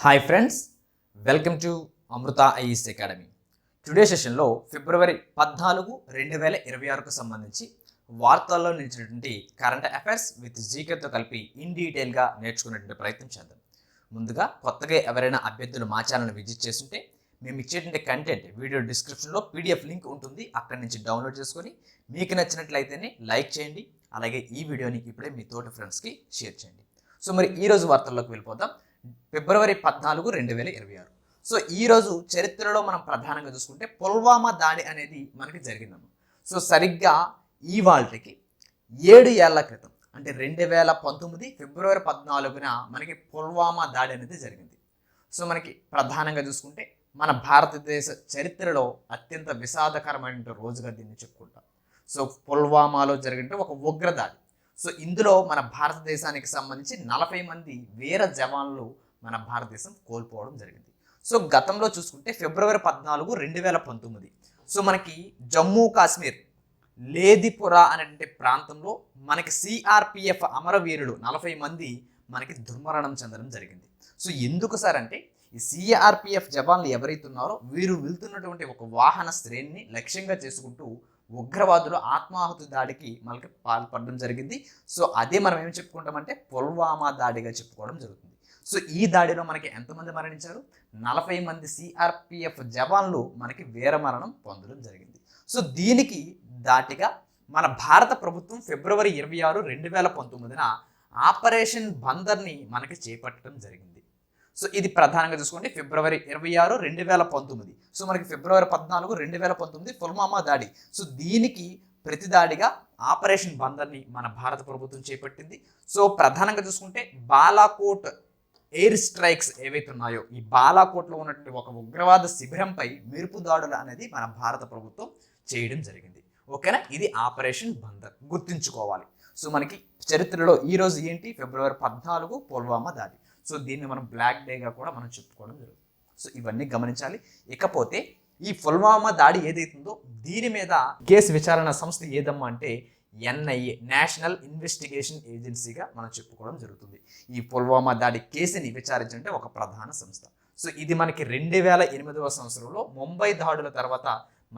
Hi friends, welcome to Amrita IAS academy. Today సెషన్లో ఫిబ్రవరి 14, 2026కు సంబంధించి వార్తల్లో నిలిచినటువంటి కరెంట్ అఫైర్స్ విత్ జీకేతో కలిపి ఇన్ డీటెయిల్గా నేర్చుకునేటువంటి ప్రయత్నం చేద్దాం. ముందుగా కొత్తగా ఎవరైనా అభ్యర్థులు మా ఛానల్ని విజిట్ చేస్తుంటే మేము ఇచ్చేటువంటి కంటెంట్ వీడియో డిస్క్రిప్షన్లో పీడిఎఫ్ లింక్ ఉంటుంది, అక్కడి నుంచి డౌన్లోడ్ చేసుకొని మీకు నచ్చినట్లయితేనే లైక్ చేయండి. అలాగే ఈ వీడియోని ఇప్పుడే మీ తోటి ఫ్రెండ్స్కి షేర్ చేయండి. సో మరి ఈరోజు వార్తల్లోకి వెళ్ళిపోదాం. ఫిబ్రవరి 14, 2026. సో ఈరోజు చరిత్రలో మనం ప్రధానంగా చూసుకుంటే పుల్వామా దాడి అనేది మనకి జరిగిందమ్మ. సో సరిగ్గా ఇవాళకి 7 ఏళ్ల క్రితం అంటే 2019 ఫిబ్రవరి 14న మనకి పుల్వామా దాడి అనేది జరిగింది. సో మనకి ప్రధానంగా చూసుకుంటే మన భారతదేశ చరిత్రలో అత్యంత విషాదకరమైన రోజుగా దీన్ని చెప్పుకుంటాం. సో పుల్వామాలో జరిగిన ఒక ఉగ్రదాడి. సో ఇందులో మన భారతదేశానికి సంబంధించి 40 మంది వీర జవాన్లు మన భారతదేశం కోల్పోవడం జరిగింది. సో గతంలో చూసుకుంటే ఫిబ్రవరి 14, 2019 సో మనకి జమ్మూ కాశ్మీర్ లేదిపురా అనేటువంటి ప్రాంతంలో మనకి సిఆర్పిఎఫ్ అమరవీరులు 40 మంది మనకి దుర్మరణం చెందడం జరిగింది. సో ఎందుకు సార్ అంటే ఈ సిఆర్పిఎఫ్ జవాన్లు ఎవరైతే ఉన్నారో వీరు వెళ్తున్నటువంటి ఒక వాహన శ్రేణిని లక్ష్యంగా చేసుకుంటూ ఉగ్రవాదులు ఆత్మాహుతి దాడికి మనకి పాల్పడడం జరిగింది. సో అదే మనం ఏమి చెప్పుకుంటామంటే పుల్వామా దాడిగా చెప్పుకోవడం జరుగుతుంది. సో ఈ దాడిలో మనకి ఎంతమంది మరణించారు? 40 మంది సిఆర్పిఎఫ్ జవాన్లు మనకి వీరమరణం పొందడం జరిగింది. సో దీనికి దాటిగా మన భారత ప్రభుత్వం ఫిబ్రవరి 26, 2019న ఆపరేషన్ బందర్ని మనకి చేపట్టడం జరిగింది. సో ఇది ప్రధానంగా చూసుకోండి ఫిబ్రవరి 26, 2019. సో మనకి ఫిబ్రవరి 14, 2019 పుల్వామా దాడి. సో దీనికి ప్రతిదాడిగా ఆపరేషన్ బందర్ని మన భారత ప్రభుత్వం చేపట్టింది. సో ప్రధానంగా చూసుకుంటే బాలాకోట్ ఎయిర్ స్ట్రైక్స్ ఏవైతే ఉన్నాయో ఈ బాలాకోట్లో ఉన్నటువంటి ఒక ఉగ్రవాద శిబిరంపై మెరుపు దాడులు అనేది మన భారత ప్రభుత్వం చేయడం జరిగింది. ఓకేనా, ఇది ఆపరేషన్ బందర్ గుర్తుంచుకోవాలి. సో మనకి చరిత్రలో ఈరోజు ఏంటి? ఫిబ్రవరి 14 పుల్వామా దాడి. సో దీన్ని మనం బ్లాక్ డేగా కూడా మనం చెప్పుకోవడం జరుగుతుంది. సో ఇవన్నీ గమనించాలి. ఇకపోతే ఈ పుల్వామా దాడి ఏదైతుందో దీని మీద కేసు విచారణ సంస్థ ఏదమ్మా అంటే ఎన్ఐఏ, నేషనల్ ఇన్వెస్టిగేషన్ ఏజెన్సీగా మనం చెప్పుకోవడం జరుగుతుంది. ఈ పుల్వామా దాడి కేసుని విచారించే ఒక ప్రధాన సంస్థ. సో ఇది మనకి 2008వ సంవత్సరంలో ముంబై దాడుల తర్వాత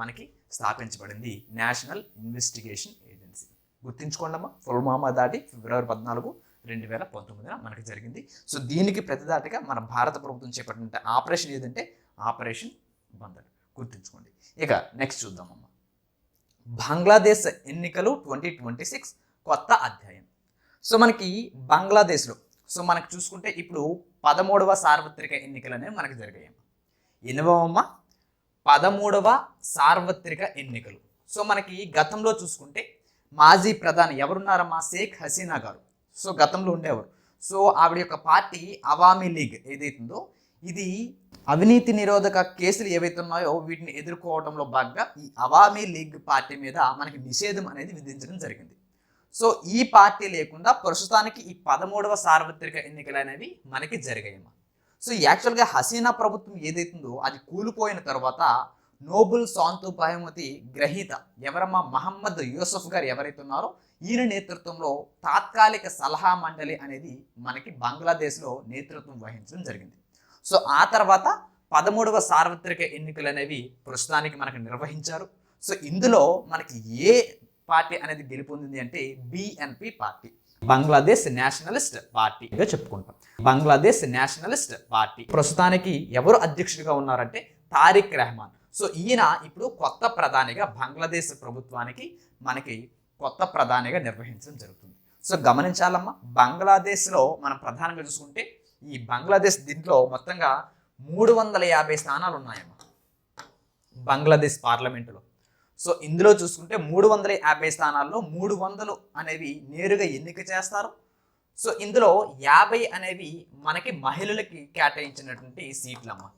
మనకి స్థాపించబడింది నేషనల్ ఇన్వెస్టిగేషన్ ఏజెన్సీ. గుర్తుంచుకోండమ్మా, పుల్వామా దాడి ఫిబ్రవరి 14, 2019 మనకి జరిగింది. సో దీనికి ప్రతిదాటిగా మన భారత ప్రభుత్వం చేపట్టిన ఆపరేషన్ ఏదంటే ఆపరేషన్ బందర్. గుర్తుంచుకోండి. ఇక నెక్స్ట్ చూద్దామమ్మా. బంగ్లాదేశ్ ఎన్నికలు 2026 కొత్త అధ్యాయం. సో మనకి బంగ్లాదేశ్లో సో మనకి చూసుకుంటే ఇప్పుడు 13వ సార్వత్రిక ఎన్నికలు అనేవి మనకి జరిగాయమ్మా. ఎన్నవమ్మా? 13వ సార్వత్రిక ఎన్నికలు. సో మనకి గతంలో చూసుకుంటే మాజీ ప్రధాని ఎవరున్నారమ్మా? షేక్ హసీనా గారు. సో గతంలో ఉండేవారు. సో ఆవిడ యొక్క పార్టీ అవామీ లీగ్ ఏదైతుందో ఇది అవినీతి నిరోధక కేసులు ఏవైతే ఉన్నాయో వీటిని ఎదుర్కోవడంలో భాగంగా ఈ అవామీ లీగ్ పార్టీ మీద మనకి నిషేధం అనేది విధించడం జరిగింది. సో ఈ పార్టీ లేకుండా ప్రస్తుతానికి ఈ 13వ సార్వత్రిక ఎన్నికలు అనేవి మనకి జరిగాయమ్మా. సో యాక్చువల్గా హసీనా ప్రభుత్వం ఏదైతుందో అది కూలిపోయిన తర్వాత నోబుల్ శాంతి బహుమతి గ్రహీత ఎవరమ్మా? మహమ్మద్ యూసఫ్ గారు ఎవరైతే ఉన్నారో ఈయన నేతృత్వంలో తాత్కాలిక సలహా మండలి అనేది మనకి బంగ్లాదేశ్లో నేతృత్వం వహించడం జరిగింది. సో ఆ తర్వాత 13వ సార్వత్రిక ఎన్నికలు అనేవి ప్రస్తుతానికి మనకి నిర్వహించారు. సో ఇందులో మనకి ఏ పార్టీ అనేది గెలుపొందింది అంటే బిఎన్పి పార్టీ, బంగ్లాదేశ్ నేషనలిస్ట్ పార్టీగా చెప్పుకుంటాం. బంగ్లాదేశ్ నేషనలిస్ట్ పార్టీ ప్రస్తుతానికి ఎవరు అధ్యక్షుడిగా ఉన్నారంటే తారిక్ రెహమాన్. సో ఈయన ఇప్పుడు కొత్త ప్రధానిగా బంగ్లాదేశ్ ప్రభుత్వానికి మనకి కొత్త ప్రధానిగా నిర్వహించడం జరుగుతుంది. సో గమనించాలమ్మా, బంగ్లాదేశ్లో మనం ప్రధానంగా చూసుకుంటే ఈ బంగ్లాదేశ్ దీంట్లో మొత్తంగా 350 స్థానాలు ఉన్నాయమ్మా బంగ్లాదేశ్ పార్లమెంటులో. సో ఇందులో చూసుకుంటే 350 స్థానాల్లో 300 అనేవి నేరుగా ఎన్నిక చేస్తారు. సో ఇందులో 50 అనేవి మనకి మహిళలకి కేటాయించినటువంటి సీట్లమ్మా.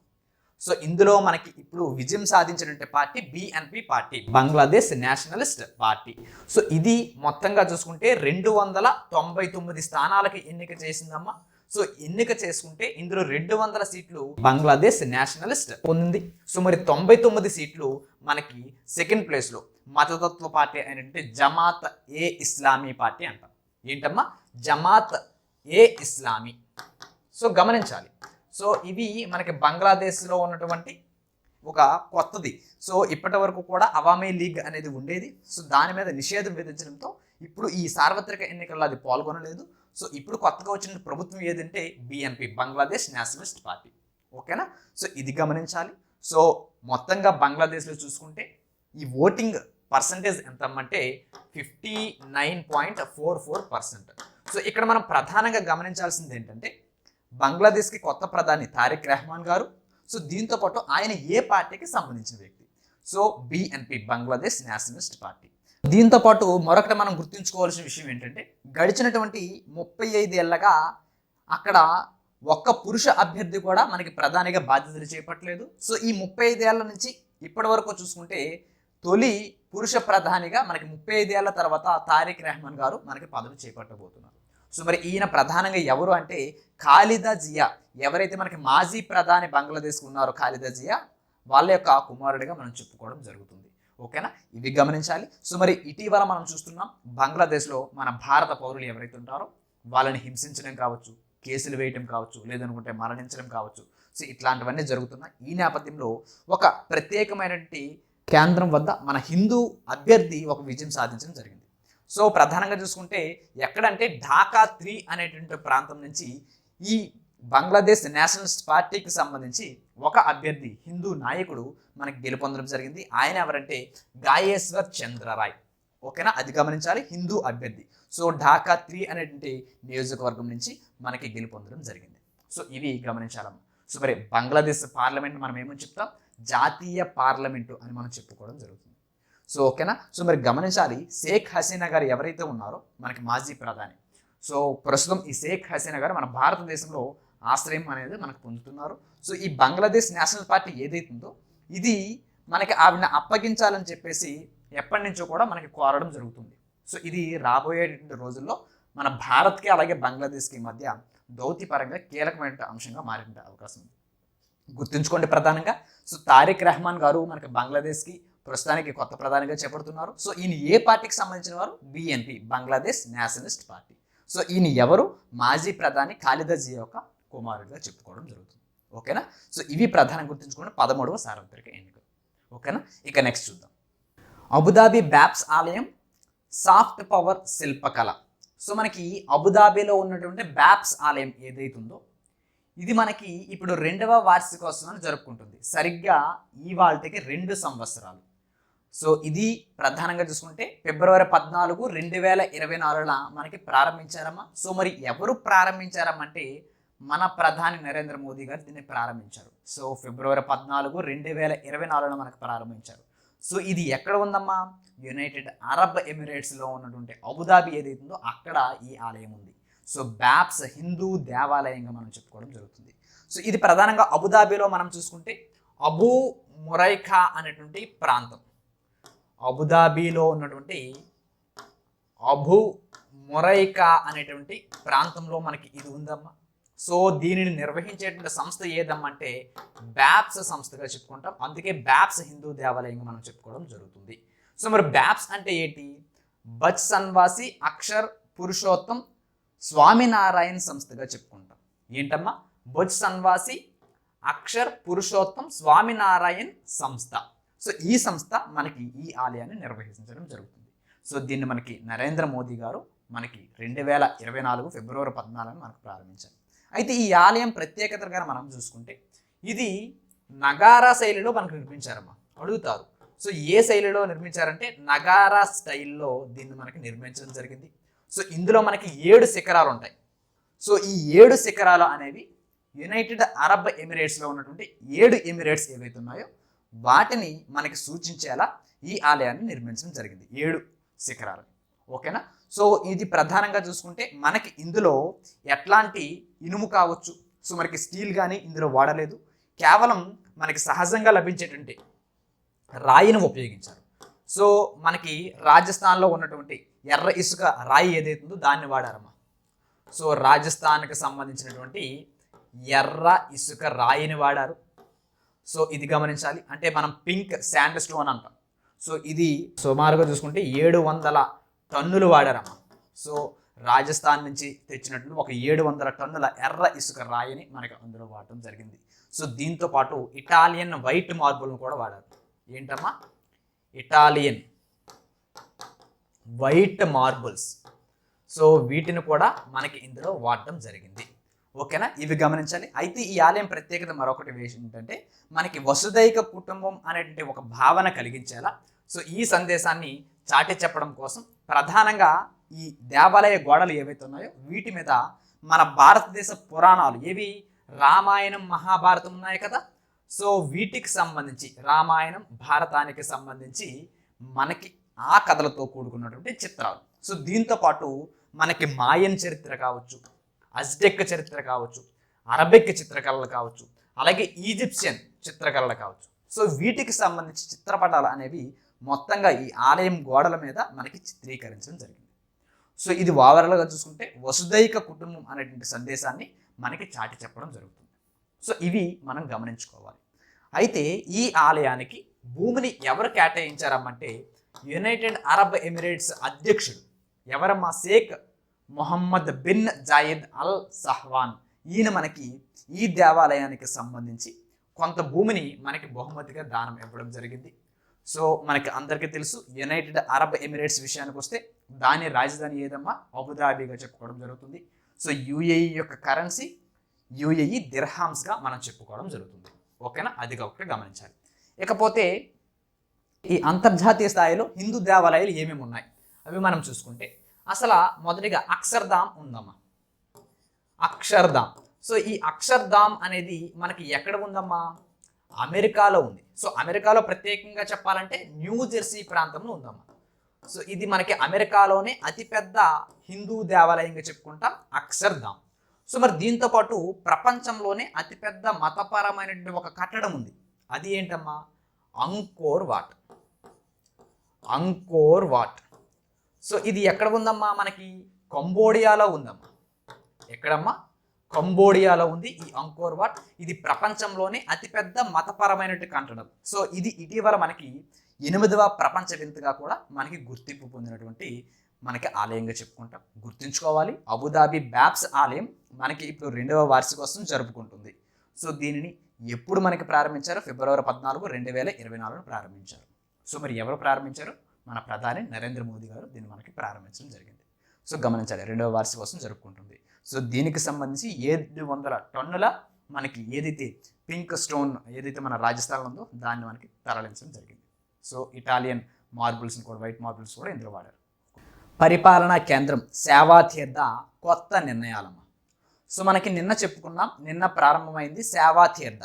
సో ఇందులో మనకి ఇప్పుడు విజయం సాధించినటువంటి party BNP party, Bangladesh Nationalist party. So ఇది మొత్తంగా చూసుకుంటే 299 స్థానాలకి ఎన్నిక చేసిందమ్మా. సో ఎన్నిక చేసుకుంటే ఇందులో 200 సీట్లు బంగ్లాదేశ్ నేషనలిస్ట్ పొందింది. సో మరి 99 సీట్లు మనకి సెకండ్ ప్లేస్లో మతతత్వ పార్టీ అయినటువంటి జమాత్ ఏ ఇస్లామీ పార్టీ అంటాం. ఏంటమ్మా? జమాత్ ఏ ఇస్లామీ. సో గమనించాలి. సో ఇవి మనకి బంగ్లాదేశ్లో ఉన్నటువంటి ఒక కొత్తది. సో ఇప్పటి వరకు కూడా అవామీ లీగ్ అనేది ఉండేది. సో దాని మీద నిషేధం విధించడంతో ఇప్పుడు ఈ సార్వత్రిక ఎన్నికల్లో అది పాల్గొనలేదు. సో ఇప్పుడు కొత్తగా వచ్చిన ప్రభుత్వం ఏదంటే BNP, బంగ్లాదేశ్ నేషనలిస్ట్ పార్టీ. ఓకేనా? సో ఇది గమనించాలి. సో మొత్తంగా బంగ్లాదేశ్లో చూసుకుంటే ఈ ఓటింగ్ పర్సంటేజ్ ఎంత అంటే 59.44%. సో ఇక్కడ మనం ప్రధానంగా గమనించాల్సింది ఏంటంటే బంగ్లాదేశ్కి కొత్త ప్రధాని తారిక్ రెహమాన్ గారు. సో దీంతో పాటు ఆయన ఏ పార్టీకి సంబంధించిన వ్యక్తి? So BNP, Bangladesh Nationalist party. దీంతో పాటు మరొకటి మనం గుర్తుంచుకోవాల్సిన విషయం ఏంటంటే గడిచినటువంటి 35 ఏళ్ళగా అక్కడ ఒక్క పురుష అభ్యర్థి కూడా మనకి ప్రధానిగా బాధ్యతలు చేపట్టలేదు. సో ఈ 35 ఏళ్ల నుంచి ఇప్పటి వరకు చూసుకుంటే తొలి పురుష ప్రధానిగా మనకి 35 ఏళ్ల తర్వాత తారిక్ రెహమాన్ గారు మనకి పదవి చేపట్టబోతున్నారు. సో మరి ఈయన ప్రధానంగా ఎవరు అంటే ఖాలిదా జియా, ఎవరైతే మనకి మాజీ ప్రధాని బంగ్లాదేశ్కి ఉన్నారో ఖాలిదా జియా, వాళ్ళ యొక్క కుమారుడిగా మనం చెప్పుకోవడం జరుగుతుంది. ఓకేనా? ఇవి గమనించాలి. సో మరి ఇటీవల మనం చూస్తున్నాం బంగ్లాదేశ్లో మన భారత పౌరులు ఎవరైతే ఉంటారో వాళ్ళని హింసించడం కావచ్చు, కేసులు వేయటం కావచ్చు, లేదనుకుంటే మరణించడం కావచ్చు. సో ఇట్లాంటివన్నీ జరుగుతున్నాయి. ఈ నేపథ్యంలో ఒక ప్రత్యేకమైనటువంటి కేంద్రం వద్ద మన హిందూ అభ్యర్థి ఒక విజయం సాధించడం జరిగింది. సో ప్రధానంగా చూసుకుంటే ఎక్కడంటే ఢాకా 3 అనేటువంటి ప్రాంతం నుంచి ఈ బంగ్లాదేశ్ నేషనలిస్ట్ పార్టీకి సంబంధించి ఒక అభ్యర్థి హిందూ నాయకుడు మనకి గెలుపొందడం జరిగింది. ఆయన ఎవరంటే గాయేశ్వర్ చంద్రరాయ్. ఓకేనా? అది గమనించాలి. హిందూ అభ్యర్థి. సో ఢాకా 3 అనేటువంటి నియోజకవర్గం నుంచి మనకి గెలుపొందడం జరిగింది. సో ఇవి గమనించాలమ్మా. సో మరి బంగ్లాదేశ్ పార్లమెంట్ మనం ఏమని చెప్తాం? జాతీయ పార్లమెంటు అని మనం చెప్పుకోవడం జరుగుతుంది. సో ఓకేనా? సో మరి గమనించాలి, షేక్ హసీనా గారు ఎవరైతే ఉన్నారో మనకి మాజీ ప్రధాని. సో ప్రస్తుతం ఈ షేక్ హసీనా గారు మన భారతదేశంలో ఆశ్రయం అనేది మనకు పొందుతున్నారు. సో ఈ బంగ్లాదేశ్ నేషనల్ పార్టీ ఏదైతుందో ఇది మనకి ఆవిడని అప్పగించాలని చెప్పేసి ఎప్పటి నుంచో కూడా మనకి కోరడం జరుగుతుంది. సో ఇది రాబోయేటువంటి రోజుల్లో మన భారత్కి అలాగే బంగ్లాదేశ్కి మధ్య దౌత్యపరంగా కీలకమైన అంశంగా మారే అవకాశం ఉంది. గుర్తుంచుకోండి ప్రధానంగా. సో తారిక్ రెహమాన్ గారు మనకి బంగ్లాదేశ్కి ప్రస్తుతానికి కొత్త ప్రధానిగా చేపడుతున్నారు. సో ఈయన ఏ పార్టీకి సంబంధించిన వారు? BNP, Bangladesh Nationalist party. So ఈయన ఎవరు? మాజీ ప్రధాని ఖాలిదా జియా యొక్క కుమారుడిగా చెప్పుకోవడం జరుగుతుంది. ఓకేనా? సో ఇవి ప్రధానంగా గుర్తుంచుకోండి 13వ సార్వత్రిక ఎన్నికలు. ఓకేనా? ఇక నెక్స్ట్ చూద్దాం. అబుదాబి బ్యాప్స్ ఆలయం సాఫ్ట్ పవర్ శిల్పకళ. సో మనకి అబుదాబిలో ఉన్నటువంటి బ్యాప్స్ ఆలయం ఏదైతుందో ఇది మనకి ఇప్పుడు 2వ వార్షికోత్సవాన్ని జరుపుకుంటుంది. సరిగ్గా ఇవాళకి 2 సంవత్సరాలు. సో ఇది ప్రధానంగా చూసుకుంటే ఫిబ్రవరి 14, 2024 మనకి ప్రారంభించారమ్మా. సో మరి ఎవరు ప్రారంభించారమ్మంటే మన ప్రధాని నరేంద్ర మోదీ గారు దీన్ని ప్రారంభించారు. సో ఫిబ్రవరి 14, 2024 మనకు ప్రారంభించారు. సో ఇది ఎక్కడ ఉందమ్మా? యునైటెడ్ అరబ్ ఎమిరేట్స్లో ఉన్నటువంటి అబుదాబి ఏదైతుందో అక్కడ ఈ ఆలయం ఉంది. సో బ్యాప్స్ హిందూ దేవాలయంగా మనం చెప్పుకోవడం జరుగుతుంది. సో ఇది ప్రధానంగా అబుదాబిలో మనం చూసుకుంటే అబూ మురైఖా అనేటువంటి ప్రాంతం. అబుదాబిలో ఉన్నటువంటి అబూ మురైఖా అనేటువంటి ప్రాంతంలో మనకి ఇది ఉందమ్మా. సో దీనిని నిర్వహించేటువంటి సంస్థ ఏదమ్మంటే బ్యాప్స్ సంస్థగా చెప్పుకుంటాం. అందుకే బ్యాప్స్ హిందూ దేవాలయంగా మనం చెప్పుకోవడం జరుగుతుంది. సో మరి బ్యాప్స్ అంటే ఏంటి? బచ్ సన్వాసి అక్షర్ పురుషోత్తం స్వామినారాయణ సంస్థగా చెప్పుకుంటాం. ఏంటమ్మా? బచ్ సన్వాసి అక్షర్ పురుషోత్తం స్వామినారాయణ సంస్థ. సో ఈ సంస్థ మనకి ఈ ఆలయాన్ని నిర్వహించడం జరుగుతుంది. సో దీన్ని మనకి నరేంద్ర మోదీ గారు మనకి 2024 ఫిబ్రవరి 14 మనకు ప్రారంభించారు. అయితే ఈ ఆలయం ప్రత్యేకతగా మనం చూసుకుంటే ఇది నగారా శైలిలో మనకు నిర్మించారమ్మా. అడుగుతారు, సో ఏ శైలిలో నిర్మించారంటే నగారా స్టైల్లో దీన్ని మనకి నిర్మించడం జరిగింది. సో ఇందులో మనకి 7 శిఖరాలు ఉంటాయి. సో ఈ 7 శిఖరాలు అనేవి యునైటెడ్ అరబ్ ఎమిరేట్స్లో ఉన్నటువంటి 7 ఎమిరేట్స్ ఏవైతే ఉన్నాయో వాటిని మనకి సూచించేలా ఈ ఆలయాన్ని నిర్మించడం జరిగింది. 7 శిఖరాలు. ఓకేనా? సో ఇది ప్రధానంగా చూసుకుంటే మనకి ఇందులో ఎట్లాంటి ఇనుము కావచ్చు, సో మనకి స్టీల్ కానీ ఇందులో వాడలేదు. కేవలం మనకి సహజంగా లభించేటువంటి రాయిని ఉపయోగించారు. సో మనకి రాజస్థాన్లో ఉన్నటువంటి ఎర్ర ఇసుక రాయి ఏదైతుందో దాన్ని వాడారమ్మా. సో రాజస్థాన్కి సంబంధించినటువంటి ఎర్ర ఇసుక రాయిని వాడారు. సో ఇది గమనించాలి. అంటే మనం పింక్ శాండ్ స్టోన్ అంటాం. సో ఇది సుమారుగా చూసుకుంటే 700 టన్నులు వాడారమ్మా. సో రాజస్థాన్ నుంచి తెచ్చినటువంటి ఒక 700 టన్నుల ఎర్ర ఇసుక రాయిని మనకి అందులో వాడటం జరిగింది. సో దీంతో పాటు ఇటాలియన్ వైట్ మార్బుల్ను కూడా వాడారు. ఏంటమ్మా? Italian white marbles. సో వీటిని కూడా మనకి ఇందులో వాడటం జరిగింది. ఓకేనా? ఇవి గమనించాలి. అయితే ఈ ఆలయం ప్రత్యేకత మరొకటి ఏంటంటే మనకి వసుదైక కుటుంబం అనేటువంటి ఒక భావన కలిగించేలా, సో ఈ సందేశాన్ని చాటి చెప్పడం కోసం ప్రధానంగా ఈ దేవాలయ గోడలు ఏవైతే ఉన్నాయో వీటి మీద మన భారతదేశ పురాణాలు ఏవి, రామాయణం మహాభారతం ఉన్నాయి కదా, సో వీటికి సంబంధించి రామాయణం భారతానికి సంబంధించి మనకి ఆ కథలతో కూడుకున్నటువంటి చిత్రాలు. సో దీంతో పాటు మనకి మాయన్ చరిత్ర కావచ్చు, అజ్టెక్ చరిత్ర కావచ్చు, అరబిక్ చిత్రకళలు కావచ్చు, అలాగే ఈజిప్షియన్ చిత్రకళలు కావచ్చు. సో వీటికి సంబంధించి చిత్రపటాలు అనేవి మొత్తంగా ఈ ఆలయం గోడల మీద మనకి చిత్రీకరించడం జరిగింది. సో ఇది ఓవరాల్గా చూసుకుంటే వసుదైక కుటుంబం అనేటువంటి సందేశాన్ని మనకి చాటి చెప్పడం జరుగుతుంది. సో ఇవి మనం గమనించుకోవాలి. అయితే ఈ ఆలయానికి భూమిని ఎవరు కేటాయించారమ్మంటే యునైటెడ్ అరబ్ ఎమిరేట్స్ అధ్యక్షుడు ఎవరమ్మా? షేక్ మొహమ్మద్ బిన్ జాయిద్ అల్ సహ్వాన్. ఈయన మనకి ఈ దేవాలయానికి సంబంధించి కొంత భూమిని మనకి బహుమతిగా దానం ఇవ్వడం జరిగింది. సో మనకి అందరికీ తెలుసు యునైటెడ్ అరబ్ ఎమిరేట్స్ విషయానికి వస్తే దాని రాజధాని ఏదమ్మా? అబుదాబిగా చెప్పుకోవడం జరుగుతుంది. సో యుఏఈ యొక్క కరెన్సీ యుఏఈ దిర్హామ్స్గా మనం చెప్పుకోవడం జరుగుతుంది. ఓకేనా? అది ఒకటి గమనించాలి. ఇకపోతే ఈ అంతర్జాతీయ స్థాయిలో హిందూ దేవాలయాలు ఏమేమి ఉన్నాయి అవి మనం చూసుకుంటే అసలు మొదటిగా అక్షర్ధామ్ ఉందమ్మా. అక్షర్ధామ్. సో ఈ అక్షర్ధామ్ అనేది మనకి ఎక్కడ ఉందమ్మా? అమెరికాలో ఉంది. సో అమెరికాలో ప్రత్యేకంగా చెప్పాలంటే న్యూ జెర్సీ ప్రాంతంలో ఉందమ్మా. సో ఇది మనకి అమెరికాలోనే అతిపెద్ద హిందూ దేవాలయంగా చెప్పుకుంటాం అక్షర్ధామ్. సో మరి దీంతో పాటు ప్రపంచంలోనే అతిపెద్ద మతపరమైనటువంటి ఒక కట్టడం ఉంది. అది ఏంటమ్మా? Angkor what. Angkor what. So ఇది ఎక్కడ ఉందమ్మా? మనకి కంబోడియాలో ఉందమ్మా. ఎక్కడమ్మా? కంబోడియాలో ఉంది ఈ అంకోర్ వాట్. ఇది ప్రపంచంలోనే అతిపెద్ద మతపరమైనటువంటి కట్టడం. సో ఇది ఇటీవల మనకి 8వ ప్రపంచ వింతగా కూడా మనకి గుర్తింపు పొందినటువంటి మనకి ఆలయంగా చెప్పుకుంటాం. గుర్తుంచుకోవాలి, అబుదాబి బ్యాప్స్ ఆలయం మనకి ఇప్పుడు 2వ వార్షికోత్సవం జరుపుకుంటుంది. సో దీనిని ఎప్పుడు మనకి ప్రారంభించారు? ఫిబ్రవరి 14, 2024 ప్రారంభించారు. సో మరి ఎవరు ప్రారంభించారు? మన ప్రధాని నరేంద్ర మోదీ గారు దీన్ని మనకి ప్రారంభించడం జరిగింది. సో గమనించాలి, 2వ వార్షికోత్సవం జరుపుకుంటుంది. సో దీనికి సంబంధించి 700 టన్నుల మనకి ఏదైతే పింక్ స్టోన్ ఏదైతే మన రాజస్థాన్లో ఉందో దాన్ని మనకి తరలించడం జరిగింది. సో ఇటాలియన్ మార్బుల్స్ని కూడా, వైట్ మార్బుల్స్ కూడా ఇందులో వాడారు. పరిపాలనా కేంద్రం సేవాతీర్థ కొత్త నిర్ణయాలమ్మ. సో మనకి నిన్న చెప్పుకున్నాం, నిన్న ప్రారంభమైంది సేవాతీర్థ.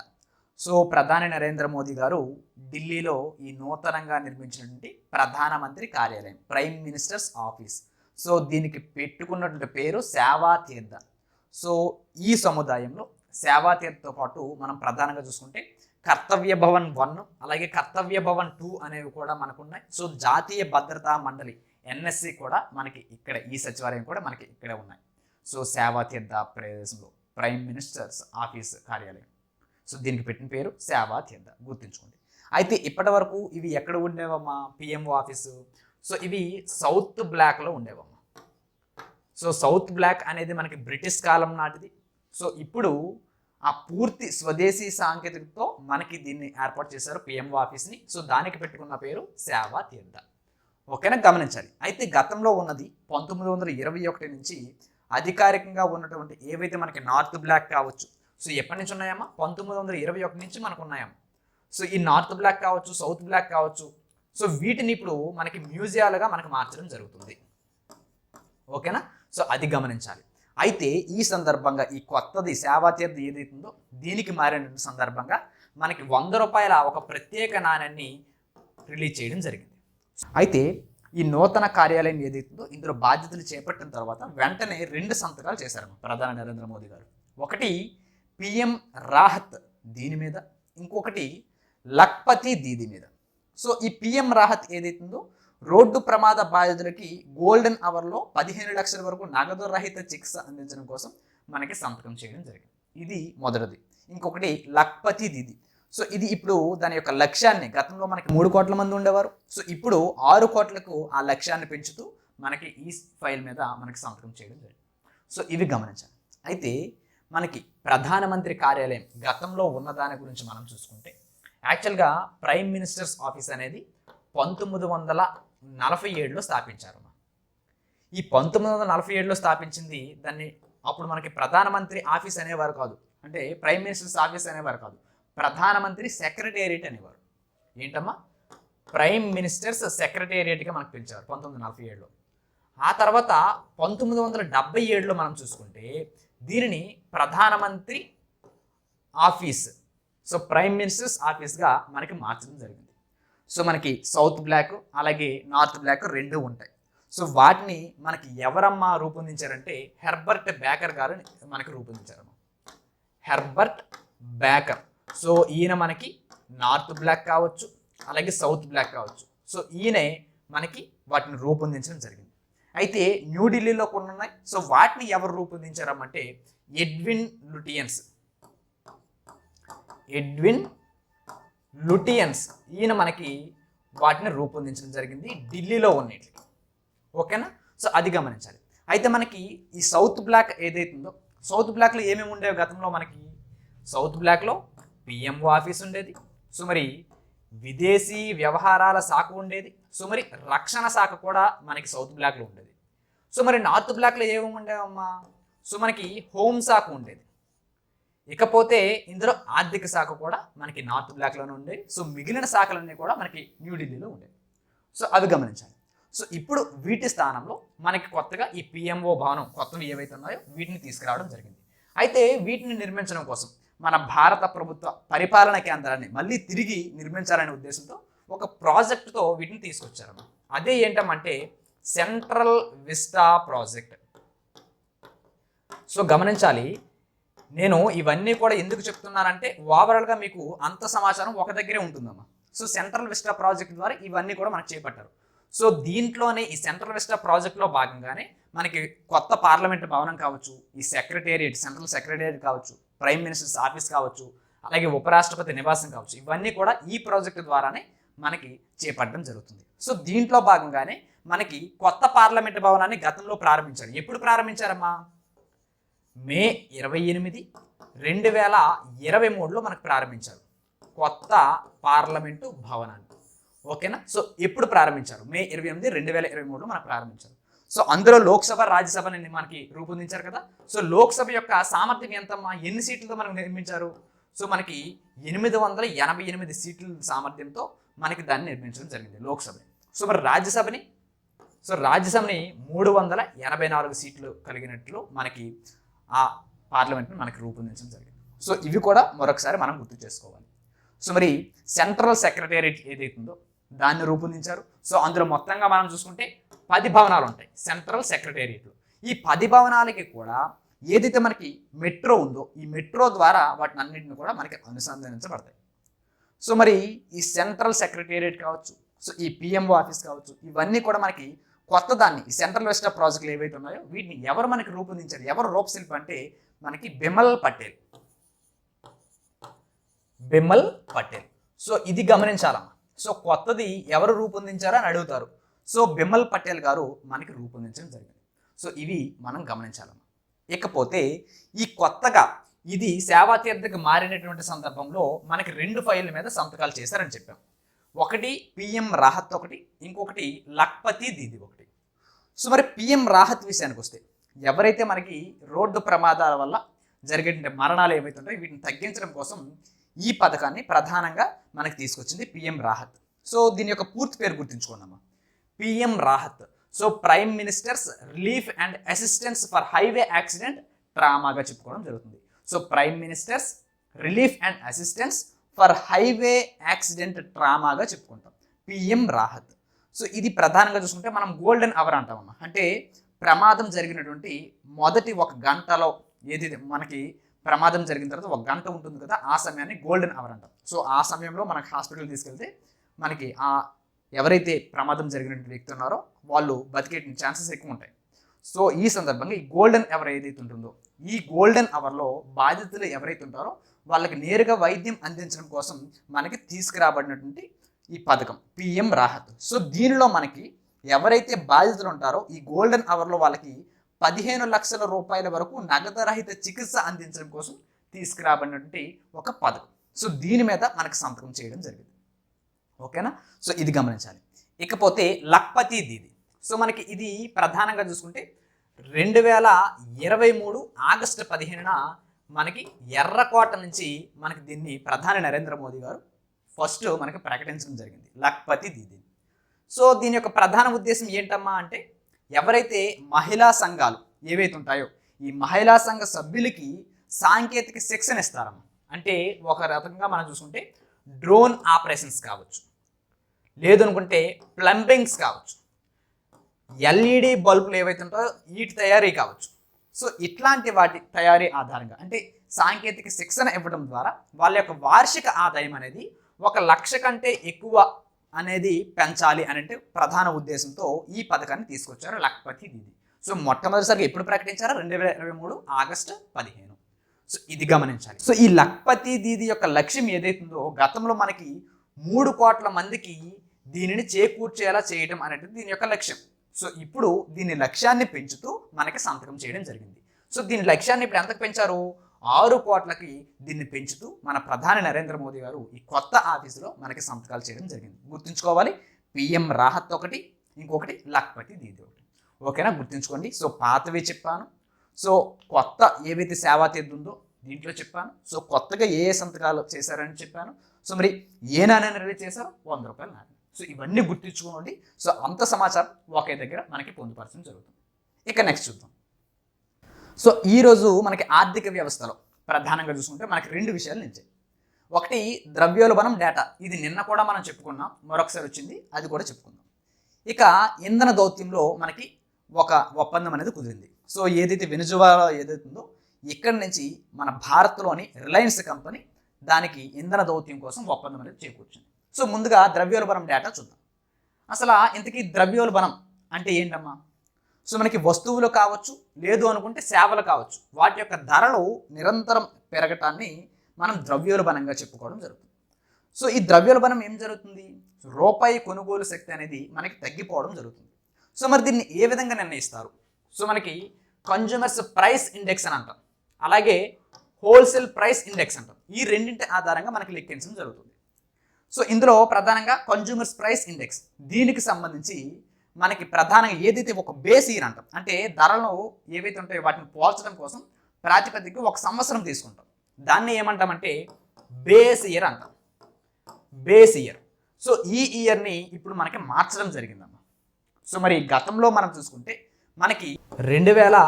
సో ప్రధాని నరేంద్ర మోదీ గారు ఢిల్లీలో ఈ నూతనంగా నిర్మించినటువంటి ప్రధానమంత్రి కార్యాలయం, ప్రైమ్ మినిస్టర్స్ ఆఫీస్, సో దీనికి పెట్టుకున్నటువంటి పేరు సేవాతీర్థ. సో ఈ సముదాయంలో సేవాతీర్థతో పాటు మనం ప్రధానంగా చూసుకుంటే కర్తవ్య భవన్ 1 అలాగే కర్తవ్య భవన్ 2 అనేవి కూడా మనకు ఉన్నాయి. సో జాతీయ భద్రతా మండలి ఎన్ఎస్సి కూడా మనకి ఇక్కడ, ఈ సచివాలయం కూడా మనకి ఇక్కడే ఉన్నాయి. సో సేవాతీర్థ ప్రదేశంలో ప్రైమ్ మినిస్టర్స్ ఆఫీస్ కార్యాలయం. సో దీనికి పెట్టిన పేరు సేవాతీర్థ, గుర్తుంచుకోండి. అయితే ఇప్పటి వరకు ఇవి ఎక్కడ ఉండేవమ్మా? PMO office. సో ఇవి సౌత్ బ్లాక్లో ఉండేవమ్మా. సో సౌత్ బ్లాక్ అనేది మనకి బ్రిటిష్ కాలం నాటిది. సో ఇప్పుడు ఆ పూర్తి స్వదేశీ సాంకేతికతో మనకి దీన్ని ఏర్పాటు చేశారు పిఎంఓ ఆఫీస్ని. సో దానికి పెట్టుకున్న పేరు సేవాతీర్థ. ఓకేనా? గమనించాలి. అయితే గతంలో ఉన్నది 1921 నుంచి అధికారికంగా ఉన్నటువంటి ఏవైతే మనకి నార్త్ బ్లాక్ కావచ్చు. సో ఎప్పటి నుంచి ఉన్నాయమ్మా? 1921 నుంచి మనకు ఉన్నాయమ్మా. సో ఈ నార్త్ బ్లాక్ కావచ్చు, సౌత్ బ్లాక్ కావచ్చు, సో వీటిని ఇప్పుడు మనకి మ్యూజియాలుగా మనకు మార్చడం జరుగుతుంది. ఓకేనా? సో అది గమనించాలి. అయితే ఈ సందర్భంగా ఈ కొత్తది సేవాతీర్థ ఏదైతుందో దీనికి మారిన సందర్భంగా మనకి 100 రూపాయల ఒక ప్రత్యేక నాణ్యాన్ని రిలీజ్ చేయడం జరిగింది. అయితే ఈ నూతన కార్యాలయం ఏదైతుందో ఇందులో బాధ్యతలు చేపట్టిన తర్వాత వెంటనే 2 సంతకాలు చేశారు ప్రధాని నరేంద్ర మోదీ గారు. ఒకటి పిఎం రాహత్ దీని మీద, ఇంకొకటి లఖ్పతి దీది మీద. సో ఈ పిఎం రాహత్ ఏదైతుందో రోడ్డు ప్రమాద బాధితులకి గోల్డెన్ అవర్లో 15 లక్షల వరకు నగదు రహిత చికిత్స అందించడం కోసం మనకి సంతకం చేయడం జరిగింది. ఇది మొదటిది. ఇంకొకటి లఖ్పతి దీది. సో ఇది ఇప్పుడు దాని యొక్క లక్ష్యాన్ని, గతంలో మనకి 3 కోట్ల మంది ఉండేవారు, సో ఇప్పుడు 6 కోట్లకు ఆ లక్ష్యాన్ని పెంచుతూ మనకి ఈ ఫైల్ మీద మనకి సంతకం చేయడం జరిగింది. సో ఇవి గమనించాలి. అయితే మనకి ప్రధానమంత్రి కార్యాలయం గతంలో ఉన్న దాని గురించి మనం చూసుకుంటే యాక్చువల్గా ప్రైమ్ మినిస్టర్స్ ఆఫీస్ అనేది 1947లో స్థాపించారు. ఈ 1947లో స్థాపించింది దాన్ని అప్పుడు మనకి ప్రధానమంత్రి ఆఫీస్ అనేవారు కాదు, అంటే ప్రైమ్ మినిస్టర్స్ ఆఫీస్ అనేవారు కాదు, ప్రధానమంత్రి సెక్రటేరియట్ అనేవారు. ఏంటమ్మా, ప్రైమ్ మినిస్టర్స్ సెక్రటేరియట్గా మనకు పిలిచారు 1947లో. ఆ తర్వాత 1977లో మనం చూసుకుంటే దీనిని ప్రధానమంత్రి ఆఫీస్, సో ప్రైమ్ మినిస్టర్స్ ఆఫీస్గా మనకి మార్చడం జరిగింది. సో మనకి సౌత్ బ్లాక్ అలాగే నార్త్ బ్లాక్ రెండు ఉంటాయి. సో వాటిని మనకి ఎవరమ్మా రూపొందించారంటే హెర్బర్ట్ బేకర్ గారు మనకి రూపొందించారమ్మా. Herbert baker. సో ఈయన మనకి నార్త్ బ్లాక్ కావచ్చు అలాగే సౌత్ బ్లాక్ కావచ్చు. సో ఈయనే మనకి వాటిని రూపొందించడం జరిగింది. అయితే న్యూఢిల్లీలో కొన్ని ఉన్నాయి. సో వాటిని ఎవరు రూపొందించారమ్మంటే ఎడ్విన్ లుటియన్స్ ఈయన మనకి వాటిని రూపొందించడం జరిగింది ఢిల్లీలో ఉన్నట్లు. ఓకేనా? సో అది గమనించాలి. అయితే మనకి ఈ సౌత్ బ్లాక్ ఏదైతుందో, సౌత్ బ్లాక్లో ఏమేమి ఉండేవి గతంలో మనకి? సౌత్ బ్లాక్లో పిఎంఓ ఆఫీస్ ఉండేది. సో మరి విదేశీ వ్యవహారాల శాఖ ఉండేది. సో మరి రక్షణ శాఖ కూడా మనకి సౌత్ బ్లాక్లో ఉండేది. సో మరి నార్త్ బ్లాక్లో ఏమేమి ఉండేవమ్మా? సో మనకి హోమ్ శాఖ ఉండేది. ఇకపోతే ఇందులో ఆర్థిక శాఖ కూడా మనకి నార్త్ బ్లాక్లోనే ఉండేది. సో మిగిలిన శాఖలన్నీ కూడా మనకి న్యూఢిల్లీలో ఉండేవి. సో అవి గమనించాలి. సో ఇప్పుడు వీటి స్థానంలో మనకి కొత్తగా ఈ పిఎంఓ భవనం కొత్తవి ఏవైతే ఉన్నాయో వీటిని తీసుకురావడం జరిగింది. అయితే వీటిని నిర్మించడం కోసం మన భారత ప్రభుత్వ పరిపాలన కేంద్రాన్ని మళ్ళీ తిరిగి నిర్మించాలనే ఉద్దేశంతో ఒక ప్రాజెక్టుతో వీటిని తీసుకొచ్చారు. అదే ఏంటంటే సెంట్రల్ విస్టా ప్రాజెక్ట్. సో గమనించాలి, నేను ఇవన్నీ కూడా ఎందుకు చెప్తున్నానంటే ఓవరాల్గా మీకు అంత సమాచారం ఒక దగ్గరే ఉంటుందమ్మా. సో సెంట్రల్ విస్టా ప్రాజెక్ట్ ద్వారా ఇవన్నీ కూడా మనకు చేపట్టారు. సో దీంట్లోనే ఈ సెంట్రల్ విస్టా ప్రాజెక్ట్లో భాగంగానే మనకి కొత్త పార్లమెంట్ భవనం కావచ్చు, ఈ సెక్రటేరియట్, సెంట్రల్ సెక్రటేరియట్ కావచ్చు, ప్రైమ్ మినిస్టర్స్ ఆఫీస్ కావచ్చు, అలాగే ఉపరాష్ట్రపతి నివాసం కావచ్చు, ఇవన్నీ కూడా ఈ ప్రాజెక్టు ద్వారానే మనకి చేపట్టడం జరుగుతుంది. సో దీంట్లో భాగంగానే మనకి కొత్త పార్లమెంట్ భవనాన్ని గతంలో ప్రారంభించారు. ఎప్పుడు ప్రారంభించారమ్మా? మే 28, 2023లో మనకు ప్రారంభించారు కొత్త పార్లమెంటు భవనాన్ని. ఓకేనా? సో ఎప్పుడు ప్రారంభించారు? మే 28, 2023లో మనకు ప్రారంభించారు. సో అందులో లోక్సభ, రాజ్యసభని మనకి రూపొందించారు కదా. సో లోక్సభ యొక్క సామర్థ్యం ఎంతమ్మా? ఎన్ని సీట్లతో మనకు నిర్మించారు? సో మనకి 888 సీట్ల సామర్థ్యంతో మనకి దాన్ని నిర్మించడం జరిగింది లోక్సభ. సో మరి రాజ్యసభని 384 సీట్లు కలిగినట్లు మనకి ఆ పార్లమెంట్ని మనకి రూపొందించడం జరిగింది. సో ఇవి కూడా మరొకసారి మనం గుర్తు చేసుకోవాలి. సో మరి సెంట్రల్ సెక్రటేరియట్ ఏదైతుందో దాన్ని రూపొందించారు. సో అందులో మొత్తంగా మనం చూసుకుంటే 10 భవనాలు ఉంటాయి సెంట్రల్ సెక్రటేరియట్లో. ఈ 10 భవనాలకి కూడా ఏదైతే మనకి మెట్రో ఉందో ఈ మెట్రో ద్వారా వాటిని అన్నింటిని కూడా మనకి అనుసంధానించబడతాయి. సో మరి ఈ సెంట్రల్ సెక్రటేరియట్ కావచ్చు, సో ఈ పిఎంఓ ఆఫీస్ కావచ్చు, ఇవన్నీ కూడా మనకి కొత్త దాన్ని ఈ సెంట్రల్ విస్టా ప్రాజెక్టులు ఏవైతే ఉన్నాయో వీటిని ఎవరు మనకి రూపొందించారు? ఎవరు రూపశిల్పి అంటే మనకి బిమల్ పటేల్. సో ఇది గమనించాలమ్మా. సో కొత్తది ఎవరు రూపొందించారో అని అడుగుతారు. సో బిమల్ పటేల్ గారు మనకి రూపొందించడం జరిగింది. సో ఇవి మనం గమనించాలమ్మా. ఇకపోతే ఈ కొత్తగా ఇది సేవా తీర్థకి మారినటువంటి సందర్భంలో మనకి 2 ఫైళ్ళ మీద సంతకాలు చేశారని చెప్పాం. ఒకటి పిఎం రాహత్ ఒకటి, ఇంకొకటి లఖ్పతి దీది ఒకటి. సో మరి పిఎం రాహత్ విషయానికి వస్తే ఎవరైతే మనకి రోడ్డు ప్రమాదాల వల్ల జరిగేటువంటి మరణాలు ఏవైతే ఉంటాయో వీటిని తగ్గించడం కోసం ఈ పథకాన్ని ప్రధానంగా మనకి తీసుకొచ్చింది పిఎం రాహత్. సో దీని యొక్క పూర్తి పేరు గుర్తుంచుకోండి. PM Rahat. So prime minister's relief and assistance for highway accident ట్రామాగా చెప్పుకోవడం జరుగుతుంది. So prime minister's relief and assistance for highway accident ట్రామాగా చెప్పుకుంటాం పిఎం రాహత్. సో ఇది ప్రధానంగా చూసుకుంటే మనం గోల్డెన్ అవర్ అంటామమ్మా. అంటే ప్రమాదం జరిగినటువంటి మొదటి 1 గంటలో ఏదైతే మనకి ప్రమాదం జరిగిన తర్వాత 1 గంట ఉంటుంది కదా, ఆ సమయాన్ని గోల్డెన్ అవర్ అంటాం. సో ఆ సమయంలో మనకి హాస్పిటల్ తీసుకెళ్తే మనకి ఎవరైతే ప్రమాదం జరిగినటువంటి వ్యక్తి ఉన్నారో వాళ్ళు బతికే ఛాన్సెస్ ఎక్కువ ఉంటాయి. సో ఈ సందర్భంగా ఈ గోల్డెన్ అవర్ ఏదైతే ఉంటుందో ఈ గోల్డెన్ అవర్లో బాధితులు ఎవరైతే ఉంటారో వాళ్ళకి నేరుగా వైద్యం అందించడం కోసం మనకి తీసుకురాబడినటువంటి ఈ పథకం పిఎం రాహత్. సో దీనిలో మనకి ఎవరైతే బాధితులు ఉంటారో ఈ గోల్డెన్ అవర్లో వాళ్ళకి 15 లక్షల రూపాయల వరకు నగదురహిత చికిత్స అందించడం కోసం తీసుకురాబడినటువంటి ఒక పథకం. సో దీని మీద మనకు సంతకం చేయడం జరిగింది. ఓకేనా? సో ఇది గమనించాలి. ఇకపోతే లఖ్పతి దీది. సో మనకి ఇది ప్రధానంగా చూసుకుంటే 2023 ఆగస్టు 15న మనకి ఎర్రకోట నుంచి మనకి దీన్ని ప్రధాని నరేంద్ర మోదీ గారు ఫస్ట్ మనకి ప్రకటించడం జరిగింది, లఖ్పతి దీది. సో దీని యొక్క ప్రధాన ఉద్దేశం ఏంటమ్మా అంటే, ఎవరైతే మహిళా సంఘాలు ఏవైతే ఉంటాయో ఈ మహిళా సంఘ సభ్యులకి సాంకేతిక శిక్షణ ఇస్తారమ్మా. అంటే ఒక రకంగా మనం చూసుకుంటే డ్రోన్ ఆపరేషన్స్ కావచ్చు, లేదు అనుకుంటే ప్లంబింగ్స్ కావచ్చు, ఎల్ఈడి బల్బులు ఏవైతే ఉంటాయో వీటి తయారీ కావచ్చు. సో ఇట్లాంటి వాటి తయారీ ఆధారంగా అంటే సాంకేతిక శిక్షణ ఇవ్వడం ద్వారా వాళ్ళ యొక్క వార్షిక ఆదాయం అనేది 1 లక్ష కంటే ఎక్కువ అనేది పెంచాలి అంటే ప్రధాన ఉద్దేశంతో ఈ పథకాన్ని తీసుకొచ్చారు లఖ్పతి దీది. సో మొట్టమొదటిసారిగా ఎప్పుడు ప్రకటించారు? 2023 ఆగస్టు 15. సో ఇది గమనించాలి. సో ఈ లఖ్పతి దీది యొక్క లక్ష్యం ఏదైతుందో గతంలో మనకి 3 కోట్ల మందికి దీనిని చేకూర్చేలా చేయడం అనేది దీని యొక్క లక్ష్యం. సో ఇప్పుడు దీని లక్ష్యాన్ని పెంచుతూ మనకి సంతకం చేయడం జరిగింది. సో దీని లక్ష్యాన్ని ఇప్పుడు ఎంతకు పెంచారు? 6 కోట్లకి దీన్ని పెంచుతూ మన ప్రధాని నరేంద్ర మోదీ గారు ఈ కొత్త ఆఫీసులో మనకి సంతకాలు చేయడం జరిగింది. గుర్తుంచుకోవాలి, పిఎం రాహత్ ఒకటి, ఇంకొకటి లఖ్పతి దీది ఒకటి. ఓకేనా? గుర్తుంచుకోండి. సో పాతవి చెప్పాను, సో కొత్త ఏవైతే సేవా తీర్థి ఉందో దీంట్లో చెప్పాను, సో కొత్తగా ఏ సంతకాలు చేశారని చెప్పాను. సో మరి ఏ నాణ్యాన్ని రిలీజ్ చేశారో? 100 రూపాయల నాణ్యం. సో ఇవన్నీ గుర్తుంచుకోండి. సో అంత సమాచారం ఒకే దగ్గర మనకి పొందుపరచడం జరుగుతుంది. ఇక నెక్స్ట్ చూద్దాం. సో ఈరోజు మనకి ఆర్థిక వ్యవస్థలో ప్రధానంగా చూసుకుంటే మనకి 2 విషయాలు నిలిచాయి. ఒకటి ద్రవ్యోల్బణం డేటా, ఇది నిన్న కూడా మనం చెప్పుకున్నాం, మరొకసారి వచ్చింది, అది కూడా చెప్పుకుందాం. ఇక ఇంధన దౌత్యంలో మనకి ఒక ఒప్పందం అనేది కుదిరింది. సో ఏదైతే వెనుజువాలా ఏదైతుందో ఇక్కడి నుంచి మన భారత్లోని రిలయన్స్ కంపెనీ దానికి ఇంధన దౌత్యం కోసం ఒప్పందం అనేది చేకూర్చింది. సో ముందుగా ద్రవ్యోల్బణం డేటా చూద్దాం. అసలు ఇంతకీ ద్రవ్యోల్బణం అంటే ఏంటమ్మా? సో మనకి వస్తువులు కావచ్చు, లేదు అనుకుంటే సేవలు కావచ్చు, వాటి యొక్క ధరలు నిరంతరం పెరగటాన్ని మనం ద్రవ్యోల్బణంగా చెప్పుకోవడం జరుగుతుంది. సో ఈ ద్రవ్యోల్బణం ఏం జరుగుతుంది? రూపాయి కొనుగోలు శక్తి అనేది మనకి తగ్గిపోవడం జరుగుతుంది. సో మరి దీన్ని ఏ విధంగా నిర్ణయిస్తారు? సో మనకి కన్జ్యూమర్స్ ప్రైస్ ఇండెక్స్ అని అంటాం, అలాగే హోల్సేల్ ప్రైస్ ఇండెక్స్ అంటాం. ఈ రెండింటి ఆధారంగా మనకి లెక్కించడం జరుగుతుంది. సో ఇందులో ప్రధానంగా కన్జ్యూమర్స్ ప్రైస్ ఇండెక్స్, దీనికి సంబంధించి మనకి ప్రధానంగా ఏదైతే ఒక బేస్ ఇయర్ అంటాం, అంటే ధరలు ఏవైతే ఉంటాయో వాటిని పోల్చడం కోసం ప్రాతిపదికగా 1 సంవత్సరం తీసుకుంటాం. దాన్ని ఏమంటామంటే బేస్ ఇయర్ అంటాం, బేస్ ఇయర్. సో ఈ ఇయర్ని ఇప్పుడు మనకి మార్చడం జరిగిందమ్మా. సో మరి గతంలో మనం చూసుకుంటే మనకి 2011,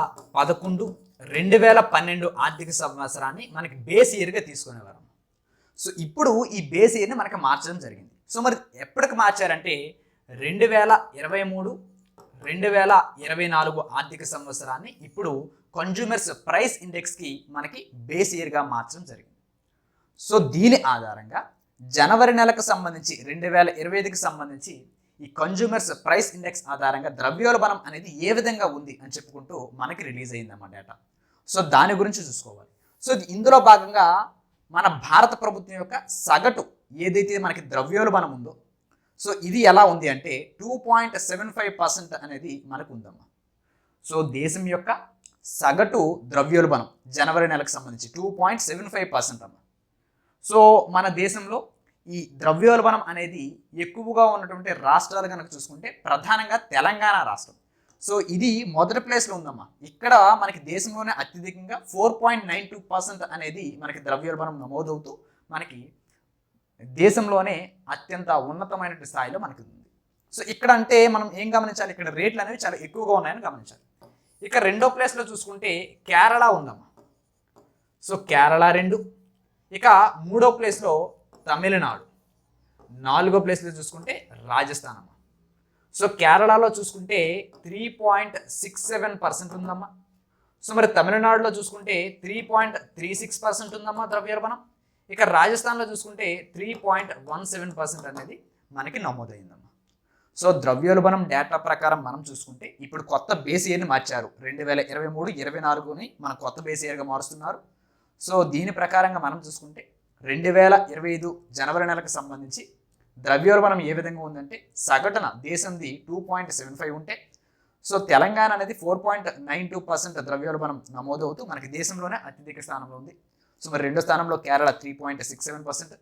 2012 ఆర్థిక సంవత్సరాన్ని మనకి బేస్ ఇయర్గా తీసుకునేవారు. సో ఇప్పుడు ఈ బేస్ ఇయర్ని మనకి మార్చడం జరిగింది. సో మరి ఎప్పటికి మార్చారంటే 2023, 2024 ఆర్థిక సంవత్సరాన్ని ఇప్పుడు కన్జ్యూమర్స్ ప్రైస్ ఇండెక్స్కి మనకి బేస్ ఇయర్గా మార్చడం జరిగింది. సో దీని ఆధారంగా జనవరి నెలకు సంబంధించి 2025కి సంబంధించి ఈ కన్జ్యూమర్స్ ప్రైస్ ఇండెక్స్ ఆధారంగా ద్రవ్యోల్బణం అనేది ఏ విధంగా ఉంది అని చెప్పుకుంటూ మనకి రిలీజ్ అయిందన్నమాట డేటా. సో దాని గురించి చూసుకోవాలి. సో ఇందులో భాగంగా మన భారత ప్రభుత్వం యొక్క సగటు ఏదైతే మనకి ద్రవ్యోల్బణం ఉందో, సో ఇది ఎలా ఉంది అంటే 2.75% అనేది మనకు ఉందమ్మా. సో దేశం యొక్క సగటు ద్రవ్యోల్బణం జనవరి నెలకు సంబంధించి 2.75% అమ్మా. సో మన దేశంలో ఈ ద్రవ్యోల్బణం అనేది ఎక్కువగా ఉన్నటువంటి రాష్ట్రాలు కనుక చూసుకుంటే ప్రధానంగా తెలంగాణ రాష్ట్రం. సో ఇది మొదటి ప్లేస్లో ఉందమ్మా. ఇక్కడ మనకి దేశంలోనే అత్యధికంగా 4.92% అనేది మనకి ద్రవ్యోల్బణం నమోదవుతూ మనకి దేశంలోనే అత్యంత ఉన్నతమైనటువంటి స్థాయిలో మనకి ఉంది. సో ఇక్కడ అంటే మనం ఏం గమనించాలి? ఇక్కడ రేట్లు అనేవి చాలా ఎక్కువగా ఉన్నాయని గమనించాలి. ఇక 2వ ప్లేస్లో చూసుకుంటే కేరళ ఉందమ్మా. సో కేరళ 2. ఇక 3వ ప్లేస్లో తమిళనాడు, 4వ ప్లేస్లో చూసుకుంటే రాజస్థాన్ అమ్మా. సో కేరళలో చూసుకుంటే 3.67% ఉందమ్మా. సో మరి తమిళనాడులో చూసుకుంటే 3.36% ఉందమ్మా ద్రవ్యోల్బణం. ఇక రాజస్థాన్లో చూసుకుంటే 3.17% అనేది మనకి నమోదైందమ్మా. సో ద్రవ్యోల్బణం డేటా ప్రకారం మనం చూసుకుంటే ఇప్పుడు కొత్త బేస్ ఇయర్ని మార్చారు. 2023, 2024ని మన కొత్త బేస్ ఇయర్గా మారుస్తున్నారు. సో దీని ప్రకారంగా మనం చూసుకుంటే 2025 జనవరి నెలకు సంబంధించి ద్రవ్యోల్బణం ఏ విధంగా ఉందంటే సగటున దేశంది 2.75 ఉంటే సో తెలంగాణ అనేది 4.92% ద్రవ్యోల్బణం నమోదవుతూ మనకి దేశంలోనే అత్యధిక స్థానంలో ఉంది. సో మరి రెండో స్థానంలో కేరళ 3.67%,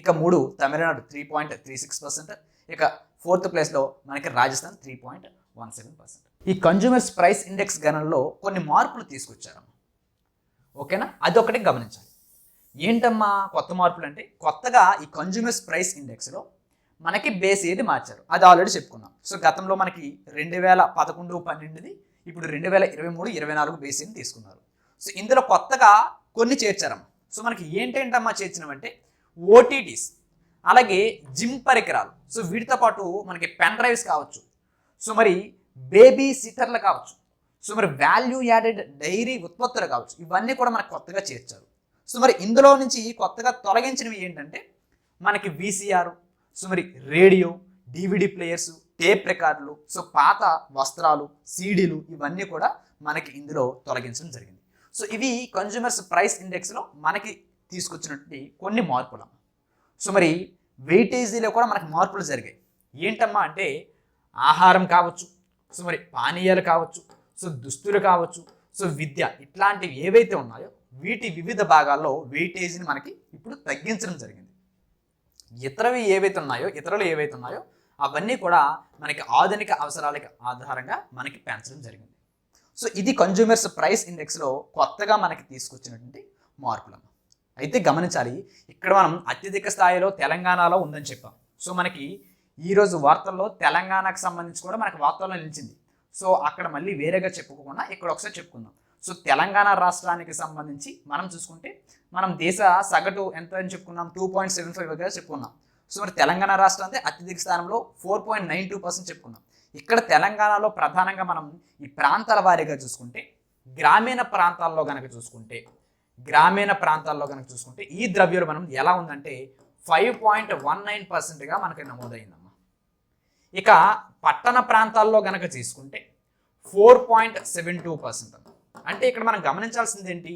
ఇక 3 తమిళనాడు 3.36%, ఇక 4th ప్లేస్లో మనకి రాజస్థాన్ 3.17%. ఈ కన్జ్యూమర్స్ ప్రైస్ ఇండెక్స్ గణనలో కొన్ని మార్పులు తీసుకొచ్చారమ్మా. ఓకేనా, అదొకటి గమనించాలి. ఏంటమ్మా కొత్త మార్పులు అంటే, కొత్తగా ఈ కన్జ్యూమర్స్ ప్రైస్ ఇండెక్స్లో మనకి బేస్ ఏది మార్చారు, అది ఆల్రెడీ చెప్పుకున్నాం. సో గతంలో మనకి 2011-12 ఇప్పుడు 2023-24 బేస్ ఏది తీసుకున్నారు. సో ఇందులో కొత్తగా కొన్ని చేర్చారమ్మా. సో మనకి ఏంటేంటమ్మా చేర్చినవంటే ఓటీటీస్, అలాగే జిమ్ పరికరాలు, సో వీటితో పాటు మనకి పెన్ డ్రైవ్స్ కావచ్చు, సో మరి బేబీ సిట్టర్లు కావచ్చు, సో మరి వాల్యూ యాడెడ్ డైరీ ఉత్పత్తులు కావచ్చు, ఇవన్నీ కూడా మనకు కొత్తగా చేర్చారు. సో మరి ఇందులో నుంచి కొత్తగా తొలగించినవి ఏంటంటే మనకి వీసీఆర్, సో మరి రేడియో, డివిడి ప్లేయర్స్, టేప్ రికార్డులు, సో పాత వస్త్రాలు, సీడీలు, ఇవన్నీ కూడా మనకి ఇందులో తొలగించడం జరిగింది. సో ఇవి కన్జ్యూమర్స్ ప్రైస్ ఇండెక్స్లో మనకి తీసుకొచ్చినటువంటి కొన్ని మార్పులు. సో మరి వెయిటేజీలో కూడా మనకి మార్పులు జరిగాయి. ఏంటమ్మా అంటే ఆహారం కావచ్చు, సో మరి పానీయాలు కావచ్చు, సో దుస్తులు కావచ్చు, సో విద్య, ఇట్లాంటివి ఏవైతే ఉన్నాయో వీటి వివిధ భాగాల్లో వెయిటేజీని మనకి ఇప్పుడు తగ్గించడం జరిగింది. ఇతరులు ఏవైతే ఉన్నాయో అవన్నీ కూడా మనకి ఆధునిక అవసరాలకు ఆధారంగా మనకి పెంచడం జరిగింది. సో ఇది కన్జ్యూమర్స్ ప్రైస్ ఇండెక్స్లో కొత్తగా మనకి తీసుకొచ్చినటువంటి మార్పులు. అయితే గమనించాలి, ఇక్కడ మనం అత్యధిక స్థాయిలో తెలంగాణలో ఉందని చెప్పాం. సో మనకి ఈరోజు వార్తల్లో తెలంగాణకు సంబంధించి కూడా మనకి వార్తల్లో నిలిచింది. సో అక్కడ మళ్ళీ వేరేగా చెప్పుకోకుండా ఇక్కడ ఒకసారి చెప్పుకుందాం. సో తెలంగాణ రాష్ట్రానికి సంబంధించి మనం చూసుకుంటే మనం దేశ సగటు ఎంత అని చెప్పుకున్నాం, 2.75గా చెప్పుకున్నాం. సో మరి తెలంగాణ రాష్ట్రం అంటే అత్యధిక స్థానంలో 4.92% చెప్పుకున్నాం. ఇక్కడ తెలంగాణలో ప్రధానంగా మనం ఈ ప్రాంతాల వారీగా చూసుకుంటే గ్రామీణ ప్రాంతాల్లో కనుక చూసుకుంటే ఈ ద్రవ్యోల్బణం ఎలా ఉందంటే 5.19%గా మనకి నమోదైందమ్మా. ఇక పట్టణ ప్రాంతాల్లో కనుక తీసుకుంటే 4.72%. అంటే ఇక్కడ మనం గమనించాల్సింది ఏంటి,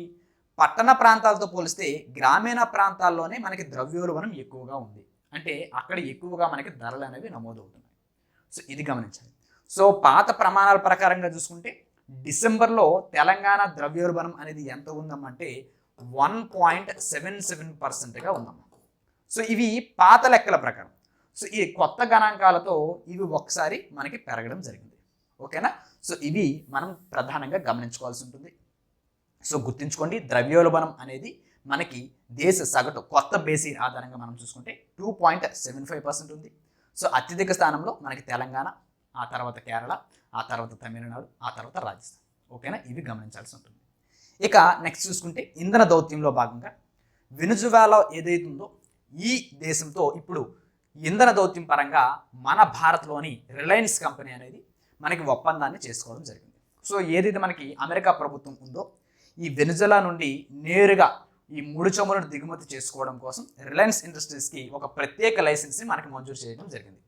పట్టణ ప్రాంతాలతో పోలిస్తే గ్రామీణ ప్రాంతాల్లోనే మనకి ద్రవ్యోల్బణం ఎక్కువగా ఉంది. అంటే అక్కడ ఎక్కువగా మనకి ధరలు అనేవి నమోదవుతున్నాయి. సో ఇది గమనించాలి. సో పాత ప్రమాణాల ప్రకారంగా చూసుకుంటే డిసెంబర్లో తెలంగాణ ద్రవ్యోల్బణం అనేది ఎంత ఉందమ్మంటే 1.77%గా ఉందమ్మా. సో ఇవి పాత లెక్కల ప్రకారం. సో ఈ కొత్త గణాంకాలతో ఇవి ఒకసారి మనకి పెరగడం జరిగింది. ఓకేనా, సో ఇవి మనం ప్రధానంగా గమనించుకోవాల్సి ఉంటుంది. సో గుర్తుంచుకోండి, ద్రవ్యోల్బణం అనేది మనకి దేశ సగటు కొత్త బేసి ఆధారంగా మనం చూసుకుంటే 2.75% ఉంది. సో అత్యధిక స్థానంలో మనకి తెలంగాణ, ఆ తర్వాత కేరళ, ఆ తర్వాత తమిళనాడు, ఆ తర్వాత రాజస్థాన్. ఓకేనా, ఇవి గమనించాల్సి ఉంటుంది. ఇక నెక్స్ట్ చూసుకుంటే ఇంధన దౌత్యంలో భాగంగా వెనుజువేలా ఏదైతే ఉందో ఈ దేశంతో ఇప్పుడు ఇంధన దౌత్యం పరంగా మన భారత్లోని రిలయన్స్ కంపెనీ అనేది మనకి ఒప్పందాన్ని చేసుకోవడం జరిగింది. సో ఏదైతే మనకి అమెరికా ప్రభుత్వం ఉందో ఈ వెనుజులా నుండి నేరుగా ఈ ముడి చమురును దిగుమతి చేసుకోవడం కోసం రిలయన్స్ ఇండస్ట్రీస్కి ఒక ప్రత్యేక లైసెన్స్ని మనకి మంజూరు చేయడం జరిగింది.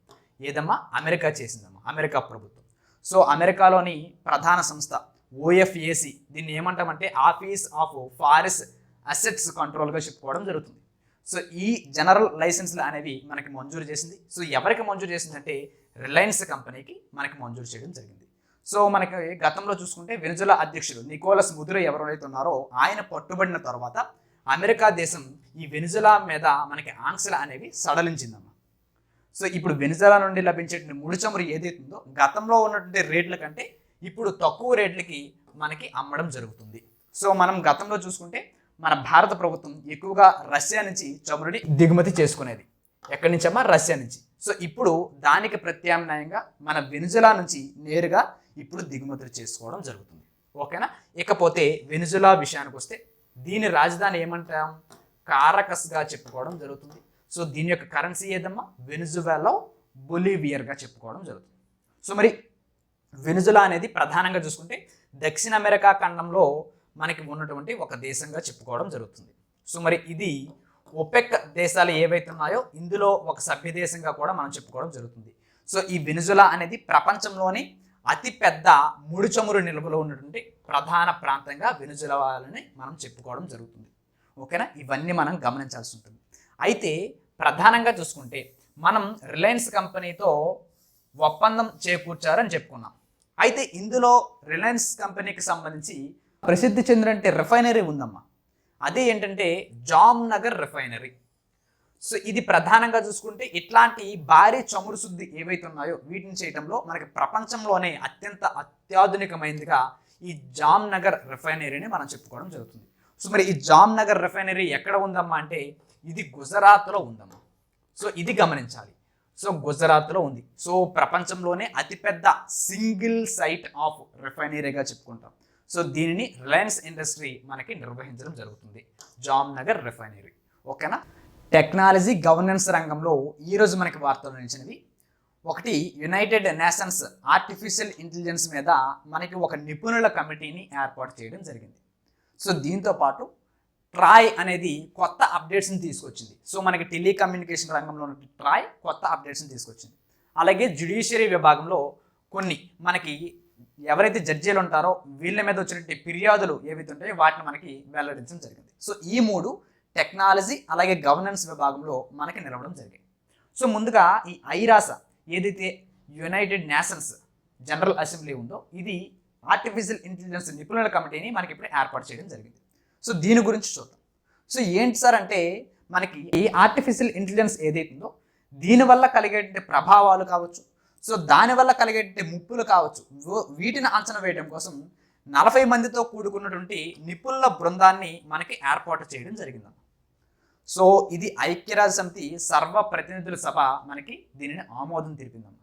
ఏదమ్మా, అమెరికా చేసిందమ్మా, అమెరికా ప్రభుత్వం. సో అమెరికాలోని ప్రధాన సంస్థ OFAC, దీన్ని ఏమంటామంటే ఆఫీస్ ఆఫ్ ఫారెస్ట్ అసెట్స్ కంట్రోల్గా చెప్పుకోవడం జరుగుతుంది. సో ఈ జనరల్ లైసెన్స్లు అనేవి మనకి మంజూరు చేసింది. సో ఎవరికి మంజూరు చేసిందంటే రిలయన్స్ కంపెనీకి మనకి మంజూరు చేయడం జరిగింది. సో మనకి గతంలో చూసుకుంటే వెనుజులా అధ్యక్షుడు నికోలస్ మదురో ఎవరైతే ఉన్నారో ఆయన పట్టుబడిన తర్వాత అమెరికా దేశం ఈ వెనుజులా మీద మనకి ఆంక్షలు అనేవి సడలించిందమ్మా. సో ఇప్పుడు వెనుజులా నుండి లభించేటువంటి ముడి చమురు ఏదైతే ఉందో గతంలో ఉన్నటువంటి రేట్ల కంటే ఇప్పుడు తక్కువ రేట్లకి మనకి అమ్మడం జరుగుతుంది. సో మనం గతంలో చూసుకుంటే మన భారత ప్రభుత్వం ఎక్కువగా రష్యా నుంచి చమురుని దిగుమతి చేసుకునేది. ఎక్కడి నుంచమ్మా, రష్యా నుంచి. సో ఇప్పుడు దానికి ప్రత్యామ్నాయంగా మన వెనుజులా నుంచి నేరుగా ఇప్పుడు దిగుమతులు చేసుకోవడం జరుగుతుంది. ఓకేనా, ఇకపోతే వెనుజులా విషయానికి వస్తే దీని రాజధాని ఏమంటాం, కారకస్గా చెప్పుకోవడం జరుగుతుంది. సో దీని యొక్క కరెన్సీ ఏదమ్మా, వెనుజువేలా బొలివియర్గా చెప్పుకోవడం జరుగుతుంది. సో మరి వెనుజులా అనేది ప్రధానంగా చూసుకుంటే దక్షిణ అమెరికా ఖండంలో మనకి ఉన్నటువంటి ఒక దేశంగా చెప్పుకోవడం జరుగుతుంది. సో మరి ఇది ఒపెక్ దేశాలు ఏవైతే ఉన్నాయో ఇందులో ఒక సభ్య దేశంగా కూడా మనం చెప్పుకోవడం జరుగుతుంది. సో ఈ వెనుజులా అనేది ప్రపంచంలోని అతిపెద్ద ముడి చమురు నిల్వలో ఉన్నటువంటి ప్రధాన ప్రాంతంగా వెనుజులాని మనం చెప్పుకోవడం జరుగుతుంది. ఓకేనా, ఇవన్నీ మనం గమనించాల్సి ఉంటుంది. అయితే ప్రధానంగా చూసుకుంటే మనం రిలయన్స్ కంపెనీతో ఒప్పందం చేకూర్చారని చెప్పుకున్నాం. అయితే ఇందులో రిలయన్స్ కంపెనీకి సంబంధించి ప్రసిద్ధి చెందినటువంటి రిఫైనరీ ఉందమ్మా. అదే ఏంటంటే జామ్నగర్ రిఫైనరీ. సో ఇది ప్రధానంగా చూసుకుంటే ఇట్లాంటి భారీ చమురు శుద్ధి ఏవైతే ఉన్నాయో వీటిని చేయడంలో మనకి ప్రపంచంలోనే అత్యాధునికమైనదిగా ఈ జామ్నగర్ రిఫైనరీని మనం చెప్పుకోవడం జరుగుతుంది. సో మరి ఈ జామ్నగర్ రిఫైనరీ ఎక్కడ ఉందమ్మా అంటే ఇది గుజరాత్లో ఉందమ్మా. సో ఇది గమనించాలి. సో గుజరాత్లో ఉంది. సో ప్రపంచంలోనే అతిపెద్ద సింగిల్ సైట్ ఆఫ్ రిఫైనరీగా చెప్పుకుంటాం. సో దీనిని రిలయన్స్ ఇండస్ట్రీ మనకి నిర్వహించడం జరుగుతుంది, జామ్నగర్ రిఫైనరీ. ఓకేనా. టెక్నాలజీ గవర్నెన్స్ రంగంలో ఈరోజు మనకి వార్తలు నిలిచినవి. ఒకటి, యునైటెడ్ నేషన్స్ ఆర్టిఫిషియల్ ఇంటెలిజెన్స్ మీద మనకి ఒక నిపుణుల కమిటీని ఏర్పాటు చేయడం జరిగింది. సో దీంతో పాటు ట్రాయ్ అనేది కొత్త అప్డేట్స్ని తీసుకొచ్చింది. సో మనకి టెలికమ్యూనికేషన్ రంగంలో ఉన్న ట్రాయ్ కొత్త అప్డేట్స్ని తీసుకొచ్చింది. అలాగే జ్యుడిషియరీ విభాగంలో కొన్ని మనకి ఎవరైతే జడ్జీలు ఉంటారో వీళ్ళ మీద వచ్చినటువంటి ఫిర్యాదులు ఏవైతే ఉంటాయో వాటిని మనకి వెల్లడించడం జరిగింది. సో ఈ మూడు టెక్నాలజీ అలాగే గవర్నెన్స్ విభాగంలో మనకి నిలవడం జరిగింది. సో ముందుగా ఈ ఐరాస ఏదైతే యునైటెడ్ నేషన్స్ జనరల్ అసెంబ్లీ ఉందో ఇది ఆర్టిఫిషియల్ ఇంటెలిజెన్స్ నిపుణుల కమిటీని మనకి ఇప్పుడు ఏర్పాటు చేయడం జరిగింది. సో దీని గురించి చూద్దాం. సో ఏంటి సార్ అంటే మనకి ఈ ఆర్టిఫిషియల్ ఇంటెలిజెన్స్ ఏదైతుందో దీనివల్ల కలిగేటువంటి ప్రభావాలు కావచ్చు, సో దానివల్ల కలిగేటువంటి ముప్పులు కావచ్చు, వీటిని అంచనా వేయడం కోసం 40 మందితో కూడుకున్నటువంటి నిపుణుల బృందాన్ని మనకి ఏర్పాటు చేయడం జరిగిందన్న. సో ఇది ఐక్యరాజ్య సమితి సర్వప్రతినిధుల సభ మనకి దీనిని ఆమోదం తెలిపిందన్న.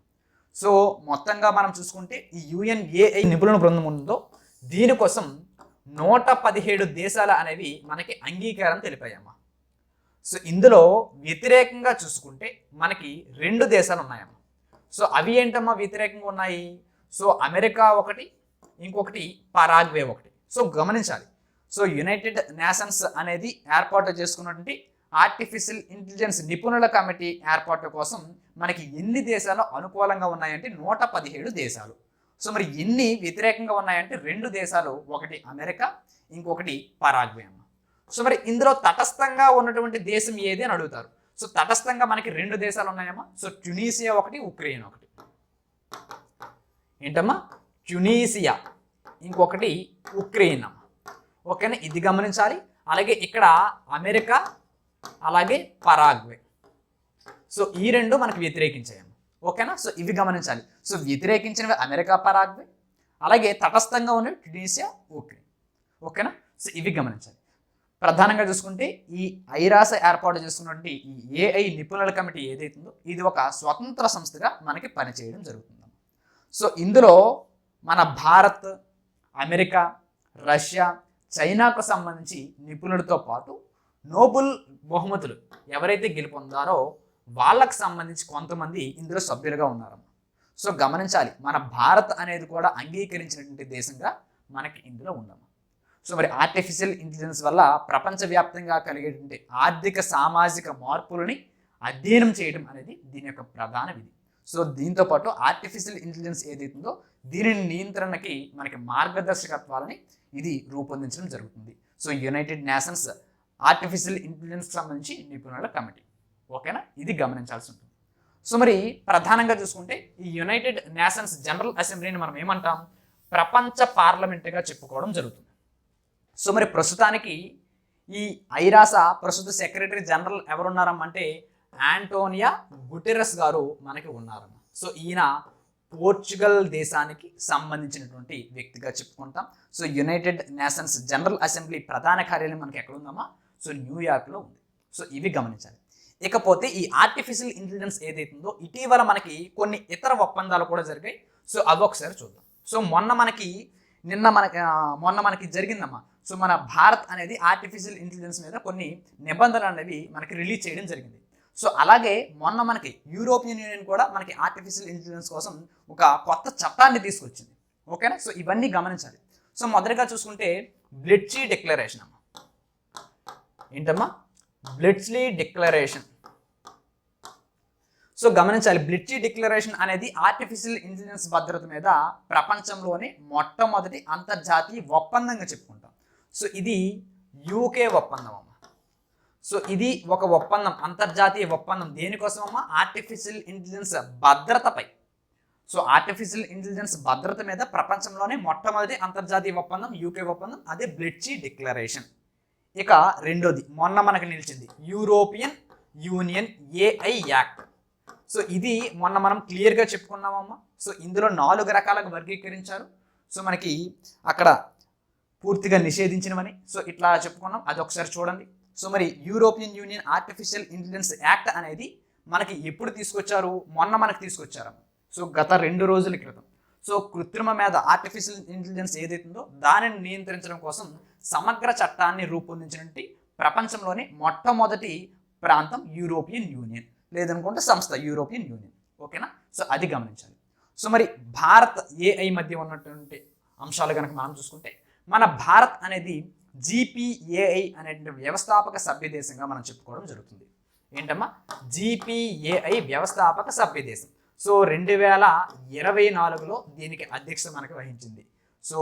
సో మొత్తంగా మనం చూసుకుంటే ఈ UNAI నిపుణుల బృందం ఉందో దీనికోసం 117 దేశాలు అనేవి మనకి అంగీకారం తెలిపాయమ్మా. సో ఇందులో వ్యతిరేకంగా చూసుకుంటే మనకి 2 దేశాలు ఉన్నాయమ్మా. సో అవి ఏంటమ్మా వ్యతిరేకంగా ఉన్నాయి? సో అమెరికా ఒకటి, ఇంకొకటి పరాగ్వే ఒకటి. సో గమనించాలి. సో యునైటెడ్ నేషన్స్ అనేది ఏర్పాటు చేసుకున్నటువంటి ఆర్టిఫిషియల్ ఇంటెలిజెన్స్ నిపుణుల కమిటీ ఏర్పాటు కోసం మనకి ఎన్ని దేశాలు అనుకూలంగా ఉన్నాయంటే 117 దేశాలు. సో మరి ఎన్ని వ్యతిరేకంగా ఉన్నాయంటే 2 దేశాలు, ఒకటి అమెరికా, ఇంకొకటి పరాగ్వే అమ్మ. సో మరి ఇందులో తటస్థంగా ఉన్నటువంటి దేశం ఏది అని అడుగుతారు. సో తటస్థంగా మనకి 2 దేశాలు ఉన్నాయమ్మా. సో ట్యునీసియా ఒకటి, ఉక్రెయిన్ ఒకటి. ఏంటమ్మా? ట్యునీసియా, ఇంకొకటి ఉక్రెయిన్ అమ్మ. ఓకేనా, ఇది గమనించాలి. అలాగే ఇక్కడ అమెరికా, అలాగే పరాగ్వే. సో ఈ 2 మనకి వ్యతిరేకించాయమ్మ. ఓకేనా, సో ఇవి గమనించాలి. సో వ్యతిరేకించినవి అమెరికా, పరాగ్వే, అలాగే తటస్థంగా ఉన్నవి ట్యునీసియా, ఉక్రెయిన్. ఓకేనా, సో ఇవి గమనించాలి. ప్రధానంగా చూసుకుంటే ఈ ఐరాస ఏర్పాటు చేసుకున్నటువంటి ఈ AI నిపుణుల కమిటీ ఏదైతుందో ఇది ఒక స్వతంత్ర సంస్థగా మనకి పనిచేయడం జరుగుతుంది. సో ఇందులో మన భారత్, అమెరికా, రష్యా, చైనాకు సంబంధించి నిపుణులతో పాటు నోబెల్ బహుమతులు ఎవరైతే గెలుపొందారో వాళ్ళకు సంబంధించి కొంతమంది ఇందులో సభ్యులుగా ఉన్నారమ్మ. సో గమనించాలి, మన భారత్ అనేది కూడా అంగీకరించినటువంటి దేశంగా మనకి ఇందులో ఉందమ్మ. సో మరి ఆర్టిఫిషియల్ ఇంటెలిజెన్స్ వల్ల ప్రపంచవ్యాప్తంగా కలిగేటువంటి ఆర్థిక సామాజిక మార్పులని అధ్యయనం చేయడం అనేది దీని యొక్క ప్రధాన విధి. సో దీంతో పాటు ఆర్టిఫిషియల్ ఇంటెలిజెన్స్ ఏదైతుందో దీనిని నియంత్రణకి మనకి మార్గదర్శకత్వాలని ఇది రూపొందించడం జరుగుతుంది. సో యునైటెడ్ నేషన్స్ ఆర్టిఫిషియల్ ఇంటెలిజెన్స్కి సంబంధించి నిపుణుల కమిటీ. ఓకేనా, ఇది గమనించాల్సి ఉంటుంది. సో మరి ప్రధానంగా చూసుకుంటే ఈ యునైటెడ్ నేషన్స్ జనరల్ అసెంబ్లీని మనం ఏమంటాం? ప్రపంచ పార్లమెంటుగా చెప్పుకోవడం జరుగుతుంది. సో మరి ప్రస్తుతానికి ఈ ఐరాస ప్రస్తుత సెక్రటరీ జనరల్ ఎవరున్నారమ్మంటే ఆంటోనియో గుటెరస్ గారు మనకి ఉన్నారమ్మ. సో ఈయన పోర్చుగల్ దేశానికి సంబంధించినటువంటి వ్యక్తిగా చెప్పుకుంటాం. So United nations general assembly ప్రధాన కార్యాలయం మనకి ఎక్కడ ఉందమ్మా? సో న్యూయార్క్లో ఉంది. సో ఇవి గమనించాలి. ఇకపోతే ఈ ఆర్టిఫిషియల్ ఇంటెలిజెన్స్ ఏదైతుందో ఇటీవల మనకి కొన్ని ఇతర ఒప్పందాలు కూడా జరిగాయి. సో అవి ఒకసారి చూద్దాం. సో మొన్న మనకి జరిగిందమ్మా. సో మన భారత్ అనేది ఆర్టిఫిషియల్ ఇంటెలిజెన్స్ మీద కొన్ని నిబంధనలు అనేవి మనకి రిలీజ్ చేయడం జరిగింది. సో అలాగే మొన్న మనకి యూరోపియన్ యూనియన్ కూడా మనకి ఆర్టిఫిషియల్ ఇంటెలిజెన్స్ కోసం ఒక కొత్త చట్టాన్ని తీసుకొచ్చింది. ఓకేనా, సో ఇవన్నీ గమనించాలి. సో మొదటిగా చూసుకుంటే బ్లెట్స్లీ డిక్లరేషన్ అమ్మా. ఏంటమ్మా? బ్లెట్స్లీ డిక్లరేషన్. సో గమనించాలి, బ్లెట్స్లీ డిక్లరేషన్ అనేది ఆర్టిఫిషియల్ ఇంటెలిజెన్స్ భద్రత మీద ప్రపంచంలోనే మొట్టమొదటి అంతర్జాతీయ ఒప్పందంగా చెప్పుకుంటాం. సో ఇది UK ఒప్పందం అమ్మ. సో ఇది ఒక ఒప్పందం, అంతర్జాతీయ ఒప్పందం. దేనికోసం అమ్మా? ఆర్టిఫిషియల్ ఇంటెలిజెన్స్ భద్రతపై. సో ఆర్టిఫిషియల్ ఇంటెలిజెన్స్ భద్రత మీద ప్రపంచంలోనే మొట్టమొదటి అంతర్జాతీయ ఒప్పందం యూకే ఒప్పందం, అదే బ్లెట్చీ డిక్లరేషన్. ఇక రెండోది మొన్న మనకు నిలిచింది European union AI act. So ఇది మొన్న మనం క్లియర్గా చెప్పుకున్నామమ్మా. సో ఇందులో 4 రకాలుగా వర్గీకరించారు. సో మనకి అక్కడ పూర్తిగా నిషేధించినవని సో ఇట్లా చెప్పుకున్నాం, అది ఒకసారి చూడండి. సో మరి European union artificial intelligence act అనేది మనకి ఎప్పుడు తీసుకొచ్చారు? మొన్న మనకు తీసుకొచ్చారు. సో గత 2 రోజుల క్రితం. సో కృత్రిమ మీద ఆర్టిఫిషియల్ ఇంటెలిజెన్స్ ఏదైతుందో దానిని నియంత్రించడం కోసం సమగ్ర చట్టాన్ని రూపొందించినట్టు ప్రపంచంలోని మొట్టమొదటి ప్రాంతం యూరోపియన్ యూనియన్, లేదనుకుంటే సంస్థ యూరోపియన్ యూనియన్. ఓకేనా? సో అది గమనించాలి. సో మరి భారత్ ఏఐ మధ్య ఉన్నటువంటి అంశాలు కనుక మనం చూసుకుంటే, మన భారత్ అనేది జీపీఏఐ అనే వ్యవస్థాపక సభ్య దేశంగా మనం చెప్పుకోవడం జరుగుతుంది. ఏంటమ్మా? జీపీఏఐ వ్యవస్థాపక సభ్య దేశం. సో 2024లో దీనికి అధ్యక్షత మనకు వహించింది. So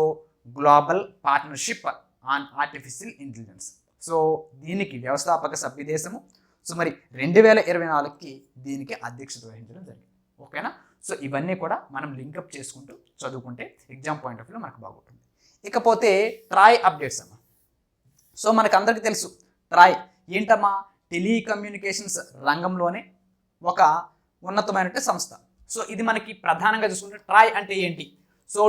global partnership on artificial intelligence. So దీనికి వ్యవస్థాపక సభ్య దేశము. సో మరి 2024కి దీనికి అధ్యక్షత వహించడం జరిగింది. ఓకేనా? సో ఇవన్నీ కూడా మనం లింకప్ చేసుకుంటూ చదువుకుంటే ఎగ్జామ్ పాయింట్ ఆఫ్ వ్యూలో మనకు బాగుంటుంది. ఇకపోతే ట్రాయ్ అప్డేట్స్ అమ్మా. సో మనకు అందరికీ తెలుసు ట్రాయ్ ఏంటమ్మా? టెలికమ్యూనికేషన్స్ రంగంలోనే ఒక ఉన్నతమైన సంస్థ. సో ఇది మనకి ప్రధానంగా చూసుకుంటే ట్రాయ్ అంటే ఏంటి? So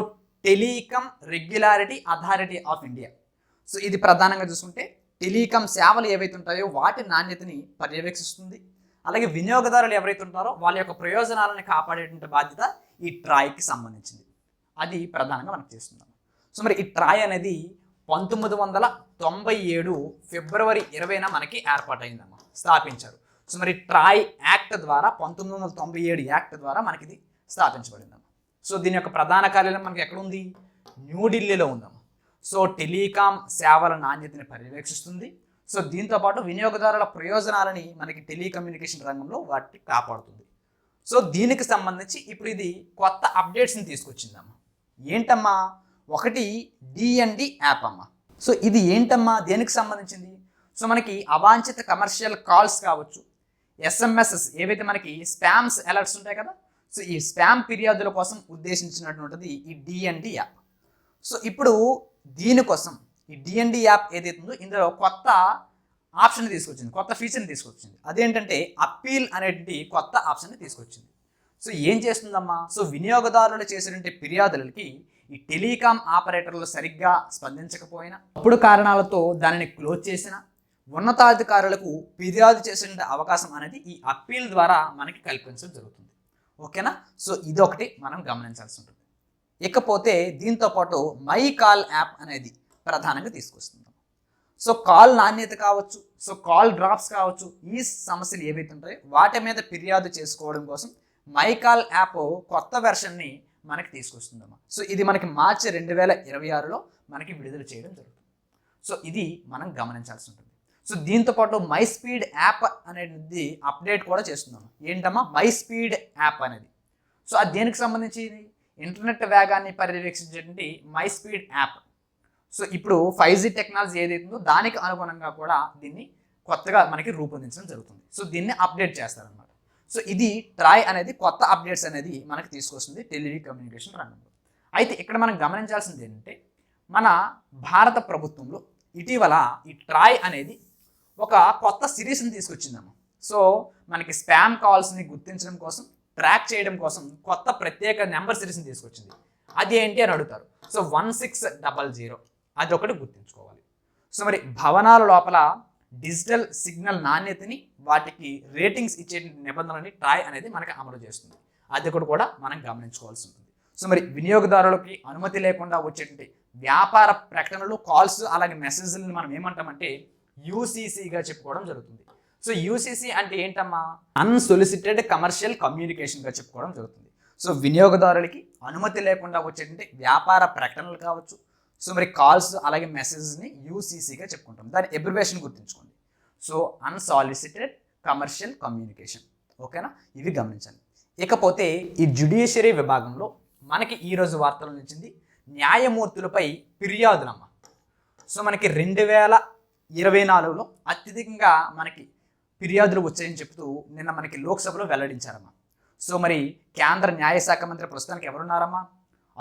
telecom regularity authority of India. So ఇది ప్రధానంగా చూసుకుంటే టెలికాం సేవలు ఏవైతే ఉంటాయో వాటి నాణ్యతని పర్యవేక్షిస్తుంది. అలాగే వినియోగదారులు ఎవరైతే ఉంటారో వాళ్ళ యొక్క ప్రయోజనాలను కాపాడేటువంటి బాధ్యత ఈ ట్రాయ్కి సంబంధించింది. అది ప్రధానంగా మనకు చేస్తున్నాం. సో మరి ఈ ట్రాయ్ అనేది 1997 ఫిబ్రవరి 20న మనకి ఏర్పాటైందమ్మా, స్థాపించారు. సో మరి ట్రాయ్ యాక్ట్ ద్వారా 1997 యాక్ట్ ద్వారా మనకి ఇది స్థాపించబడిందమ్మా. సో దీని యొక్క ప్రధాన కార్యాలయం మనకి ఎక్కడ ఉంది? న్యూఢిల్లీలో ఉందమ్మా. సో టెలికాం సేవల నాణ్యతని పర్యవేక్షిస్తుంది. సో దీంతోపాటు వినియోగదారుల ప్రయోజనాలని మనకి టెలికమ్యూనికేషన్ రంగంలో వాటిని కాపాడుతుంది. సో దీనికి సంబంధించి ఇప్పుడు ఇది కొత్త అప్డేట్స్ని తీసుకొచ్చిందమ్మా. ఏంటమ్మా? ఒకటి డిఎన్డి యాప్ అమ్మా. సో ఇది ఏంటమ్మా? దేనికి సంబంధించింది? సో మనకి అవాంఛిత కమర్షియల్ కాల్స్ కావచ్చు, ఎస్ఎంఎస్ఎస్ ఏవైతే మనకి స్పామ్స్ అలర్ట్స్ ఉంటాయి కదా, సో ఈ స్పామ్ ఫిర్యాదుల కోసం ఉద్దేశించినటువంటిది ఈ డిఎన్డి యాప్. సో ఇప్పుడు దీనికోసం ఈ డిఎన్డి యాప్ ఏదైతే ఉందో ఇందులో కొత్త ఆప్షన్ తీసుకొచ్చింది, కొత్త ఫీచర్ని తీసుకొచ్చింది. అదేంటంటే అప్పీల్ అనేటువంటి కొత్త ఆప్షన్ని తీసుకొచ్చింది. సో ఏం చేస్తుందమ్మా? సో వినియోగదారులు చేసినటువంటి ఫిర్యాదులకి ఈ టెలికాం ఆపరేటర్లు సరిగ్గా స్పందించకపోయినా, అప్పుడు కారణాలతో దానిని క్లోజ్ చేసిన ఉన్నతాధికారులకు ఫిర్యాదు చేసే అవకాశం అనేది ఈ అప్పీల్ ద్వారా మనకి కల్పించడం జరుగుతుంది. ఓకేనా? సో ఇదొకటి మనం గమనించాల్సి ఉంటుంది. ఇకపోతే దీంతో పాటు మై కాల్ యాప్ అనేది ప్రధానంగా తీసుకొస్తుంది. సో కాల్ నాణ్యత కావచ్చు, సో కాల్ డ్రాప్స్ కావచ్చు, ఈ సమస్యలు ఏవైతే ఉంటాయో వాటి మీద ఫిర్యాదు చేసుకోవడం కోసం మై కాల్ యాప్ కొత్త వెర్షన్ని మనకి తీసుకొస్తుందమ్మా. సో ఇది మనకి మార్చి 2026లో మనకి విడుదల చేయడం జరుగుతుంది. సో ఇది మనం గమనించాల్సి ఉంటుంది. సో దీంతోపాటు మై స్పీడ్ యాప్ అనేది అప్డేట్ కూడా చేస్తున్నాము. ఏంటమ్మా? మై స్పీడ్ యాప్ అనేది. సో అది దేనికి సంబంధించి? ఇంటర్నెట్ వేగాన్ని పర్యవేక్షించేటువంటి మై స్పీడ్ యాప్. సో ఇప్పుడు 5G టెక్నాలజీ ఏదైతుందో దానికి అనుగుణంగా కూడా దీన్ని కొత్తగా మనకి రూపొందించడం జరుగుతుంది. సో దీన్ని అప్డేట్ చేస్తారనమాట. సో ఇది ట్రాయ్ అనేది కొత్త అప్డేట్స్ అనేది మనకి తీసుకొస్తుంది టెలికమ్యూనికేషన్ రంగంలో. అయితే ఇక్కడ మనం గమనించాల్సింది ఏంటంటే, మన భారత ప్రభుత్వంలో ఇటీవల ఈ ట్రాయ్ అనేది ఒక కొత్త సిరీస్ని తీసుకొచ్చిందమ్మా. సో మనకి స్పామ్ కాల్స్ని గుర్తించడం కోసం, ట్రాక్ చేయడం కోసం కొత్త ప్రత్యేక నెంబర్ సిరీస్ని తీసుకొచ్చింది. అది ఏంటి అని అడుగుతారు. సో 1600 అది ఒకటి గుర్తుంచుకోవాలి. సో మరి భవనాల లోపల డిజిటల్ సిగ్నల్ నాణ్యతని, వాటికి రేటింగ్స్ ఇచ్చే నిబంధనలని ట్రాయ్ అనేది మనకి అమలు చేస్తుంది. అది కూడా మనం గమనించుకోవాల్సి ఉంటుంది. సో మరి వినియోగదారులకి అనుమతి లేకుండా వచ్చేటువంటి వ్యాపార ప్రకటనలు, కాల్స్, అలాగే మెసేజ్లను మనం ఏమంటామంటే యూసీసీగా చెప్పుకోవడం జరుగుతుంది. సో యూసీసీ అంటే ఏంటమ్మా? అన్సొలిసిటెడ్ కమర్షియల్ కమ్యూనికేషన్గా చెప్పుకోవడం జరుగుతుంది. సో వినియోగదారులకి అనుమతి లేకుండా వచ్చేటువంటి వ్యాపార ప్రకటనలు కావచ్చు, సో మరి కాల్స్ అలాగే మెసేజ్ని యూసీసీగా చెప్పుకుంటాం. దాని అబ్రివేషన్ గుర్తుంచుకోండి. So unsolicited commercial communication. ఓకేనా? ఇవి గమనించండి. ఇకపోతే ఈ జ్యుడిషియరీ విభాగంలో మనకి ఈరోజు వార్తలు నిలిచింది న్యాయమూర్తులపై ఫిర్యాదులమ్మ. సో మనకి 2024లో అత్యధికంగా మనకి ఫిర్యాదులు వచ్చాయని చెప్తూ నిన్న మనకి లోక్సభలో వెల్లడించారమ్మా. సో మరి కేంద్ర న్యాయశాఖ మంత్రి ప్రస్తుతానికి ఎవరున్నారమ్మా?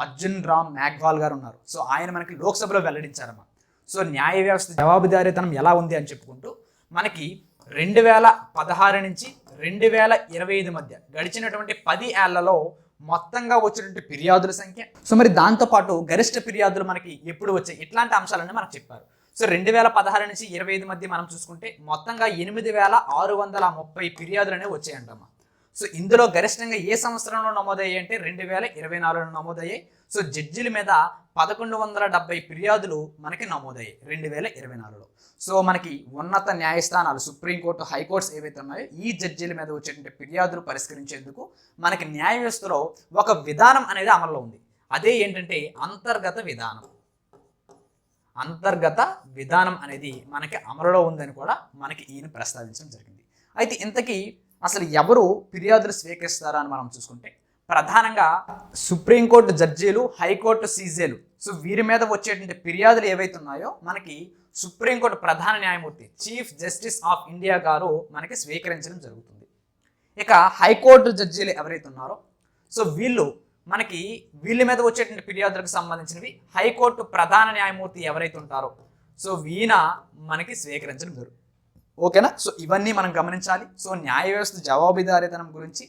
అర్జున్ రామ్ మేఘ్వాల్ గారు ఉన్నారు. సో ఆయన మనకి లోక్సభలో వెల్లడించారమ్మా. సో న్యాయ వ్యవస్థ జవాబుదారీతనం ఎలా ఉంది అని చెప్పుకుంటూ మనకి 2016 నుంచి 2025 మధ్య గడిచినటువంటి 10 ఏళ్లలో మొత్తంగా వచ్చినటువంటి ఫిర్యాదుల సంఖ్య, సో మరి దాంతోపాటు గరిష్ట ఫిర్యాదులు మనకి ఎప్పుడు వచ్చాయి, ఇట్లాంటి అంశాలన్నీ మనకు చెప్పారు. సో 2016 నుంచి 25 మధ్య మనం చూసుకుంటే మొత్తంగా 8630 ఫిర్యాదులు అనేవి వచ్చాయంటమ్మా. సో ఇందులో గరిష్టంగా ఏ సంవత్సరంలో నమోదయ్యాయి అంటే 2024లో నమోదయ్యాయి. సో జడ్జిల మీద 1170 ఫిర్యాదులు మనకి నమోదయ్యాయి 2024లో. సో మనకి ఉన్నత న్యాయస్థానాలు, సుప్రీంకోర్టు, హైకోర్ట్స్ ఏవైతే ఉన్నాయో ఈ జడ్జిల మీద వచ్చేటువంటి ఫిర్యాదులు పరిష్కరించేందుకు మనకి న్యాయ వ్యవస్థలో ఒక విధానం అనేది అమల్లో ఉంది. అదే ఏంటంటే అంతర్గత విధానం. అంతర్గత విధానం అనేది మనకి అమలులో ఉందని కూడా మనకి ఈయన ప్రస్తావించడం జరిగింది. అయితే ఇంతకీ అసలు ఎవరు ఫిర్యాదులు స్వీకరిస్తారా అని మనం చూసుకుంటే ప్రధానంగా సుప్రీంకోర్టు జడ్జీలు, హైకోర్టు సీజేలు. సో వీరి మీద వచ్చేటువంటి ఫిర్యాదులు ఏవైతే ఉన్నాయో మనకి సుప్రీంకోర్టు ప్రధాన న్యాయమూర్తి చీఫ్ జస్టిస్ ఆఫ్ ఇండియా గారు మనకి స్వీకరించడం జరుగుతుంది. ఇక హైకోర్టు జడ్జీలు ఎవరైతే ఉన్నారో సో వీళ్ళ మీద వచ్చేటువంటి ఫిర్యాదులకు సంబంధించినవి హైకోర్టు ప్రధాన న్యాయమూర్తి ఎవరైతే ఉంటారో సో వీణ మనకి స్వీకరించడం జరుగుతుంది. ఓకేనా? సో ఇవన్నీ మనం గమనించాలి. సో న్యాయ వ్యవస్థ జవాబుదారీతనం గురించి,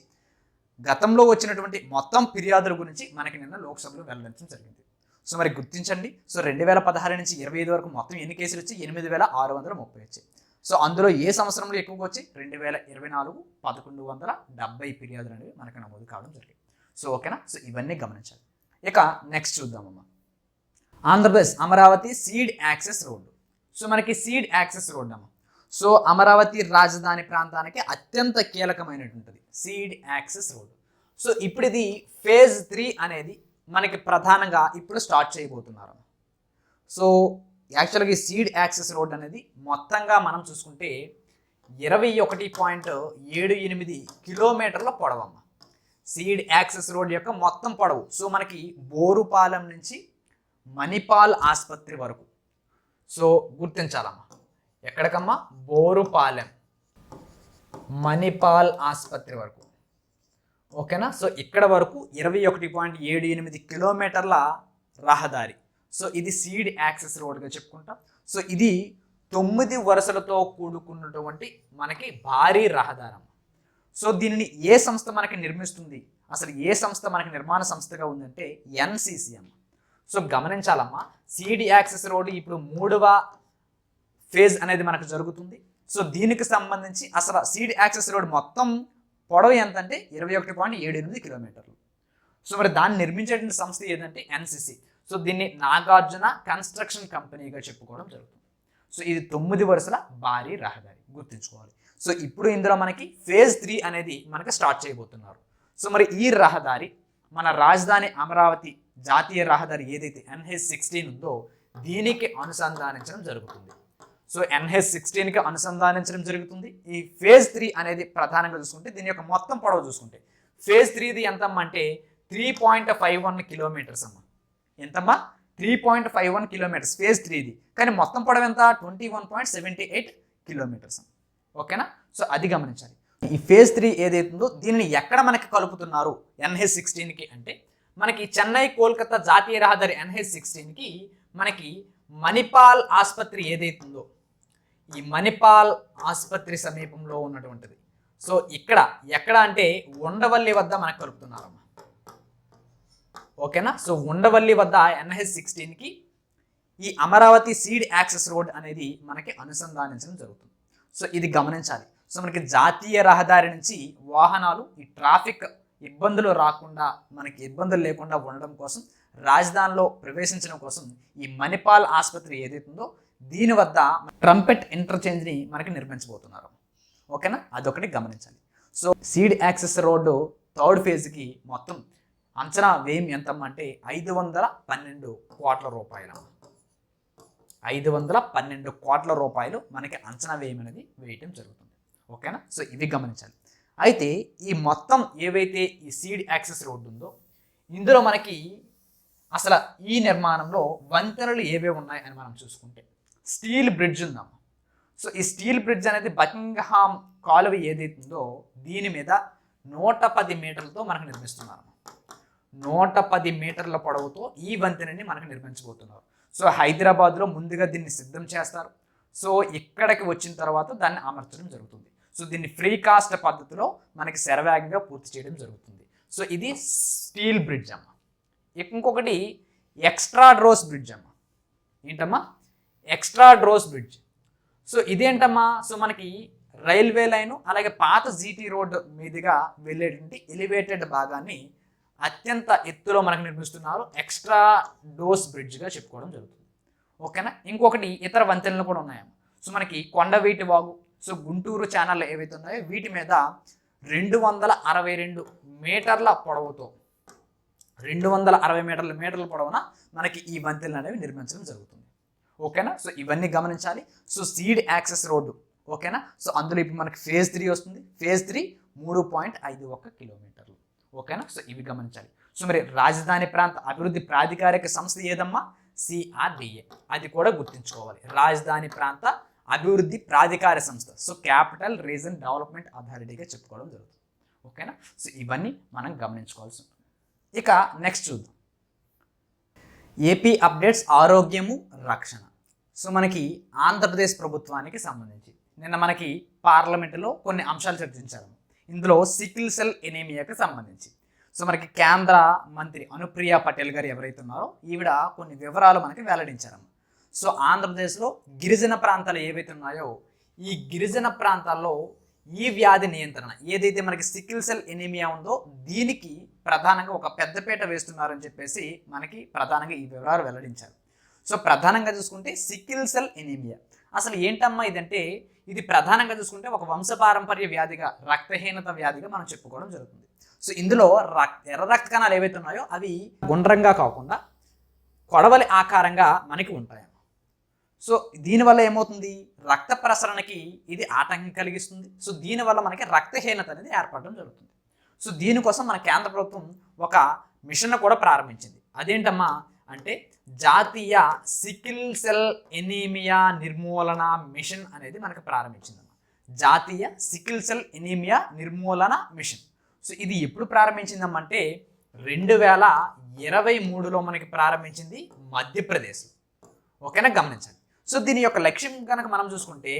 గతంలో వచ్చినటువంటి మొత్తం ఫిర్యాదుల గురించి మనకి నిన్న లోక్సభలో వెల్లడించడం జరిగింది. సో మరి గుర్తించండి. సో 2016 నుంచి 25 వరకు మొత్తం ఎన్ని కేసులు వచ్చి 8630 వచ్చాయి. సో అందులో ఏ సంవత్సరంలో ఎక్కువగా వచ్చి 2024 1170 ఫిర్యాదులు అనేవి మనకు నమోదు కావడం జరిగింది. సో ఓకేనా? సో ఇవన్నీ గమనించాలి. ఇక నెక్స్ట్ చూద్దామమ్మా. Andhra Pradesh Amaravati seed access road. So మనకి సీడ్ యాక్సెస్ రోడ్డు అమ్మ. సో అమరావతి రాజధాని ప్రాంతానికి అత్యంత కీలకమైనటువంటిది సీడ్ యాక్సెస్ రోడ్డు. సో ఇప్పుడు ఇది ఫేజ్ 3 అనేది మనకి ప్రధానంగా ఇప్పుడు స్టార్ట్ చేయబోతున్నారు. సో యాక్చువల్గా ఈ సీడ్ యాక్సెస్ రోడ్ అనేది మొత్తంగా మనం చూసుకుంటే 21.78 కిలోమీటర్ల పొడవమ్మ. సీడ్ యాక్సెస్ రోడ్ యొక్క మొత్తం పొడవు. సో మనకి బోరుపాలెం నుంచి మణిపాల్ ఆసుపత్రి వరకు. సో గుర్తించాలమ్మా, ఎక్కడికమ్మా? బోరుపాలెం మణిపాల్ ఆసుపత్రి వరకు. ఓకేనా? సో ఇక్కడ వరకు 21.78 కిలోమీటర్ల రహదారి. సో ఇది సీడ్ యాక్సెస్ రోడ్గా చెప్పుకుంటాం. సో ఇది 9 వరుసలతో కూడుకున్నటువంటి మనకి భారీ రహదారం. సో దీనిని ఏ సంస్థ మనకి నిర్మిస్తుంది, అసలు ఏ సంస్థ మనకి నిర్మాణ సంస్థగా ఉందంటే ఎన్సిసి అమ్మ. సో గమనించాలమ్మా, సీడ్ యాక్సెస్ రోడ్డు ఇప్పుడు 3వ ఫేజ్ అనేది మనకు జరుగుతుంది. సో దీనికి సంబంధించి అసలు సీడ్ యాక్సెస్ రోడ్ మొత్తం పొడవు ఎంత అంటే 21.78 కిలోమీటర్లు. సో మరి దాన్ని నిర్మించేటువంటి సంస్థ ఏదంటే ఎన్సిసి. సో దీన్ని నాగార్జున కన్స్ట్రక్షన్ కంపెనీగా చెప్పుకోవడం జరుగుతుంది. సో ఇది 9 వరుసల భారీ రహదారి, గుర్తుంచుకోవాలి. సో ఇప్పుడు ఇందులో మనకి ఫేజ్ 3 అనేది మనకి స్టార్ట్ చేయబోతున్నారు. సో మరి ఈ రహదారి మన రాజధాని అమరావతి జాతీయ రహదారి ఏదైతే NH16 ఉందో దీనికి అనుసంధానించడం జరుగుతుంది. సో NH16కి అనుసంధానించడం జరుగుతుంది. ఈ ఫేజ్ 3 అనేది ప్రధానంగా చూసుకుంటే దీని యొక్క మొత్తం పొడవు చూసుకుంటే ఫేజ్ 3ది ఎంతమ్మా అంటే 3.51 కిలోమీటర్స్ అమ్మ. ఎంతమ్మా? 3.51 కిలోమీటర్స్ ఫేజ్ 3ది. కానీ మొత్తం పొడవు ఎంత? 21.78 కిలోమీటర్స్. ఓకేనా? సో అది గమనించాలి. ఈ ఫేజ్ 3 ఏదైతుందో దీనిని ఎక్కడ మనకి కలుపుతున్నారు NH16కి అంటే మనకి చెన్నై కోల్కతా జాతీయ రహదారి NH16కి మనకి మణిపాల్ ఆసుపత్రి ఏదైతుందో ఈ మణిపాల్ ఆసుపత్రి సమీపంలో ఉన్నటువంటిది. సో ఎక్కడ అంటే ఉండవల్లి వద్ద మనకు కలుపుతున్నారమ్మా. ఓకేనా? సో ఉండవల్లి వద్ద NH16కి ఈ అమరావతి సీడ్ యాక్సెస్ రోడ్ అనేది మనకి అనుసంధానించడం జరుగుతుంది. సో ఇది గమనించాలి. సో మనకి జాతీయ రహదారి నుంచి వాహనాలు ఈ ట్రాఫిక్ ఇబ్బందులు రాకుండా, మనకి ఇబ్బందులు లేకుండా ఉండడం కోసం, రాజధానిలో ప్రవేశించడం కోసం ఈ మణిపాల్ ఆసుపత్రి ఏదైతుందో దీని వద్ద ట్రంపెట్ ఇంటర్చేంజ్ని మనకి నిర్మించబోతున్నారు. ఓకేనా? అదొకటి గమనించాలి. So seed access road 3rd ఫేజ్కి మొత్తం అంచనా వ్యయం ఎంతమ్మా అంటే 512 కోట్ల రూపాయలు. 512 కోట్ల రూపాయలు మనకి అంచనా వ్యయం అనేది వేయటం జరుగుతుంది. ఓకేనా? సో ఇవి గమనించాలి. అయితే ఈ మొత్తం ఏవైతే ఈ సీడ్ యాక్సెస్ రోడ్డు ఉందో ఇందులో మనకి అసలు ఈ నిర్మాణంలో వంతెనలు ఏవే ఉన్నాయి అని మనం చూసుకుంటే స్టీల్ బ్రిడ్జ్ ఉందమ్మా. సో ఈ స్టీల్ బ్రిడ్జ్ అనేది బకింగ్హామ్ కాలువ ఏదైతుందో దీని మీద 110 మీటర్లతో మనకు నిర్మిస్తున్నారు. 110 మీటర్ల పొడవుతో ఈ వంతెనని మనకు నిర్మించబోతున్నారు. సో హైదరాబాద్లో ముందుగా దీన్ని సిద్ధం చేస్తారు. సో ఇక్కడికి వచ్చిన తర్వాత దాన్ని అమర్చడం జరుగుతుంది. సో దీన్ని ఫ్రీ కాస్ట్ పద్ధతిలో మనకి శరవేగంగా పూర్తి చేయడం జరుగుతుంది. సో ఇది స్టీల్ బ్రిడ్జ్ అమ్మ. ఇంకొకటి ఎక్స్ట్రా డ్రోస్ బ్రిడ్జ్ అమ్మ. ఏంటమ్మా? Extradosed bridge. సో ఇదేంటమ్మా? సో మనకి రైల్వే లైను అలాగే పాత జీటీ రోడ్ మీదుగా వెళ్ళేటువంటి ఎలివేటెడ్ భాగాన్ని అత్యంత ఎత్తులో మనకు నిర్మిస్తున్నారు. ఎక్స్ట్రా డోస్ బ్రిడ్జ్గా చెప్పుకోవడం జరుగుతుంది. ఓకేనా? ఇంకొకటి ఇతర వంతెనలు కూడా ఉన్నాయమ్మా. సో మనకి కొండవీటి వాగు, సో గుంటూరు ఛానల్ ఏవైతే ఉన్నాయో వీటి మీద 262 మీటర్ల పొడవుతో 260 మీటర్ల పొడవున మనకి ఈ వంతెనలు అనేవి నిర్మించడం జరుగుతుంది. ఓకేనా? సో ఇవన్నీ గమనించాలి. So seed access road. ఓకేనా? సో అందులో ఇప్పుడు మనకి ఫేజ్ 3 వస్తుంది. ఫేజ్ 3 3.51 కిలోమీటర్లు. ఓకేనా? సో ఇవి గమనించాలి. సో మరి రాజధాని ప్రాంత అభివృద్ధి ప్రాధికారిక సంస్థ ఏదమ్మా? CRDA. అది కూడా గుర్తుంచుకోవాలి. రాజధాని ప్రాంత అభివృద్ధి ప్రాధికార సంస్థ. సో క్యాపిటల్ రీజన్ డెవలప్మెంట్ అథారిటీగా చెప్పుకోవడం జరుగుతుంది. ఓకేనా? సో ఇవన్నీ మనం గమనించుకోవాల్సి ఉంటుంది. ఇక నెక్స్ట్ చూద్దాం. ఏపీ అప్డేట్స్ ఆరోగ్యము రక్షణ. సో మనకి ఆంధ్రప్రదేశ్ ప్రభుత్వానికి సంబంధించి నిన్న మనకి పార్లమెంటులో కొన్ని అంశాలు చర్చించారు. ఇందులో సికిల్ సెల్ ఎనీమియాకి సంబంధించి సో మనకి కేంద్ర మంత్రి అనుప్రియ పటేల్ గారు ఎవరైతే ఉన్నారో ఈవిడ కొన్ని వివరాలు మనకి వెల్లడించారు. సో ఆంధ్రప్రదేశ్లో గిరిజన ప్రాంతాలు ఏవైతే ఉన్నాయో ఈ గిరిజన ప్రాంతాల్లో ఈ వ్యాధి నియంత్రణ ఏదైతే మనకి సికిల్ సెల్ ఎనీమియా ఉందో దీనికి ప్రధానంగా ఒక పెద్దపీట వేస్తున్నారని చెప్పేసి మనకి ప్రధానంగా ఈ వివరాలు వెల్లడించారు. సో ప్రధానంగా చూసుకుంటే సికిల్ సెల్ ఎనీమియా అసలు ఏంటమ్మా ఇదంటే ఇది ప్రధానంగా చూసుకుంటే ఒక వంశపారంపర్య వ్యాధిగా, రక్తహీనత వ్యాధిగా మనం చెప్పుకోవడం జరుగుతుంది. సో ఇందులో ఎర్ర రక్త కణాలు ఏవైతే ఉన్నాయో అవి గుండ్రంగా కాకుండా కొడవలి ఆకారంగా మనకి ఉంటాయి. సో దీనివల్ల ఏమవుతుంది? రక్త ప్రసరణకి ఇది ఆటంకం కలిగిస్తుంది. సో దీనివల్ల మనకి రక్తహీనత అనేది ఏర్పడడం జరుగుతుంది. సో దీనికోసం మన కేంద్ర ప్రభుత్వం ఒక మిషన్ కూడా ప్రారంభించింది. అదేంటమ్మా అంటే జాతీయ సికిల్ సెల్ ఎనీమియా నిర్మూలన మిషన్ అనేది మనకు ప్రారంభించిందమ్మా. జాతీయ సికిల్ సెల్ ఎనీమియా నిర్మూలన మిషన్. సో ఇది ఎప్పుడు ప్రారంభించిందమ్మంటే 2023లో మనకి ప్రారంభించింది మధ్యప్రదేశ్లో. ఓకేనా? గమనించండి. సో దీని యొక్క లక్ష్యం కనుక మనం చూసుకుంటే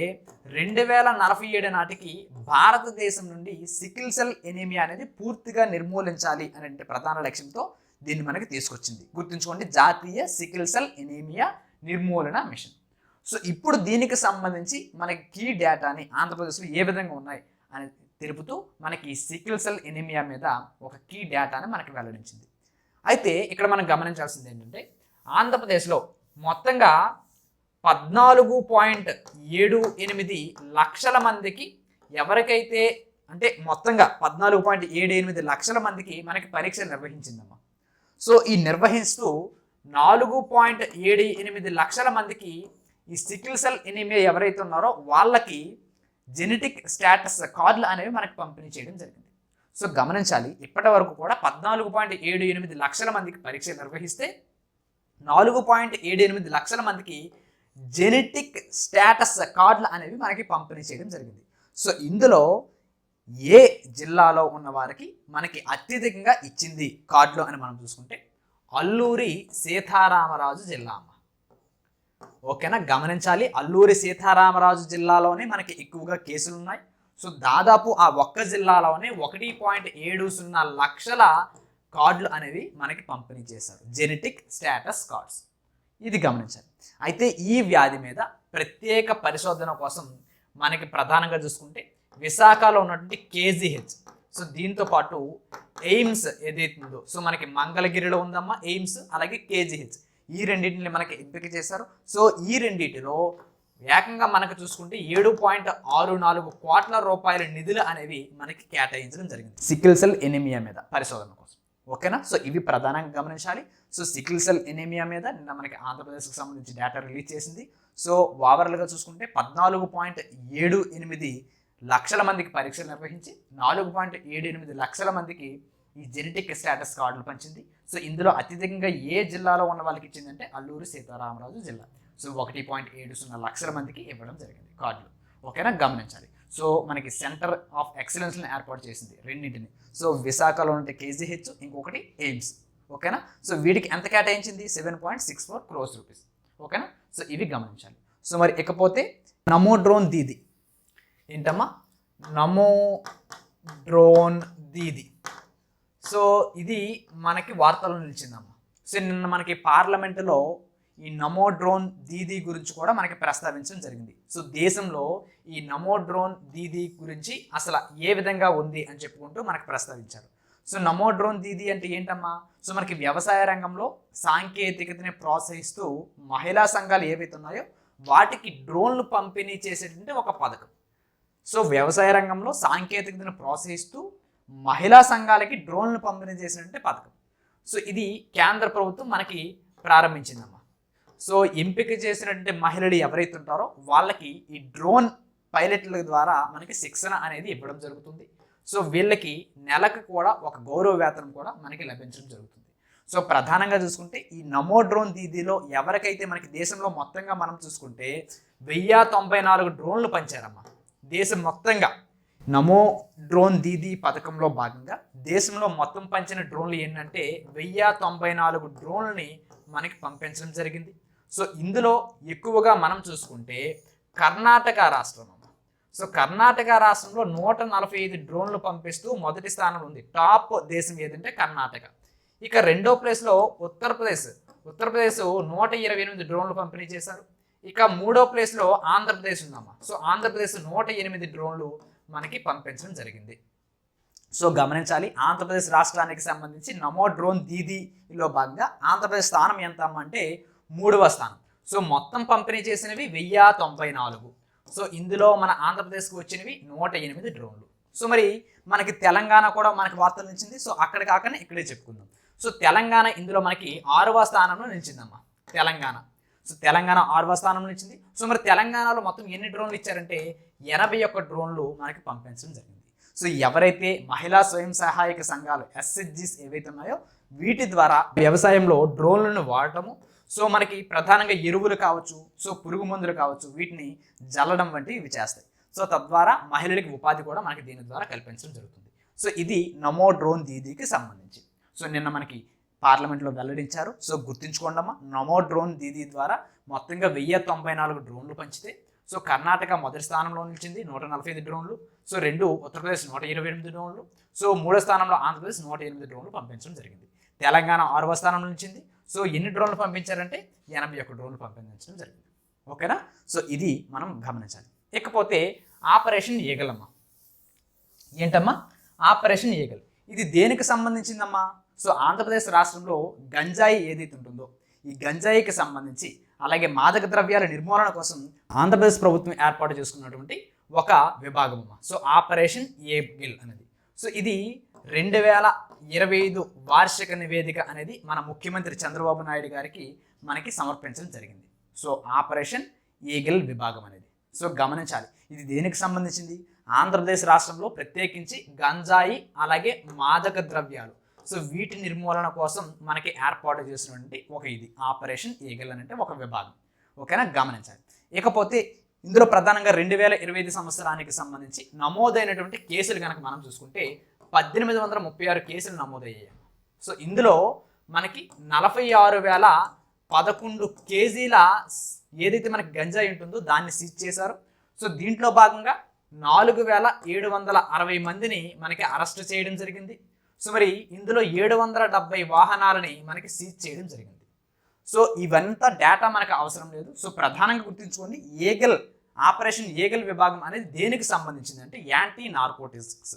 2047 నాటికి భారతదేశం నుండి సికిల్ సెల్ ఎనీమియా అనేది పూర్తిగా నిర్మూలించాలి అనే ప్రధాన లక్ష్యంతో దీన్ని మనకి తీసుకొచ్చింది. గుర్తుంచుకోండి, జాతీయ సికిల్ సెల్ ఎనీమియా నిర్మూలన మిషన్. సో ఇప్పుడు దీనికి సంబంధించి మనకి కీ డేటాని ఆంధ్రప్రదేశ్లో ఏ విధంగా ఉన్నాయి అని తెలుపుతూ మనకి సికిల్ సెల్ ఎనీమియా మీద ఒక కీ డేటాని మనకి వెల్లడించింది. అయితే ఇక్కడ మనం గమనించాల్సింది ఏంటంటే ఆంధ్రప్రదేశ్లో మొత్తంగా 14.78 లక్షల మందికి ఎవరికైతే అంటే మొత్తంగా 14.78 లక్షల మందికి మనకి పరీక్ష నిర్వహించిందమ్మా. సో ఈ నిర్వహిస్తూ 4.78 లక్షల మందికి ఈ సికిల్ సెల్ ఎనీమియా ఎవరైతే ఉన్నారో వాళ్ళకి జెనెటిక్ స్టేటస్ కార్డులు అనేవి మనకి పంపిణీ చేయడం జరిగింది. సో గమనించాలి, ఇప్పటి వరకు కూడా 14.78 లక్షల మందికి పరీక్ష నిర్వహిస్తే 4.78 లక్షల మందికి జెనెటిక్ స్టేటస్ కార్డులు అనేవి మనకి పంపిణీ చేయడం జరిగింది. సో ఇందులో ఏ జిల్లాలో ఉన్న వారికి మనకి అత్యధికంగా ఇచ్చింది కార్డులు అని మనం చూసుకుంటే అల్లూరి సీతారామరాజు జిల్లా అమ్మ. ఓకేనా? గమనించాలి, అల్లూరి సీతారామరాజు జిల్లాలోనే మనకి ఎక్కువగా కేసులు ఉన్నాయి. సో దాదాపు ఆ ఒక్క జిల్లాలోనే 1.70 లక్షల కార్డులు అనేవి మనకి పంపిణీ చేశారు, జెనెటిక్ స్టేటస్ కార్డ్స్. ఇది గమనించాలి. అయితే ఈ వ్యాధి మీద ప్రత్యేక పరిశోధన కోసం మనకి ప్రధానంగా చూసుకుంటే విశాఖలో ఉన్నటువంటి KGH, సో దీంతో పాటు ఎయిమ్స్ ఏదైతే ఉందో, సో మనకి మంగళగిరిలో ఉందమ్మా ఎయిమ్స్, అలాగే KGH, ఈ రెండింటిని మనకి ఎంపిక చేశారు. సో ఈ రెండింటిలో ఏకంగా మనకు చూసుకుంటే 7.64 కోట్ల రూపాయల నిధులు అనేవి మనకి కేటాయించడం జరిగింది సికిల్ సెల్ ఎనీమియా మీద పరిశోధన కోసం. ఓకేనా? సో ఇవి ప్రధానంగా గమనించాలి. సో సికిల్ సెల్ ఎనీమియా మీద నిన్న మనకి ఆంధ్రప్రదేశ్కి సంబంధించి డేటా రిలీజ్ చేసింది. సో ఓవరాల్గా చూసుకుంటే 14.78 లక్షల మందికి పరీక్షలు నిర్వహించి 4.78 లక్షల మందికి ఈ జెనెటిక్ స్టేటస్ కార్డులు పంచింది. సో ఇందులో అత్యధికంగా ఏ జిల్లాలో ఉన్న వాళ్ళకి ఇచ్చిందంటే అల్లూరి సీతారామరాజు జిల్లా. సో 1.70 లక్షల మందికి ఇవ్వడం జరిగింది కార్డులు. ఓకేనా, గమనించాలి. సో మనకి సెంటర్ ఆఫ్ ఎక్సలెన్స్ని ఏర్పాటు చేసింది రెండింటిని. సో విశాఖలో ఉంటే కేజీహెచ్, ఇంకొకటి ఎయిమ్స్. ఓకేనా, సో వీటికి ఎంత కేటాయించింది? 7.64 crores రూపీస్. ఓకేనా, సో ఇవి గమనించాలి. సో మరి ఇకపోతే నమో డ్రోన్ దీది ఏంటమ్మా? నమో డ్రోన్ దీది. సో ఇది మనకి వార్తల్లో నిలిచిందమ్మా. సో నిన్న మనకి పార్లమెంటులో ఈ నమో డ్రోన్ దీదీ గురించి కూడా మనకి ప్రస్తావించడం జరిగింది. సో దేశంలో ఈ నమో డ్రోన్ దీదీ గురించి అసలు ఏ విధంగా ఉంది అని చెప్పుకుంటూ మనకు ప్రస్తావించారు. సో నమో డ్రోన్ దీదీ అంటే ఏంటమ్మా? సో మనకి వ్యవసాయ రంగంలో సాంకేతికతని ప్రోత్సహిస్తూ మహిళా సంఘాలు ఏవైతే ఉన్నాయో వాటికి డ్రోన్లు పంపిణీ చేసేటువంటి ఒక పథకం. సో వ్యవసాయ రంగంలో సాంకేతికతను ప్రోత్సహిస్తూ మహిళా సంఘాలకి డ్రోన్లు పంపిణీ చేసినటువంటి పథకం. సో ఇది కేంద్ర ప్రభుత్వం మనకి ప్రారంభించిందమ్మా. సో ఎంపిక చేసినటువంటి మహిళలు ఎవరైతే ఉంటారో వాళ్ళకి ఈ డ్రోన్ పైలట్ల ద్వారా మనకి శిక్షణ అనేది ఇవ్వడం జరుగుతుంది. సో వీళ్ళకి నెలకు కూడా ఒక గౌరవ వేతనం కూడా మనకి లభించడం జరుగుతుంది. సో ప్రధానంగా చూసుకుంటే ఈ నమో డ్రోన్ దీదీలో ఎవరికైతే మనకి దేశంలో మొత్తంగా మనం చూసుకుంటే 1094 డ్రోన్లు పంచారమ్మా దేశం మొత్తంగా. నమో డ్రోన్ దీదీ పథకంలో భాగంగా దేశంలో మొత్తం పంచిన డ్రోన్లు ఏంటంటే 1094 డ్రోన్లని మనకి పంపించడం జరిగింది. సో ఇందులో ఎక్కువగా మనం చూసుకుంటే కర్ణాటక రాష్ట్రం. సో కర్ణాటక రాష్ట్రంలో 145 డ్రోన్లు పంపిస్తూ మొదటి స్థానంలో ఉంది. టాప్ దేశం ఏదంటే కర్ణాటక. ఇక రెండో ప్లేస్లో ఉత్తరప్రదేశ్ 128 డ్రోన్లు పంపిణీ చేశారు. ఇక మూడో ప్లేస్లో ఆంధ్రప్రదేశ్ ఉందమ్మా. సో ఆంధ్రప్రదేశ్ 108 డ్రోన్లు మనకి పంపించడం జరిగింది. సో గమనించాలి, ఆంధ్రప్రదేశ్ రాష్ట్రానికి సంబంధించి నమో డ్రోన్ దీదీలో భాగంగా ఆంధ్రప్రదేశ్ స్థానం ఎంత అమ్మా అంటే 3వ స్థానం. సో మొత్తం పంపిణీ చేసినవి 1094. సో ఇందులో మన ఆంధ్రప్రదేశ్కి వచ్చినవి 108 డ్రోన్లు. సో మరి మనకి తెలంగాణ కూడా మనకి వార్తలు నిలిచింది. సో అక్కడ కాకుండా ఇక్కడే చెప్పుకుందాం. సో తెలంగాణ ఇందులో మనకి 6వ స్థానంలో నిలిచిందమ్మా తెలంగాణ. సో తెలంగాణ 6వ స్థానంలో నిలిచింది. సో మరి తెలంగాణలో మొత్తం ఎన్ని డ్రోన్లు ఇచ్చారంటే 81 డ్రోన్లు మనకి పంపించడం జరిగింది. సో ఎవరైతే మహిళా స్వయం సహాయక సంఘాలు ఎస్హెచ్జీస్ ఏవైతే ఉన్నాయో వీటి ద్వారా వ్యవసాయంలో డ్రోన్లను వాడటము, సో మనకి ప్రధానంగా ఎరువులు కావచ్చు, సో పురుగు మందులు కావచ్చు, వీటిని జల్లడం వంటివి ఇవి చేస్తాయి. సో తద్వారా మహిళలకు ఉపాధి కూడా మనకి దీని ద్వారా కల్పించడం జరుగుతుంది. సో ఇది నమో డ్రోన్ దీదీకి సంబంధించి. సో నిన్న మనకి పార్లమెంట్లో వెల్లడించారు. సో గుర్తుంచుకోండమ్మా, నమో డ్రోన్ దీదీ ద్వారా మొత్తంగా 1094 డ్రోన్లు పంచితే సో కర్ణాటక మొదటి స్థానంలో నిలిచింది 145 డ్రోన్లు. సో ఉత్తరప్రదేశ్ 128 డ్రోన్లు. సో మూడో స్థానంలో ఆంధ్రప్రదేశ్ 108 డ్రోన్లు పంపించడం జరిగింది. తెలంగాణ 6వ స్థానంలో నిలిచింది. సో ఎన్ని డ్రోన్లు పంపించారంటే 81 డ్రోన్లు పంపించడం జరిగింది. ఓకేనా, సో ఇది మనం గమనించాలి. ఇకపోతే ఆపరేషన్ ఈగల్ అమ్మా. ఏంటమ్మా ఆపరేషన్ ఈగల్? ఇది దేనికి సంబంధించిందమ్మా? సో ఆంధ్రప్రదేశ్ రాష్ట్రంలో గంజాయి ఏదైతే ఉంటుందో ఈ గంజాయికి సంబంధించి అలాగే మాదక ద్రవ్యాల నిర్మూలన కోసం ఆంధ్రప్రదేశ్ ప్రభుత్వం ఏర్పాటు చేసుకున్నటువంటి ఒక విభాగం అమ్మా. సో ఆపరేషన్ ఈగల్ అనేది. సో ఇది 2025 వార్షిక నివేదిక అనేది మన ముఖ్యమంత్రి చంద్రబాబు నాయుడు గారికి మనకి సమర్పించడం జరిగింది. సో ఆపరేషన్ ఈగల్ విభాగం అనేది. సో గమనించాలి, ఇది దేనికి సంబంధించింది? ఆంధ్రప్రదేశ్ రాష్ట్రంలో ప్రత్యేకించి గంజాయి అలాగే మాదక ద్రవ్యాలు, సో వీటి నిర్మూలన కోసం మనకి ఏర్పాటు చేసినటువంటి ఒక ఇది ఆపరేషన్ ఈగల్ అంటే ఒక విభాగం. ఓకేనా, గమనించాలి. ఇకపోతే ఇందులో ప్రధానంగా 2025 సంవత్సరానికి సంబంధించి నమోదైనటువంటి కేసులు కనుక మనం చూసుకుంటే 1836 కేసులు నమోదయ్యాయి. సో ఇందులో మనకి 46,011 కేజీల ఏదైతే మనకి గంజాయి ఉంటుందో దాన్ని సీజ్ చేశారు. సో దీంట్లో భాగంగా 4,760 మందిని మనకి అరెస్ట్ చేయడం జరిగింది. సో మరి ఇందులో 770 వాహనాలని మనకి సీజ్ చేయడం జరిగింది. సో ఇవంతా డేటా మనకు అవసరం లేదు. సో ప్రధానంగా గుర్తుంచుకోండి, ఈగల్ ఆపరేషన్ ఈగల్ విభాగం అనేది దేనికి సంబంధించింది అంటే యాంటీ నార్కోటిక్స్.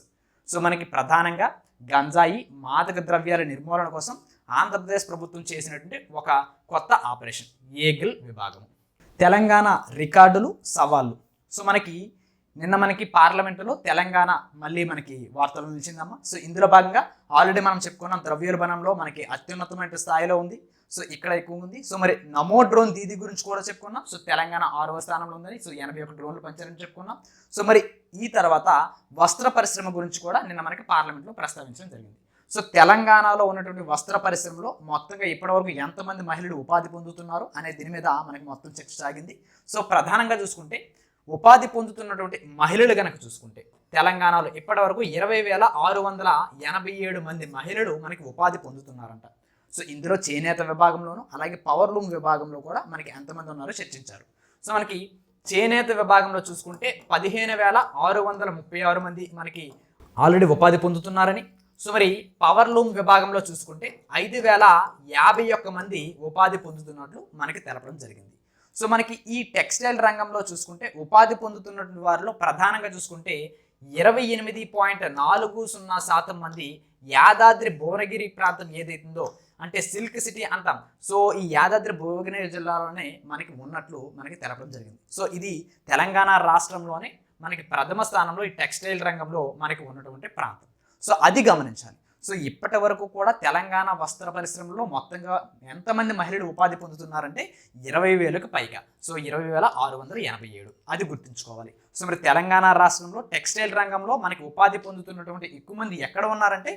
సో మనకి ప్రధానంగా గంజాయి మాదక ద్రవ్యాల నిర్మూలన కోసం ఆంధ్రప్రదేశ్ ప్రభుత్వం చేసినటువంటి ఒక కొత్త ఆపరేషన్ ఈగల్ విభాగం. తెలంగాణ రికార్డులు సవాళ్ళు. సో నిన్న మనకి పార్లమెంటులో తెలంగాణ మళ్ళీ మనకి వార్తలు నిలిచిందమ్మా. సో ఇందులో భాగంగా ఆల్రెడీ మనం చెప్పుకున్నాం, ద్రవ్యోల్బణంలో మనకి అత్యున్నతమైన స్థాయిలో ఉంది. సో ఇక్కడ ఎక్కువ ఉంది. సో మరి నమో డ్రోన్ దీదీ గురించి కూడా చెప్పుకున్నాం. సో తెలంగాణ 6వ స్థానంలో ఉందని, సో 81 డ్రోన్లు పంచారని చెప్పుకున్నాం. సో మరి ఈ తర్వాత వస్త్ర పరిశ్రమ గురించి కూడా నిన్న మనకి పార్లమెంట్లో ప్రస్తావించడం జరిగింది. సో తెలంగాణలో ఉన్నటువంటి వస్త్ర పరిశ్రమలో మొత్తంగా ఇప్పటివరకు ఎంతమంది మహిళలు ఉపాధి పొందుతున్నారు అనే దీని మీద మనకి మొత్తం చర్చ సాగింది. సో ప్రధానంగా చూసుకుంటే ఉపాధి పొందుతున్నటువంటి మహిళలు కనుక చూసుకుంటే తెలంగాణలో ఇప్పటివరకు 20,687 మంది మహిళలు మనకి ఉపాధి పొందుతున్నారంట. సో ఇందులో చేనేత విభాగంలోను అలాగే పవర్ లూమ్ విభాగంలో కూడా మనకి ఎంతమంది ఉన్నారో చర్చించారు. సో మనకి చేనేత విభాగంలో చూసుకుంటే 15,636 మంది మనకి ఆల్రెడీ ఉపాధి పొందుతున్నారని, సో మరి పవర్ లూమ్ విభాగంలో చూసుకుంటే 5,051 మంది ఉపాధి పొందుతున్నట్లు మనకి తెలపడం జరిగింది. సో మనకి ఈ టెక్స్టైల్ రంగంలో చూసుకుంటే ఉపాధి పొందుతున్నటువంటి వారిలో ప్రధానంగా చూసుకుంటే 28.40% మంది యాదాద్రి భువనగిరి ప్రాంతం ఏదైతుందో అంటే సిల్క్ సిటీ అంటాం. సో ఈ యాదాద్రి భువనగిరి జిల్లాలోనే మనకి ఉన్నట్లు మనకి తెలపడం జరిగింది. సో ఇది తెలంగాణ రాష్ట్రంలోనే మనకి ప్రథమ స్థానంలో ఈ టెక్స్టైల్ రంగంలో మనకి ఉన్నటువంటి ప్రాంతం. సో అది గమనించాలి. సో ఇప్పటి వరకు కూడా తెలంగాణ వస్త్ర పరిశ్రమలో మొత్తంగా ఎంతమంది మహిళలు ఉపాధి పొందుతున్నారంటే 20,000కు పైగా. సో 20,687 అది గుర్తుంచుకోవాలి. సో మరి తెలంగాణ రాష్ట్రంలో టెక్స్టైల్ రంగంలో మనకి ఉపాధి పొందుతున్నటువంటి ఎక్కువ మంది ఎక్కడ ఉన్నారంటే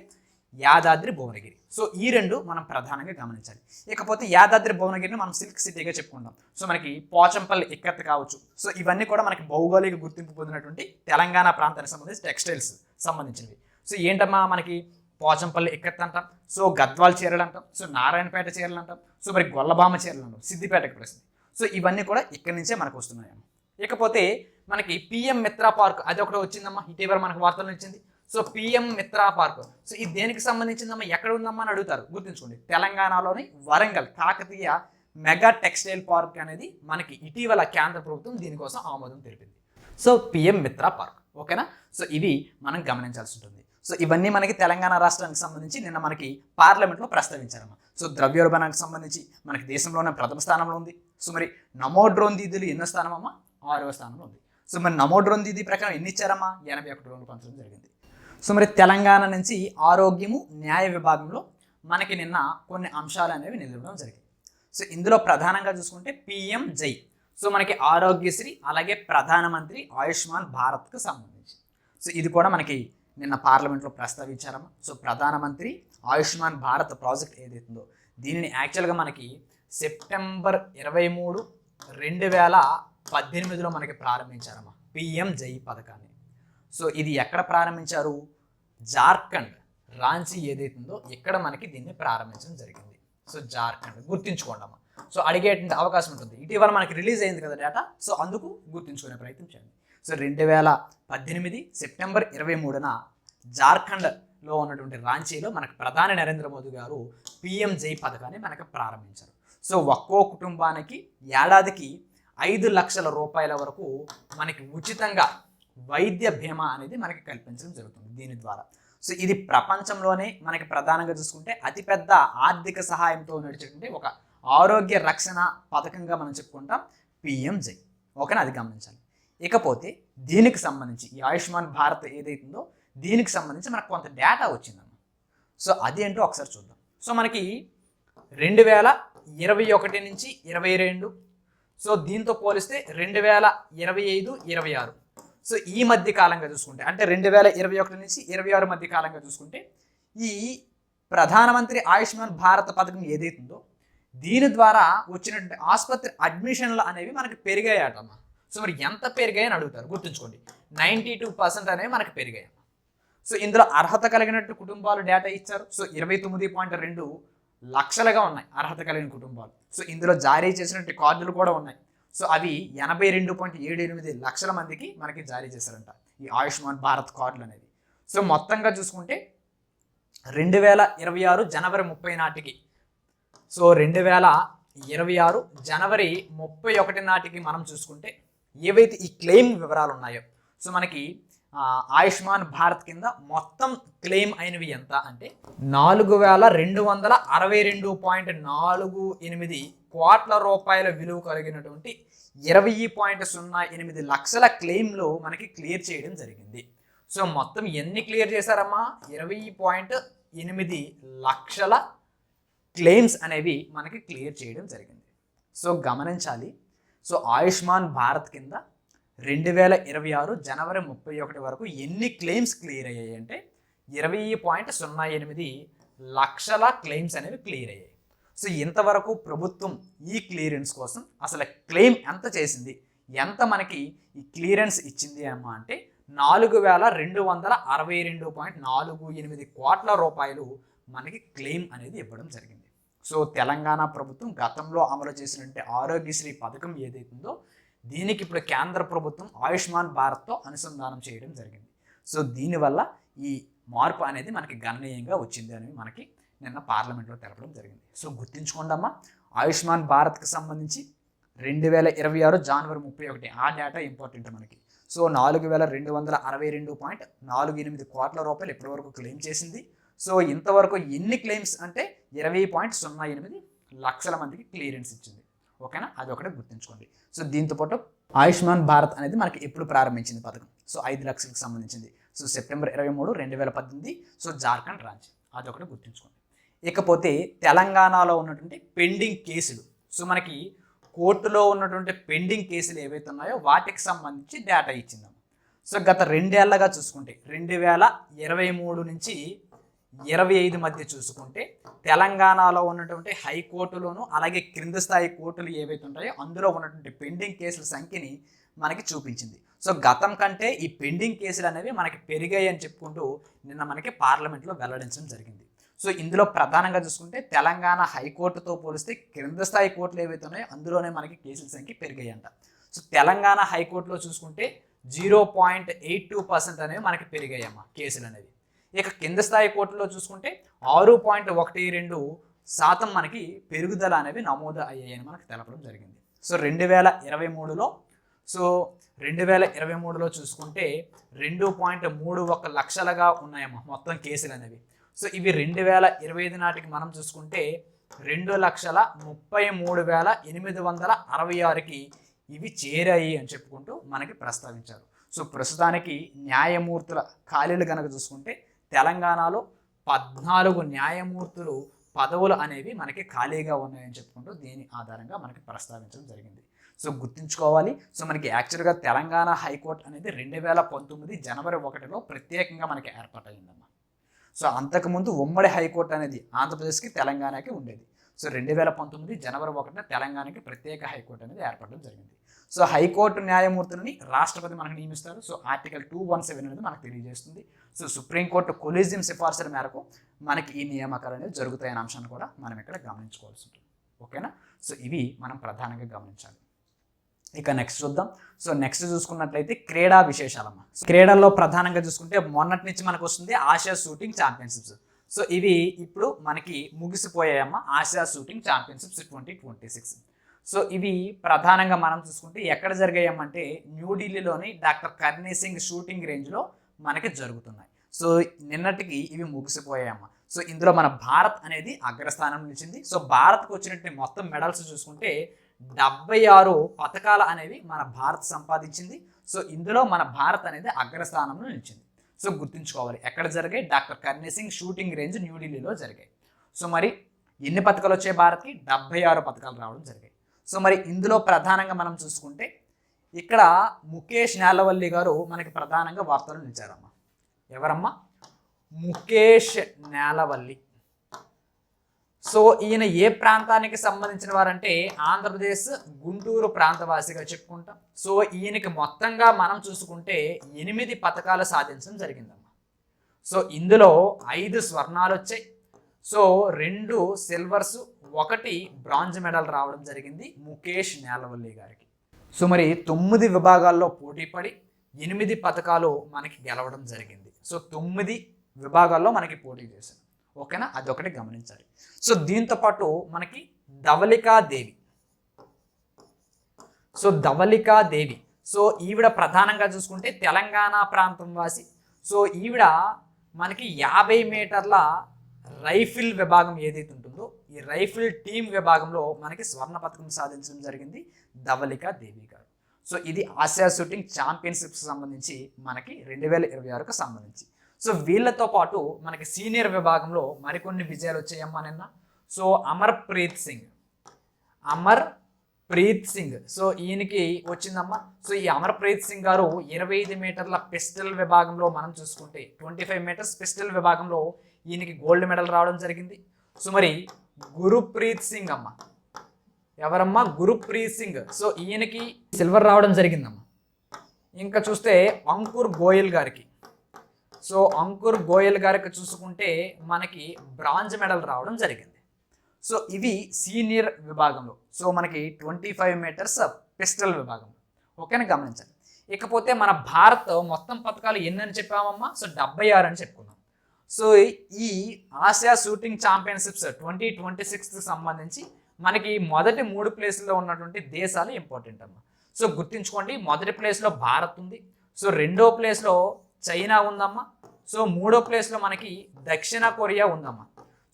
యాదాద్రి భువనగిరి. సో ఈ రెండు మనం ప్రధానంగా గమనించాలి. ఇకపోతే యాదాద్రి భువనగిరిని మనం సిల్క్ సిటీగా చెప్పుకుంటాం. సో మనకి పోచంపల్లి ఇక్కత్ కావచ్చు. సో ఇవన్నీ కూడా మనకి భౌగోళిక గుర్తింపు పొందినటువంటి తెలంగాణ ప్రాంతానికి సంబంధించి టెక్స్టైల్స్ సంబంధించినవి. సో ఏంటమ్మా మనకి పోచంపల్లి ఇక్కత్ అంటాం, సో గద్వాల్ చీరలు అంటాం, సో నారాయణపేట చీరలు అంటాం, సో మరి గొల్లబామ చీరలు అంటాం, సిద్దిపేటకి ప్రశ్న. సో ఇవన్నీ కూడా ఇక్కడి నుంచే మనకు వస్తున్నాయి. ఇకపోతే మనకి పిఎం మిత్రా పార్క్ అది ఒకటి వచ్చిందమ్మా, ఇటీవల మనకు వార్తలు ఇచ్చింది. So PM Mitra park, so ఇది దేనికి సంబంధించిందమ్మా, ఎక్కడ ఉందమ్మా అని అడుగుతారు, గుర్తుంచుకోండి. తెలంగాణలోని Warangal Kakatiya mega textile park అనేది మనకి ఇటీవల కేంద్ర ప్రభుత్వం దీనికోసం ఆమోదం తెలిపింది. సో పిఎం మిత్రా పార్క్, ఓకేనా. సో ఇవి మనం గమనించాల్సి ఉంటుంది. సో ఇవన్నీ మనకి తెలంగాణ రాష్ట్రానికి సంబంధించి నిన్న మనకి పార్లమెంట్లో ప్రస్తావించారమ్మా. సో ద్రవ్యోల్బణానికి సంబంధించి మనకి దేశంలోనే ప్రథమ స్థానంలో ఉంది. సో మరి నమో డ్రోన్ దీదీలు ఎన్నో స్థానం అమ్మా, 6వ స్థానంలో ఉంది. సో మరి నమో డ్రోన్ దీదీ ప్రకారం ఎన్ని ఇచ్చారమ్మా, 81 డ్రోన్లు పంచడం జరిగింది. సో మరి తెలంగాణ నుంచి ఆరోగ్యము న్యాయ విభాగంలో మనకి నిన్న కొన్ని అంశాలు అనేవి నిలవడం జరిగింది. సో ఇందులో ప్రధానంగా చూసుకుంటే పిఎం జై, సో మనకి ఆరోగ్యశ్రీ అలాగే ప్రధానమంత్రి ఆయుష్మాన్ భారత్కు సంబంధించి. సో ఇది కూడా మనకి నిన్న పార్లమెంట్లో ప్రస్తావించారమ్మా. సో ప్రధానమంత్రి ఆయుష్మాన్ భారత్ ప్రాజెక్ట్ ఏదైతుందో దీనిని యాక్చువల్గా మనకి సెప్టెంబర్ 23, 2018లో మనకి ప్రారంభించారమ్మా పిఎం జై పథకాన్ని. సో ఇది ఎక్కడ ప్రారంభించారు, జార్ఖండ్ రాంచీ ఏదైతుందో ఇక్కడ మనకి దీన్ని ప్రారంభించడం జరిగింది. సో జార్ఖండ్ గుర్తుంచుకోండి అమ్మా. సో అడిగేటువంటి అవకాశం ఉంటుంది. ఇటీవల మనకి రిలీజ్ అయింది కదా డేటా, సో అందుకు గుర్తుంచుకునే ప్రయత్నం చేయండి. సో 2018 సెప్టెంబర్ 23న జార్ఖండ్లో ఉన్నటువంటి రాంచీలో మనకు ప్రధాని నరేంద్ర మోదీ గారు పిఎం జై పథకాన్ని మనకు ప్రారంభించారు. సో ఒక్కో కుటుంబానికి ఏడాదికి 5 లక్షల రూపాయల వరకు మనకి ఉచితంగా వైద్య బీమా అనేది మనకి కల్పించడం జరుగుతుంది దీని ద్వారా. సో ఇది ప్రపంచంలోనే మనకి ప్రధానంగా చూసుకుంటే అతిపెద్ద ఆర్థిక సహాయంతో నడిచేటువంటి ఒక ఆరోగ్య రక్షణ పథకంగా మనం చెప్పుకుంటాం పిఎం జై, ఓకేనా, అది గమనించాలి. ఇకపోతే దీనికి సంబంధించి ఈ ఆయుష్మాన్ భారత్ ఏదైతుందో దీనికి సంబంధించి మనకు కొంత డేటా వచ్చిందన్న. సో అది ఏంటో ఒకసారి చూద్దాం. సో మనకి 2021 నుంచి 22, సో దీంతో పోలిస్తే 2025, 26, సో ఈ మధ్య కాలంగా చూసుకుంటే అంటే 2021 నుంచి 26 మధ్య కాలంగా చూసుకుంటే ఈ ప్రధానమంత్రి ఆయుష్మాన్ భారత్ పథకం ఏదైతుందో దీని ద్వారా వచ్చినటువంటి ఆసుపత్రి అడ్మిషన్లు అనేవి మనకి పెరిగాయటమ్మా. సో మరి ఎంత పెరిగాయని అడుగుతారు, గుర్తుంచుకోండి. 92% అనేవి మనకి పెరిగాయి. సో ఇందులో అర్హత కలిగినట్టు కుటుంబాలు డేటా ఇచ్చారు. సో 29.2 లక్షలుగా ఉన్నాయి అర్హత కలిగిన కుటుంబాలు. సో ఇందులో జారీ చేసినట్టు కార్డులు కూడా ఉన్నాయి. సో అవి 82.78 లక్షల మందికి మనకి జారీ చేశారంట ఈ ఆయుష్మాన్ భారత్ కార్డులు అనేవి. సో మొత్తంగా చూసుకుంటే 2026 జనవరి 30 నాటికి, సో 2026 జనవరి 31 నాటికి మనం చూసుకుంటే ఏవైతే ఈ క్లెయిమ్ వివరాలు ఉన్నాయో, సో మనకి ఆయుష్మాన్ భారత్ కింద మొత్తం క్లెయిమ్ అయినవి ఎంత అంటే 4,262.48 కోట్ల రూపాయల విలువ కలిగినటువంటి 20.08 లక్షల క్లెయిమ్లు మనకి క్లియర్ చేయడం జరిగింది. సో మొత్తం ఎన్ని క్లియర్ చేశారమ్మా, 20.8 లక్షల క్లెయిమ్స్ అనేవి మనకి క్లియర్ చేయడం జరిగింది. సో గమనించాలి. సో ఆయుష్మాన్ భారత్ కింద 2026 జనవరి 31 వరకు ఎన్ని క్లెయిమ్స్ క్లియర్ అయ్యాయి అంటే 20.08 లక్షల క్లెయిమ్స్ అనేవి క్లియర్ అయ్యాయి. సో ఇంతవరకు ప్రభుత్వం ఈ క్లియరెన్స్ కోసం అసలు క్లెయిమ్ ఎంత చేసింది, ఎంత మనకి ఈ క్లియరెన్స్ ఇచ్చింది అమ్మా అంటే 4,262.48 కోట్ల రూపాయలు మనకి క్లెయిమ్ అనేది ఇవ్వడం జరిగింది. సో తెలంగాణ ప్రభుత్వం గతంలో అమలు చేసినటువంటి ఆరోగ్యశ్రీ పథకం ఏదైతుందో దీనికి ఇప్పుడు కేంద్ర ప్రభుత్వం ఆయుష్మాన్ భారత్తో అనుసంధానం చేయడం జరిగింది. సో దీనివల్ల ఈ మార్పు అనేది మనకి గణనీయంగా వచ్చింది అని మనకి నిన్న పార్లమెంట్లో తెలపడం జరిగింది. సో గుర్తుంచుకోండి అమ్మా, ఆయుష్మాన్ భారత్కి సంబంధించి 2026 జనవరి 31 ఆ డేటా ఇంపార్టెంట్ మనకి. సో 4,262.48 కోట్ల రూపాయలు ఇప్పటివరకు క్లెయిమ్ చేసింది. సో ఇంతవరకు ఎన్ని క్లెయిమ్స్ అంటే 20.08 లక్షల మందికి క్లియరెన్స్ ఇచ్చింది. ఓకేనా, అది ఒకటే గుర్తుంచుకోండి. సో దీంతోపాటు ఆయుష్మాన్ భారత్ అనేది మనకి ఎప్పుడు ప్రారంభించింది పథకం, సో 5 లక్షలకు సంబంధించింది. So September 23, 2018. సో జార్ఖండ్ రాజ్యం, అది ఒకటి గుర్తుంచుకోండి. ఇకపోతే తెలంగాణలో ఉన్నటువంటి పెండింగ్ కేసులు, సో మనకి కోర్టులో ఉన్నటువంటి పెండింగ్ కేసులు ఏవైతే ఉన్నాయో వాటికి సంబంధించి డేటా ఇచ్చిందాం. సో గత 2 ఏళ్లగా చూసుకుంటే 2023 నుంచి 25 మధ్య చూసుకుంటే తెలంగాణలో ఉన్నటువంటి హైకోర్టులోను అలాగే క్రింద స్థాయి కోర్టులు ఏవైతే ఉంటాయో అందులో ఉన్నటువంటి పెండింగ్ కేసుల సంఖ్యని మనకి చూపించింది. సో గతం కంటే ఈ పెండింగ్ కేసులు అనేవి మనకి పెరిగాయి అని చెప్పుకుంటూ నిన్న మనకి పార్లమెంట్లో వెల్లడించడం జరిగింది. సో ఇందులో ప్రధానంగా చూసుకుంటే తెలంగాణ హైకోర్టుతో పోలిస్తే క్రింద స్థాయి కోర్టులు ఏవైతే ఉన్నాయో అందులోనే మనకి కేసుల సంఖ్య పెరిగాయి అంట. సో తెలంగాణ హైకోర్టులో చూసుకుంటే 0.82% అనేవి మనకి పెరిగాయమ్మా కేసులు అనేవి. ఇక కింద స్థాయి కోర్టులో చూసుకుంటే 6.12% మనకి పెరుగుదల అనేవి నమోదు అయ్యాయని మనకు తెలపడం జరిగింది. సో 2023లో చూసుకుంటే 2.31 లక్షలుగా ఉన్నాయమ్మా మొత్తం కేసులు అనేవి. సో ఇవి 2025 నాటికి మనం చూసుకుంటే 2,33,866కి ఇవి చేరాయి అని చెప్పుకుంటూ మనకి ప్రస్తావించారు. సో ప్రస్తుతానికి న్యాయమూర్తుల ఖాళీలు కనుక చూసుకుంటే తెలంగాణలో 14 న్యాయమూర్తులు పదవులు అనేవి మనకి ఖాళీగా ఉన్నాయని చెప్పుకుంటూ దీని ఆధారంగా మనకి ప్రస్తావించడం జరిగింది. సో గుర్తుంచుకోవాలి, సో మనకి యాక్చువల్గా తెలంగాణ హైకోర్టు అనేది 2019 జనవరి 1 ప్రత్యేకంగా మనకి ఏర్పాటైందమ్మా. సో అంతకుముందు ఉమ్మడి హైకోర్టు అనేది ఆంధ్రప్రదేశ్కి తెలంగాణకి ఉండేది. సో 2019 జనవరి 1 తెలంగాణకి ప్రత్యేక హైకోర్టు అనేది ఏర్పడడం జరిగింది. సో హైకోర్టు న్యాయమూర్తులని రాష్ట్రపతి మనకు నియమిస్తారు. సో ఆర్టికల్ 217 అనేది మనకు తెలియజేస్తుంది. సో సుప్రీంకోర్టు కొలీజియం సిఫార్సుల మేరకు మనకి ఈ నియామకాలు అనేవి జరుగుతాయనే అంశాన్ని కూడా మనం ఇక్కడ గమనించుకోవాల్సి ఉంటుంది. ఓకేనా, సో ఇవి మనం ప్రధానంగా గమనించాలి. ఇక నెక్స్ట్ చూద్దాం. సో నెక్స్ట్ చూసుకున్నట్లయితే క్రీడా విశేషాలమ్మా. క్రీడల్లో ప్రధానంగా చూసుకుంటే మొన్నటి నుంచి మనకు వస్తుంది ఆసియా షూటింగ్ ఛాంపియన్షిప్స్. సో ఇవి ఇప్పుడు మనకి ముగిసిపోయాయమ్మా, ఆసియా షూటింగ్ ఛాంపియన్షిప్స్ 2026. సో ఇవి ప్రధానంగా మనం చూసుకుంటే ఎక్కడ జరిగాయమ్మంటే న్యూఢిల్లీలోని డాక్టర్ కర్నీ సింగ్ షూటింగ్ రేంజ్లో మనకి జరుగుతున్నాయి. సో నిన్నటికి ఇవి ముగిసిపోయాయమ్మా. సో ఇందులో మన భారత్ అనేది అగ్రస్థానం నిలిచింది. సో భారత్కు వచ్చినట్టు మొత్తం మెడల్స్ చూసుకుంటే 76 పథకాలు అనేవి మన భారత్ సంపాదించింది. సో ఇందులో మన భారత్ అనేది అగ్రస్థానంలో నిలిచింది. సో గుర్తుంచుకోవాలి, ఎక్కడ జరిగాయి? డాక్టర్ కర్నీ సింగ్ షూటింగ్ రేంజ్ న్యూఢిల్లీలో జరిగాయి. సో మరి ఎన్ని పథకాలు వచ్చాయి భారత్కి? 76 పథకాలు రావడం జరిగాయి. సో మరి ఇందులో ప్రధానంగా మనం చూసుకుంటే ఇక్కడ ముఖేష్ నేలవల్లి గారు మనకి ప్రధానంగా వార్తలు నిలిచారమ్మా. ఎవరమ్మా? ముఖేష్ నేలవల్లి. సో ఈయన ఏ ప్రాంతానికి సంబంధించిన వారంటే ఆంధ్రప్రదేశ్ గుంటూరు ప్రాంతవాసిగా చెప్పుకుంటాం. సో ఈయనకి మొత్తంగా మనం చూసుకుంటే 8 పథకాలు సాధించడం జరిగిందమ్మా. సో ఇందులో 5 స్వర్ణాలు వచ్చాయి. సో 2 సిల్వర్స్, 1 బ్రాంజ్ మెడల్ రావడం జరిగింది ముఖేష్ నేలవల్లి గారికి. సో మరి 9 విభాగాల్లో పోటీపడి 8 పథకాలు మనకి గెలవడం జరిగింది. సో 9 విభాగాల్లో మనకి పోటీ చేశారు. ఓకేనా, అదొకటి గమనించాలి. సో దీంతో పాటు మనకి ధవళికాదేవి. సో ధవళికాదేవి, సో ఈవిడ ప్రధానంగా చూసుకుంటే తెలంగాణ ప్రాంతం వాసి. సో ఈవిడ మనకి 50 మీటర్ల రైఫిల్ విభాగం ఏదైతే ఉంటుందో ఈ రైఫిల్ టీమ్ విభాగంలో మనకి స్వర్ణ పథకం సాధించడం జరిగింది ధవళికాదేవి గారు. సో ఇది ఆసియా షూటింగ్ ఛాంపియన్షిప్స్ సంబంధించి మనకి 2026కు సంబంధించి. సో వీళ్ళతో పాటు మనకి సీనియర్ విభాగంలో మరికొన్ని విజయాలు వచ్చాయమ్మా నిన్న. సో అమర్ ప్రీత్ ప్రీత్ సింగ్. సో ఈయనకి వచ్చిందమ్మా. సో ఈ అమర్ప్రీత్ సింగ్ గారు 25 మీటర్ల పిస్టల్ విభాగంలో మనం చూసుకుంటే 25 మీటర్స్ పిస్టల్ విభాగంలో ఈయనకి గోల్డ్ మెడల్ రావడం జరిగింది. సో మరి గురుప్రీత్ సింగ్ అమ్మ, ఎవరమ్మా? గురుప్రీత్ సింగ్. సో ఈయనకి సిల్వర్ రావడం జరిగిందమ్మా. ఇంకా చూస్తే అంకుర్ గోయల్ గారికి, సో అంకుర్ గోయల్ గారికి చూసుకుంటే మనకి బ్రాంజ్ మెడల్ రావడం జరిగింది. సో ఇవి సీనియర్ విభాగంలో, సో మనకి 25 మీటర్స్ పిస్టల్ విభాగం. ఓకేనా, గమనించండి. ఇకపోతే మన భారత్ మొత్తం పథకాలు ఎన్ని అని చెప్పామమ్మా? సో 76 అని చెప్పుకున్నాం. సో ఈ ఆసియా షూటింగ్ ఛాంపియన్షిప్స్ 2026కి సంబంధించి మనకి మొదటి 3 ప్లేస్లో ఉన్నటువంటి దేశాలు ఇంపార్టెంట్ అమ్మా. సో గుర్తుంచుకోండి, మొదటి ప్లేస్లో భారత్ ఉంది. సో రెండో ప్లేస్లో చైనా ఉందమ్మా. సో మూడో ప్లేస్లో మనకి దక్షిణ కొరియా ఉందమ్మా.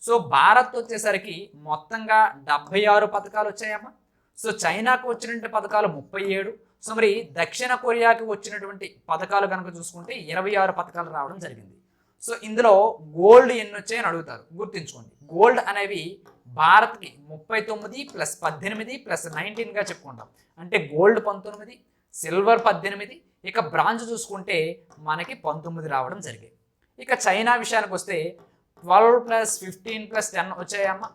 సో భారత్ వచ్చేసరికి మొత్తంగా 76 పథకాలు వచ్చాయమ్మా. సో చైనాకు వచ్చినటువంటి పథకాలు 37. సో మరి దక్షిణ కొరియాకి వచ్చినటువంటి పథకాలు కనుక చూసుకుంటే 26 పథకాలు రావడం జరిగింది. సో ఇందులో గోల్డ్ ఎన్ని వచ్చాయని అడుగుతారు. గుర్తుంచుకోండి, గోల్డ్ అనేవి భారత్కి 39 + 18 + 19గా చెప్పుకుంటాం. అంటే గోల్డ్ 19, సిల్వర్ 18, ఇక బ్రాంజ్ చూసుకుంటే మనకి 19 రావడం జరిగాయి. ఇక చైనా విషయానికి వస్తే 12 + 15 + 10 వచ్చాయమ్మా.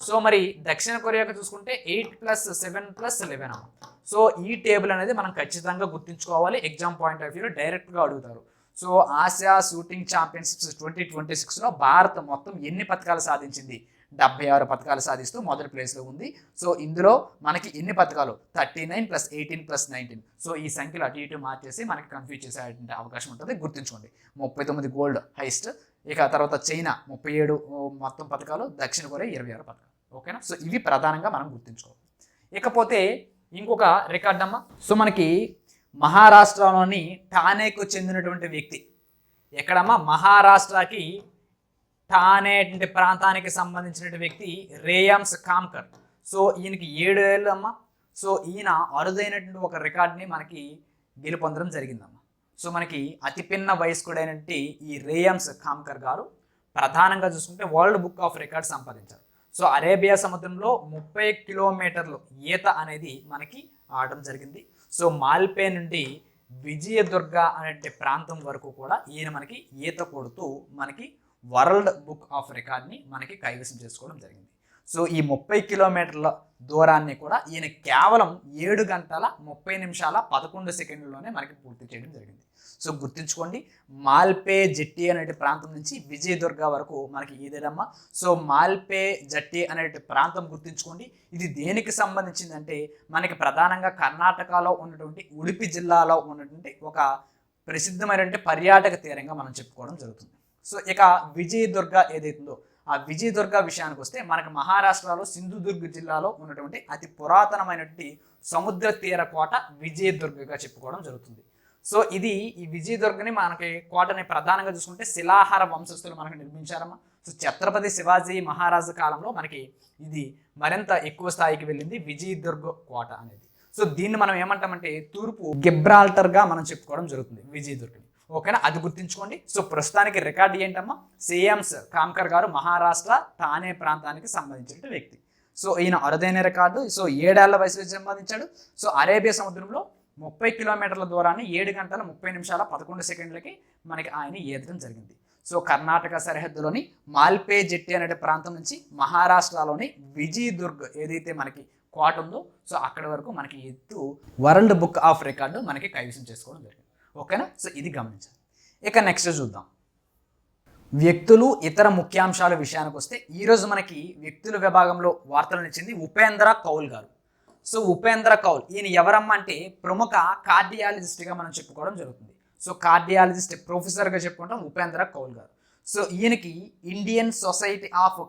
సో మరి దక్షిణ కొరియాకి చూసుకుంటే 8 + 7 + 11 అమ్మ. సో ఈ టేబుల్ అనేది మనం ఖచ్చితంగా గుర్తుంచుకోవాలి. ఎగ్జామ్ పాయింట్ ఆఫ్ వ్యూలో డైరెక్ట్గా అడుగుతారు. సో ఆసియా షూటింగ్ ఛాంపియన్షిప్స్ 2026లో భారత్ మొత్తం ఎన్ని పథకాలు సాధించింది? 76 పథకాలు సాధిస్తూ మొదటి ప్లేస్లో ఉంది. సో ఇందులో మనకి ఎన్ని పథకాలు? 39 + 18 + 19. సో ఈ సంఖ్యలు అటు ఇటు మార్చేసి మనకి కన్ఫ్యూజ్ చేసే అవకాశం ఉంటుంది. గుర్తుంచుకోండి, 39 గోల్డ్ హైయెస్ట్, ఇక తర్వాత చైనా 37 మొత్తం పథకాలు, దక్షిణ కొరియా 26 పథకాలు. ఓకేనా, సో ఇవి ప్రధానంగా మనం గుర్తుంచుకోవాలి. ఇకపోతే ఇంకొక రికార్డ్ అమ్మ. సో మనకి మహారాష్ట్రలోని ఠానేకు చెందినటువంటి వ్యక్తి, ఎక్కడమ్మా? మహారాష్ట్రకి ఠానే ప్రాంతానికి సంబంధించిన వ్యక్తి రేయామ్స్ కామ్కర్. సో ఈయనకి 7 ఏళ్ళు అమ్మ. సో ఈయన అరుదైనటువంటి ఒక రికార్డ్ని మనకి గెలుపొందడం జరిగిందమ్మా. సో మనకి అతి పిన్న వయస్కుడైనటువంటి ఈ రేయామ్స్ కామ్కర్ గారు ప్రధానంగా చూసుకుంటే వరల్డ్ బుక్ ఆఫ్ రికార్డ్స్ సంపాదించారు. సో అరేబియా సముద్రంలో 30 కిలోమీటర్లు ఈత అనేది మనకి ఆడడం జరిగింది. సో మాల్పే నుండి విజయదుర్గ అనే ప్రాంతం వరకు కూడా ఈయన మనకి ఈత కొడుతూ మనకి వరల్డ్ బుక్ ఆఫ్ రికార్డ్ని మనకి కైవసం చేసుకోవడం జరిగింది. సో ఈ 30 కిలోమీటర్ల దూరాన్ని కూడా ఈయన కేవలం 7 గంటల 30 నిమిషాల 11 సెకండ్లలోనే మనకి పూర్తి చేయడం జరిగింది. సో గుర్తుంచుకోండి, మాల్పే జట్టి అనే ప్రాంతం నుంచి విజయదుర్గ వరకు మనకి ఇదేనమ్మా. సో మాల్పే జట్టి అనే ప్రాంతం గుర్తుంచుకోండి. ఇది దేనికి సంబంధించిందంటే మనకి ప్రధానంగా కర్ణాటకలో ఉన్నటువంటి ఉడిపి జిల్లాలో ఉన్నటువంటి ఒక ప్రసిద్ధమైనటువంటి పర్యాటక తీరంగా మనం చెప్పుకోవడం జరుగుతుంది. సో ఇక విజయదుర్గ ఏదైతుందో ఆ విజయదుర్గ విషయానికి వస్తే మనకి మహారాష్ట్రలో సింధుదుర్గ్ జిల్లాలో ఉన్నటువంటి అతి పురాతనమైనటువంటి సముద్ర తీర కోట విజయదుర్గగా చెప్పుకోవడం జరుగుతుంది. సో ఇది ఈ విజయదుర్గని మనకి కోటని ప్రధానంగా చూసుకుంటే శిలాహార వంశస్థులు మనకు నిర్మించారమ్మా. సో ఛత్రపతి శివాజీ మహారాజు కాలంలో మనకి ఇది మరింత ఎక్కువ స్థాయికి వెళ్ళింది విజయదుర్గ కోట అనేది. సో దీన్ని మనం ఏమంటామంటే తూర్పు గిబ్రాల్టర్గా మనం చెప్పుకోవడం జరుగుతుంది విజయదుర్గని. ఓకేనా, అది గుర్తుంచుకోండి. సో ప్రస్తుతానికి రికార్డు ఏంటమ్మా? రేయామ్స్ కామ్కర్ గారు మహారాష్ట్ర ఠానే ప్రాంతానికి సంబంధించిన వ్యక్తి. సో ఈయన అరుదైన రికార్డు. సో 7 ఏళ్ల వయసులో సంపాదించాడు. సో అరేబియా సముద్రంలో 30 కిలోమీటర్ల దూరాన్ని 7 గంటల 30 నిమిషాల 11 సెకండ్లకి మనకి ఆయన ఈదడం జరిగింది. సో కర్ణాటక సరిహద్దులోని మాల్పే జట్టి అనే ప్రాంతం నుంచి మహారాష్ట్రలోని విజయదుర్గ్ ఏదైతే మనకి కోట ఉందో సో అక్కడి వరకు మనకి ఎత్తు వరల్డ్ బుక్ ఆఫ్ రికార్డు మనకి కైవసం చేసుకోవడం జరిగింది. ఓకేనా, సో ఇది గమనించాలి. ఇక నెక్స్ట్ చూద్దాం, వ్యక్తులు ఇతర ముఖ్యాంశాల విషయానికి వస్తే ఈరోజు మనకి వ్యక్తుల విభాగంలో వార్తలు ఇచ్చింది ఉపేంద్ర కౌల్ గారు. సో ఉపేంద్ర కౌల్ ఈయన ఎవరమ్మా అంటే ప్రముఖ కార్డియాలజిస్ట్గా మనం చెప్పుకోవడం జరుగుతుంది. సో కార్డియాలజిస్ట్ ప్రొఫెసర్గా చెప్పుకుంటాం ఉపేంద్ర కౌల్ గారు. సో ఈయనకి ఇండియన్ సొసైటీ ఆఫ్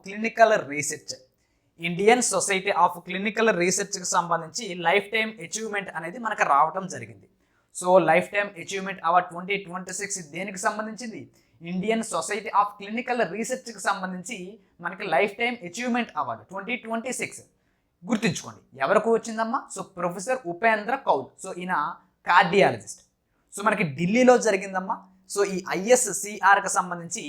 క్లినికల్ రీసెర్చ్కి సంబంధించి లైఫ్ టైం అచీవ్మెంట్ అనేది మనకు రావడం జరిగింది. So life time achievement award 2026 దేనికి సంబంధించింది? ఇండియన్ సొసైటీ ఆఫ్ క్లినికల్ రీసెర్చ్కి సంబంధించి మనకి లైఫ్ టైం అచీవ్మెంట్ అవార్డు 2026 గుర్తుంచుకోండి ఎవరికి వచ్చిందమ్మా? So professor Upendra Kaul. So ఈయన కార్డియాలజిస్ట్. సో మనకి ఢిల్లీలో జరిగిందమ్మా. సో ఈ ISCRకి సంబంధించి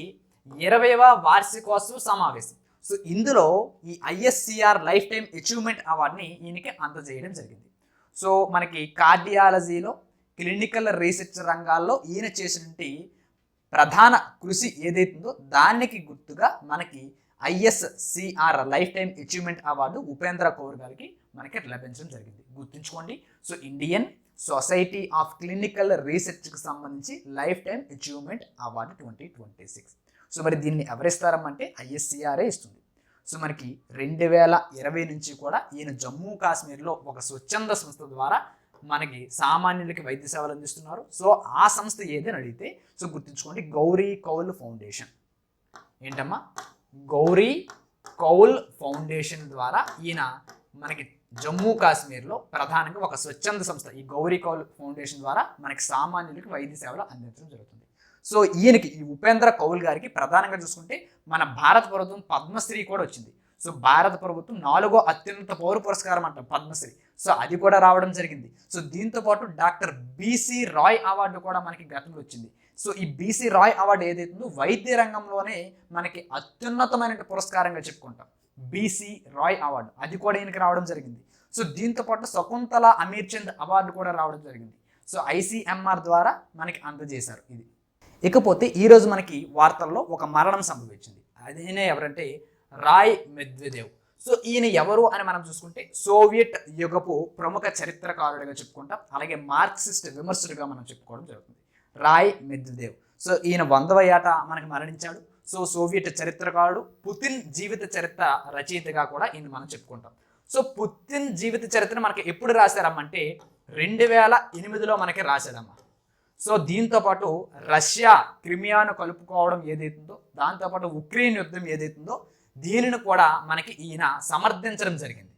20వ వార్షికోత్సవ సమావేశం. సో ఇందులో ఈ ఐఎస్సిఆర్ లైఫ్ టైం అచీవ్మెంట్ అవార్డుని ఈయనకి అందజేయడం జరిగింది. సో మనకి కార్డియాలజీలో, క్లినికల్ రీసెర్చ్ రంగాల్లో ఈయన చేసినటువంటి ప్రధాన కృషి ఏదైతుందో దానికి గుర్తుగా మనకి ISCR life time achievement award Upendra Kaur గారికి మనకి లభించడం జరిగింది. గుర్తుంచుకోండి. So Indian society of clinical రీసెర్చ్కి సంబంధించి life time achievement award 2026. So మరి దీన్ని ఎవరిస్తారమ్మంటే ఐఎస్సిఆర్ఏ ఇస్తుంది. సో మనకి 2020 నుంచి కూడా ఈయన జమ్మూ కాశ్మీర్లో ఒక స్వచ్ఛంద సంస్థ ద్వారా మనకి సామాన్యులకి వైద్య సేవలు అందిస్తున్నారు. సో ఆ సంస్థ ఏదని అడిగితే సో గుర్తుంచుకోండి, గౌరీ కౌల్ ఫౌండేషన్. ఏంటమ్మా? గౌరీ కౌల్ ఫౌండేషన్ ద్వారా ఈయన మనకి జమ్మూ కాశ్మీర్లో ప్రధానంగా ఒక స్వచ్ఛంద సంస్థ ఈ గౌరీ కౌల్ ఫౌండేషన్ ద్వారా మనకి సామాన్యులకి వైద్య సేవలు అందించడం జరుగుతుంది. సో ఈయనకి ఈ ఉపేంద్ర కౌల్ గారికి ప్రధానంగా చూసుకుంటే మన భారత ప్రభుత్వం పద్మశ్రీ కూడా వచ్చింది. సో భారత ప్రభుత్వం 4వ అత్యున్నత పౌర పురస్కారం అంటాం పద్మశ్రీ. సో అది కూడా రావడం జరిగింది. సో దీంతో పాటు డాక్టర్ బీసీ రాయ్ అవార్డు కూడా మనకి గతంలో వచ్చింది. సో ఈ బీసీ రాయ్ అవార్డు ఏదైతుందో వైద్య రంగంలోనే మనకి అత్యున్నతమైన పురస్కారంగా చెప్పుకుంటాం. బీసీ రాయ్ అవార్డు అది కూడా ఈయనకి రావడం జరిగింది. సో దీంతో పాటు శకుంతల అమీర్చంద్ అవార్డు కూడా రావడం జరిగింది. సో ఐసీఎంఆర్ ద్వారా మనకి అందజేశారు ఇది. ఇకపోతే ఈరోజు మనకి వార్తల్లో ఒక మరణం సంభవించింది. అదేనే ఎవరంటే రాయ్ మెద్వెదేవ్. సో ఈయన ఎవరు అని మనం చూసుకుంటే సోవియట్ యుగపు ప్రముఖ చరిత్రకారుడిగా చెప్పుకుంటాం. అలాగే మార్క్సిస్ట్ విమర్శకుడిగా మనం చెప్పుకోవడం జరుగుతుంది. రాయ్ మెద్వెదేవ్. సో ఈయన 100వ ఏట మనకి మరణించాడు. సో సోవియట్ చరిత్రకారుడు, పుతిన్ జీవిత చరిత్ర రచయితగా కూడా ఈయన మనం చెప్పుకుంటాం. సో పుతిన్ జీవిత చరిత్రను మనకి ఎప్పుడు రాశారమ్మంటే 2008లో మనకి రాశారమ్మ. సో దీంతో పాటు రష్యా క్రిమియాను కలుపుకోవడం ఏదైతుందో, దాంతోపాటు ఉక్రెయిన్ యుద్ధం ఏదైతుందో దీనిని కూడా మనకి ఈయన సమర్థించడం జరిగింది.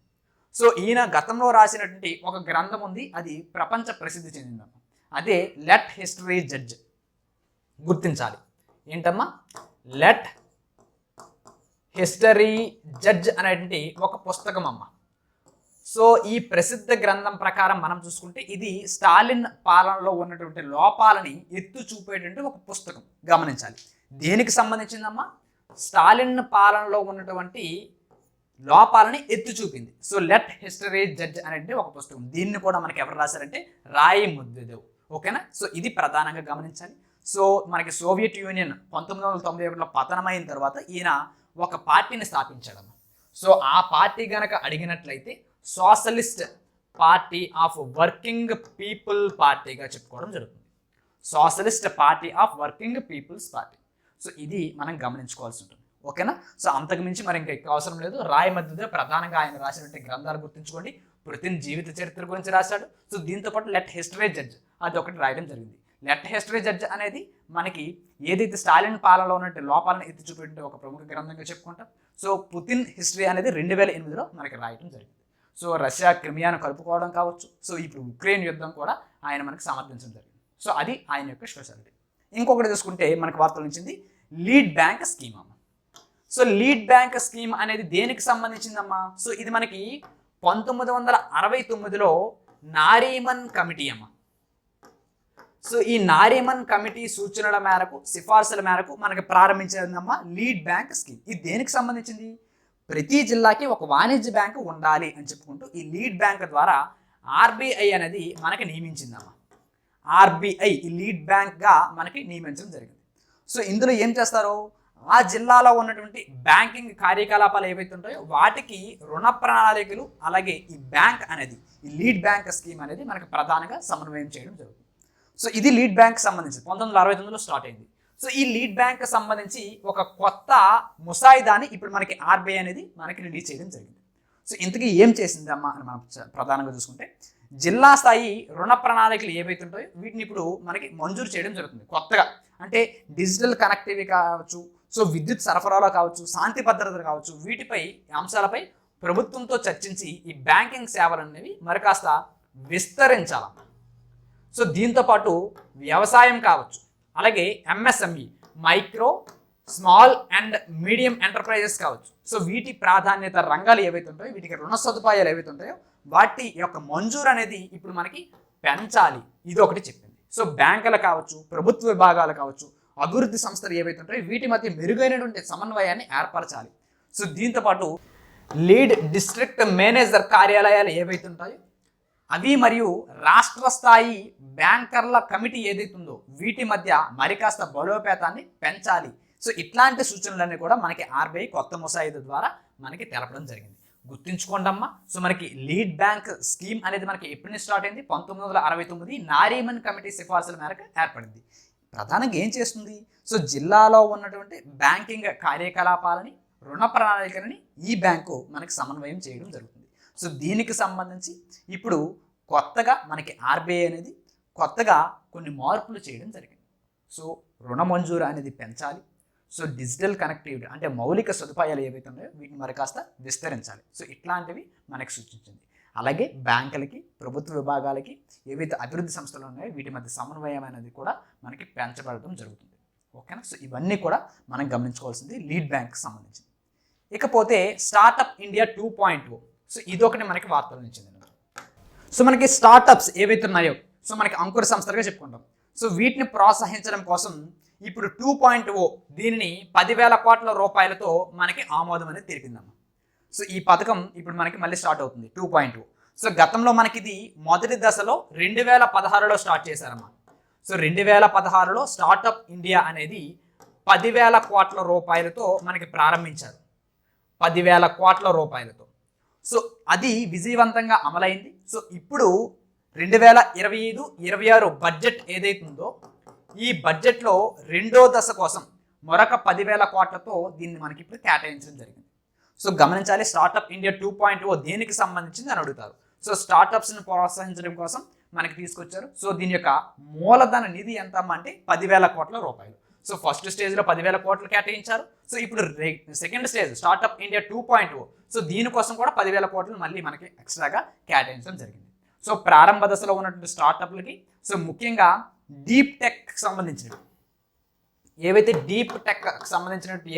సో ఈయన గతంలో రాసినటువంటి ఒక గ్రంథం ఉంది, అది ప్రపంచ ప్రసిద్ధి చెందిందమ్మ. అదే లెట్ హిస్టరీ జడ్జ్. గుర్తించాలి. ఏంటమ్మా? లెట్ హిస్టరీ జడ్జ్ అనేటువంటి ఒక పుస్తకం అమ్మ. సో ఈ ప్రసిద్ధ గ్రంథం ప్రకారం మనం చూసుకుంటే ఇది స్టాలిన్ పాలనలో ఉన్నటువంటి లోపాలని ఎత్తు చూపేటువంటి ఒక పుస్తకం. గమనించాలి. దేనికి సంబంధించిందమ్మా? స్టాలిన్ పాలనలో ఉన్నటువంటి లోపాలని ఎత్తు చూపింది. సో లెట్ హిస్టరీ జడ్జ్ అనేది ఒక పుస్తకం. దీన్ని కూడా మనకి ఎవరు రాశారంటే రాయ్ మెద్వెదేవ్. ఓకేనా? సో ఇది ప్రధానంగా గమనించాలి. సో మనకి సోవియట్ యూనియన్ 1991లో పతనమైన తర్వాత ఈయన ఒక పార్టీని స్థాపించాడమ్మ. సో ఆ పార్టీ గనక అడిగినట్లయితే socialist party of working people పార్టీగా చెప్పుకోవడం జరుగుతుంది. Socialist party of working people's party. So ఇది మనం గమనించుకోవాల్సి ఉంటుంది. ఓకేనా? సో అంతకు మించి మరి ఇంకా ఎక్కువ అవసరం లేదు. రాయ్ మెద్వెదేవ్ ప్రధానంగా ఆయన రాసినటువంటి గ్రంథాలు గుర్తుంచుకోండి. పుతిన్ జీవిత చరిత్ర గురించి రాశాడు. సో దీంతో పాటు లెట్ హిస్టరీ జడ్జ్ అది ఒకటి రాయడం జరిగింది. లెట్ హిస్టరీ జడ్జ్ అనేది మనకి ఏదైతే స్టాలిన్ పాలనలో ఉన్నట్టు లోపాలను ఎత్తి చూపెట్టే ఒక ప్రముఖ గ్రంథంగా చెప్పుకుంటాం. సో పుతిన్ హిస్టరీ అనేది 2008లో మనకి రాయడం జరిగింది. సో రష్యా క్రిమియాను కలుపుకోవడం కావచ్చు. సో ఇప్పుడు ఉక్రెయిన్ యుద్ధం కూడా ఆయన మనకి సమర్థించడం జరిగింది. సో అది ఆయన యొక్క స్పెషాలిటీ. ఇంకొకటి చూసుకుంటే మనకి వార్తలు వచ్చింది లీడ్ బ్యాంక్ స్కీమ్ అమ్మ. సో లీడ్ బ్యాంక్ స్కీమ్ అనేది దేనికి సంబంధించిందమ్మా? సో ఇది మనకి 1969లో నారీమన్ కమిటీ అమ్మ. సో ఈ నారీమన్ కమిటీ సూచనల మేరకు, సిఫార్సుల మేరకు మనకి ప్రారంభించిందమ్మా లీడ్ బ్యాంక్ స్కీమ్. ఇది దేనికి సంబంధించింది? ప్రతి జిల్లాకి ఒక వాణిజ్య బ్యాంకు ఉండాలి అని చెప్పుకుంటూ ఈ లీడ్ బ్యాంక్ ద్వారా ఆర్బీఐ అనేది మనకి నియమించిందమ్మా. ఆర్బీఐ ఈ లీడ్ బ్యాంక్గా మనకి నియమించడం జరిగింది. సో ఇందులో ఏం చేస్తారు? ఆ జిల్లాలో ఉన్నటువంటి బ్యాంకింగ్ కార్యకలాపాలు ఏవైతే ఉంటాయో వాటికి రుణ ప్రణాళికలు, అలాగే ఈ బ్యాంక్ అనేది ఈ లీడ్ బ్యాంక్ స్కీమ్ అనేది మనకి ప్రధానంగా సమన్వయం చేయడం జరుగుతుంది. సో ఇది లీడ్ బ్యాంక్ సంబంధించి 1969లో స్టార్ట్ అయింది. సో ఈ లీడ్ బ్యాంక్ సంబంధించి ఒక కొత్త ముసాయిదాని ఇప్పుడు మనకి ఆర్బీఐ అనేది మనకి రిలీజ్ చేయడం జరిగింది. సో ఇంతకీ ఏం చేసిందమ్మా అని మనం ప్రధానంగా చూసుకుంటే జిల్లా స్థాయి రుణ ప్రణాళికలు ఏవైతే ఉంటాయో వీటిని ఇప్పుడు మనకి మంజూరు చేయడం జరుగుతుంది కొత్తగా. అంటే డిజిటల్ కనెక్టివిటీ కావచ్చు, సో విద్యుత్ సరఫరాలో కావచ్చు, శాంతి భద్రతలు కావచ్చు, వీటిపై అంశాలపై ప్రభుత్వంతో చర్చించి ఈ బ్యాంకింగ్ సేవలు అనేవి మరి కాస్త విస్తరించాలి. సో దీంతో పాటు వ్యవసాయం కావచ్చు, అలాగే MSME micro small and medium enterprises కావచ్చు. సో వీటి ప్రాధాన్యత రంగాలు ఏవైతే ఉంటాయో, వీటికి రుణ సదుపాయాలు ఏవైతే ఉంటాయో వాటి యొక్క మంజూరు అనేది ఇప్పుడు మనకి పెంచాలి. ఇది ఒకటి చెప్పింది. సో బ్యాంకులు కావచ్చు, ప్రభుత్వ విభాగాలు కావచ్చు, అభివృద్ధి సంస్థలు ఏవైతే ఉంటాయో వీటి మధ్య మెరుగైనటువంటి సమన్వయాన్ని ఏర్పరచాలి. సో దీంతో పాటు లీడ్ డిస్ట్రిక్ట్ మేనేజర్ కార్యాలయాలు ఏవైతే ఉంటాయో అవి మరియు రాష్ట్ర స్థాయి బ్యాంకర్ల కమిటీ ఏదైతే ఉందో వీటి మధ్య మరి కాస్త బలోపేతాన్ని పెంచాలి. సో ఇట్లాంటి సూచనలన్నీ కూడా మనకి ఆర్బీఐ కొత్త ముసాయిదా ద్వారా మనకి తెలపడం జరిగింది. గుర్తుంచుకోండమ్మా. సో మనకి లీడ్ బ్యాంక్ స్కీమ్ అనేది మనకి ఎప్పటి నుంచి స్టార్ట్ అయింది? 1969 నారీమన్ కమిటీ సిఫార్సుల మేరకు ఏర్పడింది. ప్రధానంగా ఏం చేస్తుంది? సో జిల్లాలో ఉన్నటువంటి బ్యాంకింగ్ కార్యకలాపాలని, రుణ ప్రణాళికలని ఈ బ్యాంకు మనకి సమన్వయం చేయడం జరుగుతుంది. సో దీనికి సంబంధించి ఇప్పుడు కొత్తగా మనకి ఆర్బీఐ అనేది కొత్తగా కొన్ని మార్పులు చేయడం జరిగింది. సో రుణ మంజూరు అనేది పెంచాలి. సో డిజిటల్ కనెక్టివిటీ అంటే మౌలిక సదుపాయాలు ఏవైతే ఉన్నాయో వీటిని మరి కాస్త విస్తరించాలి. సో ఇట్లాంటివి మనకి సూచించింది. అలాగే బ్యాంకులకి, ప్రభుత్వ విభాగాలకి, ఏవైతే అభివృద్ధి సంస్థలు ఉన్నాయో వీటి మధ్య సమన్వయం అనేది కూడా మనకి పెంచబడటం జరుగుతుంది. ఓకేనా? సో ఇవన్నీ కూడా మనం గమనించుకోవాల్సింది లీడ్ బ్యాంక్కి సంబంధించింది. ఇకపోతే స్టార్టప్ ఇండియా 2.0. సో ఇదొకటి మనకి వార్తల నుంచి. సో మనకి స్టార్టప్స్ ఏవైతే ఉన్నాయో సో మనకి అంకుర సంస్థలుగా చెప్పుకుంటాం. సో వీటిని ప్రోత్సహించడం కోసం ఇప్పుడు 2.0 దీనిని 10,000 కోట్ల రూపాయలతో మనకి ఆమోదం అనేది తెలిపిందమ్మా. సో ఈ పథకం ఇప్పుడు మనకి మళ్ళీ స్టార్ట్ అవుతుంది 2.0. సో గతంలో మనకి ఇది మొదటి దశలో 2016లో స్టార్ట్ చేశారమ్మా. సో 2016లో స్టార్టప్ ఇండియా అనేది 10,000 కోట్ల రూపాయలతో మనకి ప్రారంభించారు. 10,000 కోట్ల రూపాయలతో. సో అది విజయవంతంగా అమలైంది. సో ఇప్పుడు 2025-26 బడ్జెట్ ఏదైతే ఉందో ఈ బడ్జెట్లో రెండో దశ కోసం మరొక 10,000 కోట్లతో దీన్ని మనకి ఇప్పుడు కేటాయించడం జరిగింది. సో గమనించాలి, స్టార్టప్ ఇండియా 2.0 దేనికి సంబంధించింది అని అడుగుతారు. సో స్టార్టప్స్ని ప్రోత్సహించడం కోసం మనకి తీసుకొచ్చారు. సో దీని యొక్క మూలధన నిధి ఎంత అంటే 10,000 కోట్ల రూపాయలు. సో ఫస్ట్ స్టేజ్లో 10,000 కోట్లు కేటాయించారు. సో ఇప్పుడు second stage startup India 2.0. So దీనికోసం కూడా 10,000 కోట్లు మళ్ళీ మనకి ఎక్స్ట్రాగా కేటాయించడం జరిగింది. సో ప్రారంభ దశలో ఉన్నటువంటి స్టార్టప్లకి సో ముఖ్యంగా డీప్ టెక్ సంబంధించినవి ఏవైతే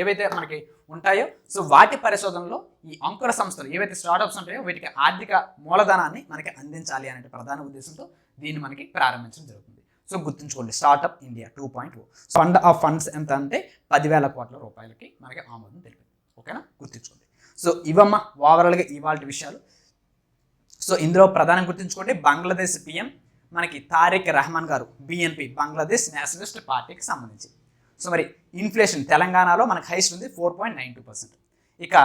ఏవైతే మనకి ఉంటాయో సో వాటి పరిశోధనలో ఈ అంకుర సంస్థలు ఏవైతే స్టార్టప్స్ ఉంటాయో వీటికి ఆర్థిక మూలధనాన్ని మనకి అందించాలి అనే ప్రధాన ఉద్దేశంతో దీన్ని మనకి ప్రారంభించడం జరుగుతుంది. సో గుర్తుంచుకోండి, startup India 2.0 fund of funds ఎంత అంటే 10,000 కోట్ల రూపాయలకి మనకి ఆమోదం తెలిపింది. ఓకేనా? గుర్తుంచుకోండి. సో ఇవమ్మ ఓవరాల్గా ఇవాళ విషయాలు. సో ఇందులో ప్రధానంగా గుర్తుంచుకోండి, బంగ్లాదేశ్ పిఎం మనకి తారిక్ రహమాన్ గారు, బిఎన్పి బంగ్లాదేశ్ నేషనలిస్ట్ పార్టీకి సంబంధించి. సో మరి ఇన్ఫ్లేషన్ తెలంగాణలో మనకి హైస్ట్ ఉంది 4.92%. ఇక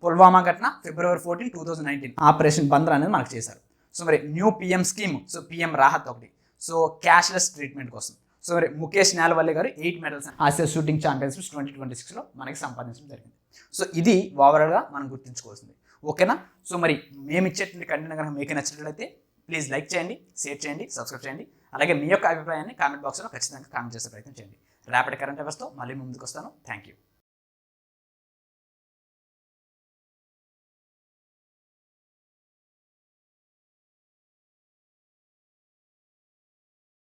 పుల్వామా ఘటన February 14, 2019 ఆపరేషన్ బంద్రా అనేది మనకు చేశారు. సో మరి new PM scheme, so PM Rahat ఒకటి, సో క్యాష్లెస్ ట్రీట్మెంట్ కోసం. సో మరి ముఖేష్ నాల్వల్లి గారు 8 మెడల్స్ ఆసియా షూటింగ్ ఛాంపియన్షిప్స్ 2026లో మనకి సంపాదించడం జరిగింది. సో ఇది ఓవరాల్గా మనం గుర్తుంచుకోవాల్సింది. ఓకేనా? సో మరి మేము ఇచ్చేటువంటి కంటెంట్ కనుక మీకు నచ్చినట్లయితే ప్లీజ్ లైక్ చేయండి, షేర్ చేయండి, సబ్స్క్రైబ్ చేయండి. అలాగే మీ యొక్క అభిప్రాయాన్ని కామెంట్ బాక్స్లో ఖచ్చితంగా కామెంట్ చేసే ప్రయత్నం చేయండి. రేపటి కరెంట్ అఫైర్స్తో మళ్ళీ ముందుకు వస్తాను. Thank you.